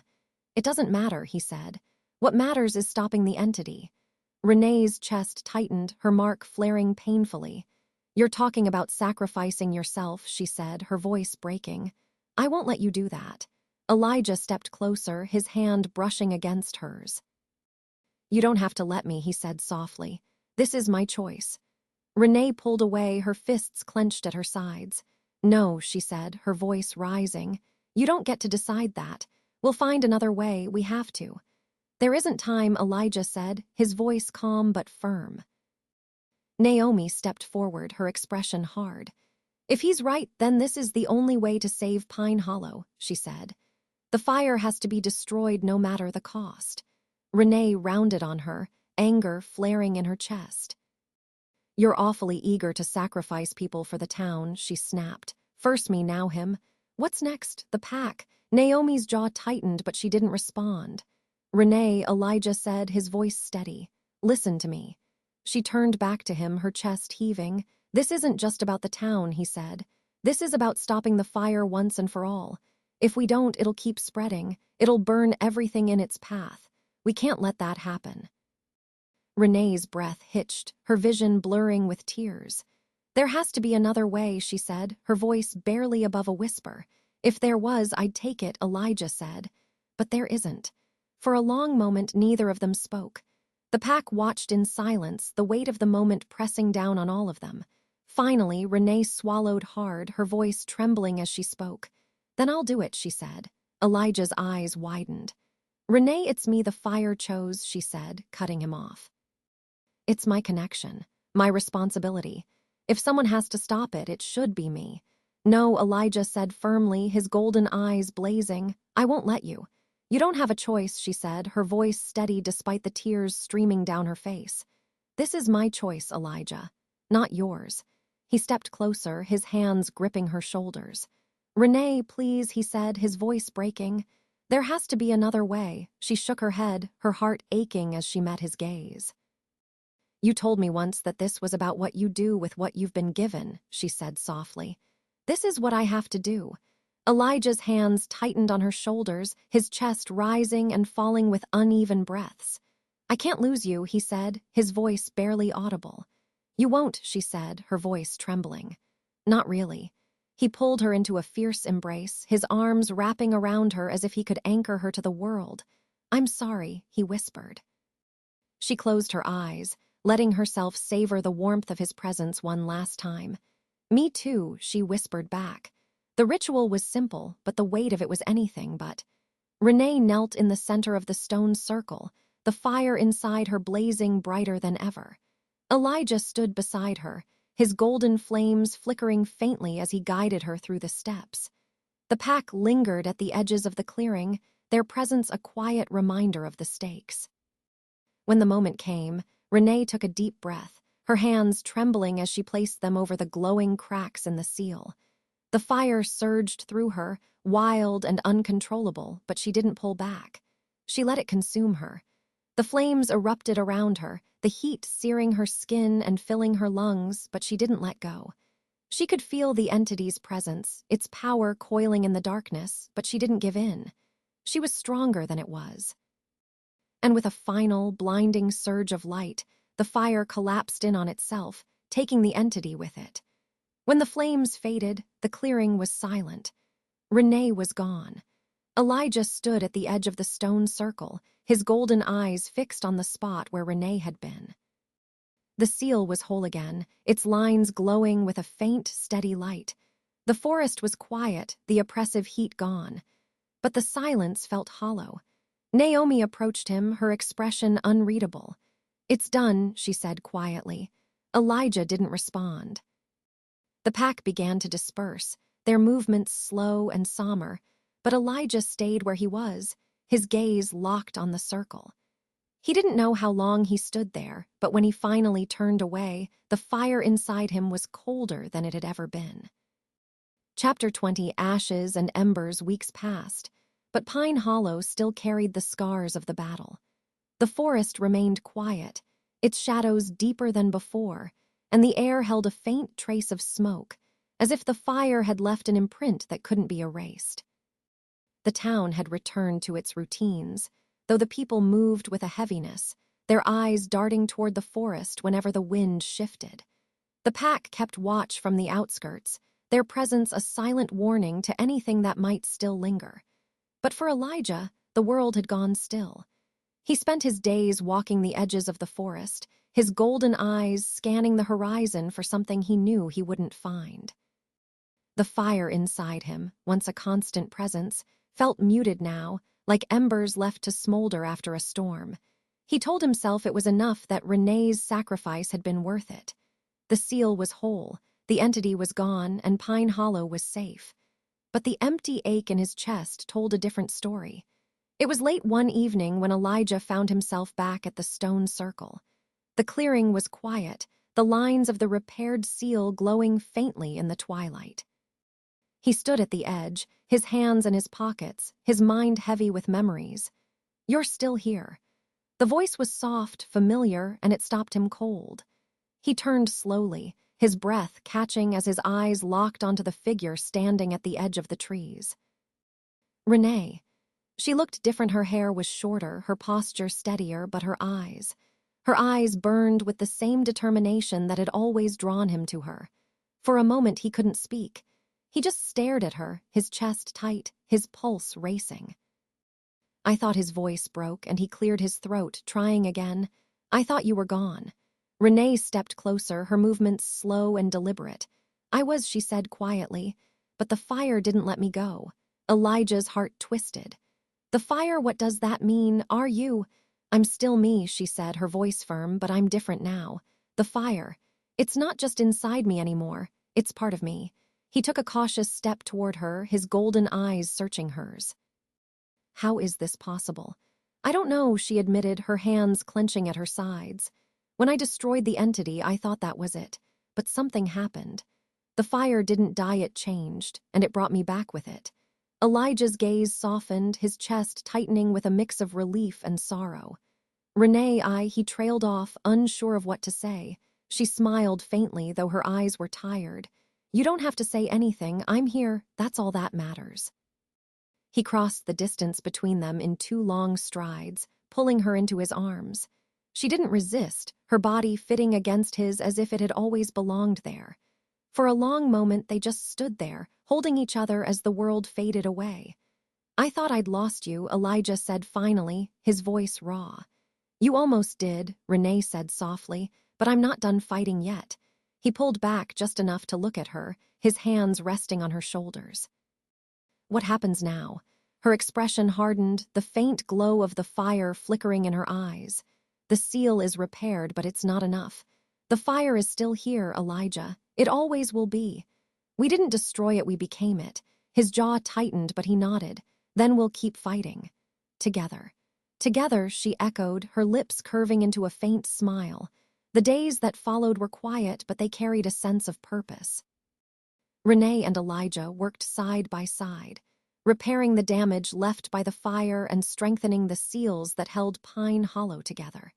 It doesn't matter, he said. What matters is stopping the entity. Renee's chest tightened, her mark flaring painfully. You're talking about sacrificing yourself, she said, her voice breaking. I won't let you do that. Elijah stepped closer, his hand brushing against hers. You don't have to let me, he said softly. This is my choice. Renee pulled away, her fists clenched at her sides. No, she said, her voice rising. You don't get to decide that. We'll find another way, we have to. There isn't time, Elijah said, his voice calm but firm. Naomi stepped forward, her expression hard. If he's right, then this is the only way to save Pine Hollow, she said. The fire has to be destroyed no matter the cost. Renee rounded on her, anger flaring in her chest. You're awfully eager to sacrifice people for the town, she snapped. First me, now him. What's next? The pack. Naomi's jaw tightened, but she didn't respond. Renee, Elijah said, his voice steady. Listen to me. She turned back to him, her chest heaving. This isn't just about the town, he said. This is about stopping the fire once and for all. If we don't, it'll keep spreading. It'll burn everything in its path. We can't let that happen. Renee's breath hitched, her vision blurring with tears. There has to be another way, she said, her voice barely above a whisper. If there was, I'd take it, Elijah said. But there isn't. For a long moment, neither of them spoke. The pack watched in silence, the weight of the moment pressing down on all of them. Finally, Renee swallowed hard, her voice trembling as she spoke. Then I'll do it, she said. Elijah's eyes widened. Renee, it's me the fire chose, she said, cutting him off. It's my connection, my responsibility. If someone has to stop it, it should be me. No, Elijah said firmly, his golden eyes blazing. I won't let you. You don't have a choice, she said, her voice steady despite the tears streaming down her face. This is my choice, Elijah, not yours. He stepped closer, his hands gripping her shoulders. Renee, please, he said, his voice breaking. There has to be another way. She shook her head, her heart aching as she met his gaze. You told me once that this was about what you do with what you've been given, she said softly. This is what I have to do. Elijah's hands tightened on her shoulders, his chest rising and falling with uneven breaths. I can't lose you, he said, his voice barely audible. You won't, she said, her voice trembling. Not really. He pulled her into a fierce embrace, his arms wrapping around her as if he could anchor her to the world. I'm sorry, he whispered. She closed her eyes, letting herself savor the warmth of his presence one last time. Me too, she whispered back. The ritual was simple, but the weight of it was anything but. Renee knelt in the center of the stone circle, the fire inside her blazing brighter than ever. Elijah stood beside her, his golden flames flickering faintly as he guided her through the steps. The pack lingered at the edges of the clearing, their presence a quiet reminder of the stakes. When the moment came, Renee took a deep breath, her hands trembling as she placed them over the glowing cracks in the seal. The fire surged through her, wild and uncontrollable, but she didn't pull back. She let it consume her. The flames erupted around her, the heat searing her skin and filling her lungs, but she didn't let go. She could feel the entity's presence, its power coiling in the darkness, but she didn't give in. She was stronger than it was. And with a final, blinding surge of light, the fire collapsed in on itself, taking the entity with it. When the flames faded, the clearing was silent. Renee was gone. Elijah stood at the edge of the stone circle, his golden eyes fixed on the spot where Renee had been. The seal was whole again, its lines glowing with a faint, steady light. The forest was quiet, the oppressive heat gone. But the silence felt hollow. Naomi approached him, her expression unreadable. It's done, she said quietly. Elijah didn't respond. The pack began to disperse, their movements slow and somber, but Elijah stayed where he was, his gaze locked on the circle. He didn't know how long he stood there, but when he finally turned away, the fire inside him was colder than it had ever been. Chapter 20, Ashes and Embers. Weeks passed, but Pine Hollow still carried the scars of the battle. The forest remained quiet, its shadows deeper than before, and the air held a faint trace of smoke, as if the fire had left an imprint that couldn't be erased. The town had returned to its routines, though the people moved with a heaviness, their eyes darting toward the forest whenever the wind shifted. The pack kept watch from the outskirts, their presence a silent warning to anything that might still linger. But for Elijah, the world had gone still. He spent his days walking the edges of the forest, his golden eyes scanning the horizon for something he knew he wouldn't find. The fire inside him, once a constant presence, felt muted now, like embers left to smolder after a storm. He told himself it was enough that Renee's sacrifice had been worth it. The seal was whole, the entity was gone, and Pine Hollow was safe. But the empty ache in his chest told a different story. It was late one evening when Elijah found himself back at the stone circle. The clearing was quiet, the lines of the repaired seal glowing faintly in the twilight. He stood at the edge, his hands in his pockets, his mind heavy with memories. "You're still here." The voice was soft, familiar, and it stopped him cold. He turned slowly, his breath catching as his eyes locked onto the figure standing at the edge of the trees. Renee. She looked different. Her hair was shorter, her posture steadier, but her eyes burned with the same determination that had always drawn him to her. For a moment he couldn't speak. He just stared at her, his chest tight, his pulse racing. "I thought," his voice broke, and he cleared his throat, trying again. "I thought you were gone." Renee stepped closer, her movements slow and deliberate. "I was," she said quietly, "but the fire didn't let me go." Elijah's heart twisted. "The fire, what does that mean? Are you—" "I'm still me," she said, her voice firm, "but I'm different now. The fire, it's not just inside me anymore, it's part of me." He took a cautious step toward her, his golden eyes searching hers. "How is this possible?" "I don't know," she admitted, her hands clenching at her sides. "When I destroyed the entity, I thought that was it. But something happened. The fire didn't die, it changed, and it brought me back with it." Elijah's gaze softened, his chest tightening with a mix of relief and sorrow. "Renee, he trailed off, unsure of what to say. She smiled faintly, though her eyes were tired. "You don't have to say anything. I'm here. That's all that matters." He crossed the distance between them in 2 long strides, pulling her into his arms. She didn't resist, her body fitting against his as if it had always belonged there. For a long moment they just stood there, holding each other as the world faded away. "I thought I'd lost you," Elijah said finally, his voice raw. "You almost did," Renee said softly, "but I'm not done fighting yet." He pulled back just enough to look at her, his hands resting on her shoulders. "What happens now?" Her expression hardened, the faint glow of the fire flickering in her eyes. "The seal is repaired, but it's not enough. The fire is still here, Elijah. It always will be. We didn't destroy it, we became it." His jaw tightened, but he nodded. "Then we'll keep fighting. Together." "Together," she echoed, her lips curving into a faint smile. The days that followed were quiet, but they carried a sense of purpose. Renee and Elijah worked side by side, repairing the damage left by the fire and strengthening the seals that held Pine Hollow together.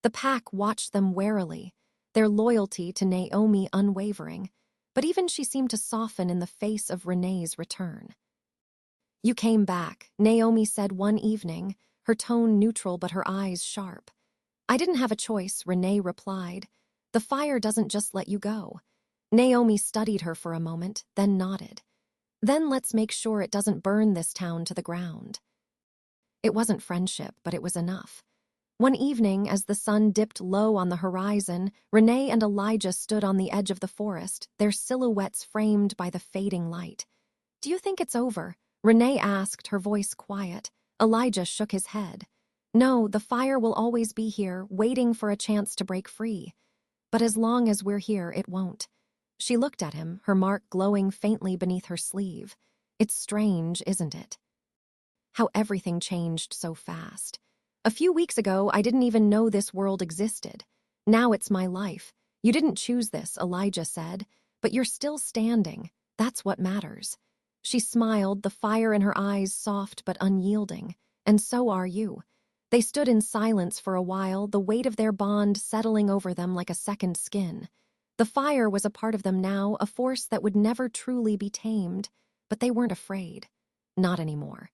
The pack watched them warily, their loyalty to Naomi unwavering, but even she seemed to soften in the face of Renee's return. "You came back," Naomi said one evening, her tone neutral but her eyes sharp. "I didn't have a choice," Renee replied. "The fire doesn't just let you go." Naomi studied her for a moment, then nodded. "Then let's make sure it doesn't burn this town to the ground." It wasn't friendship, but it was enough. One evening, as the sun dipped low on the horizon, Renee and Elijah stood on the edge of the forest, their silhouettes framed by the fading light. "Do you think it's over?" Renee asked, her voice quiet. Elijah shook his head. "No, the fire will always be here, waiting for a chance to break free. But as long as we're here, it won't." She looked at him, her mark glowing faintly beneath her sleeve. "It's strange, isn't it? How everything changed so fast. A few weeks ago, I didn't even know this world existed. Now it's my life. You didn't choose this," Elijah said, "but you're still standing. That's what matters." She smiled, the fire in her eyes soft but unyielding. "And so are you." They stood in silence for a while, the weight of their bond settling over them like a second skin. The fire was a part of them now, a force that would never truly be tamed, but they weren't afraid. Not anymore.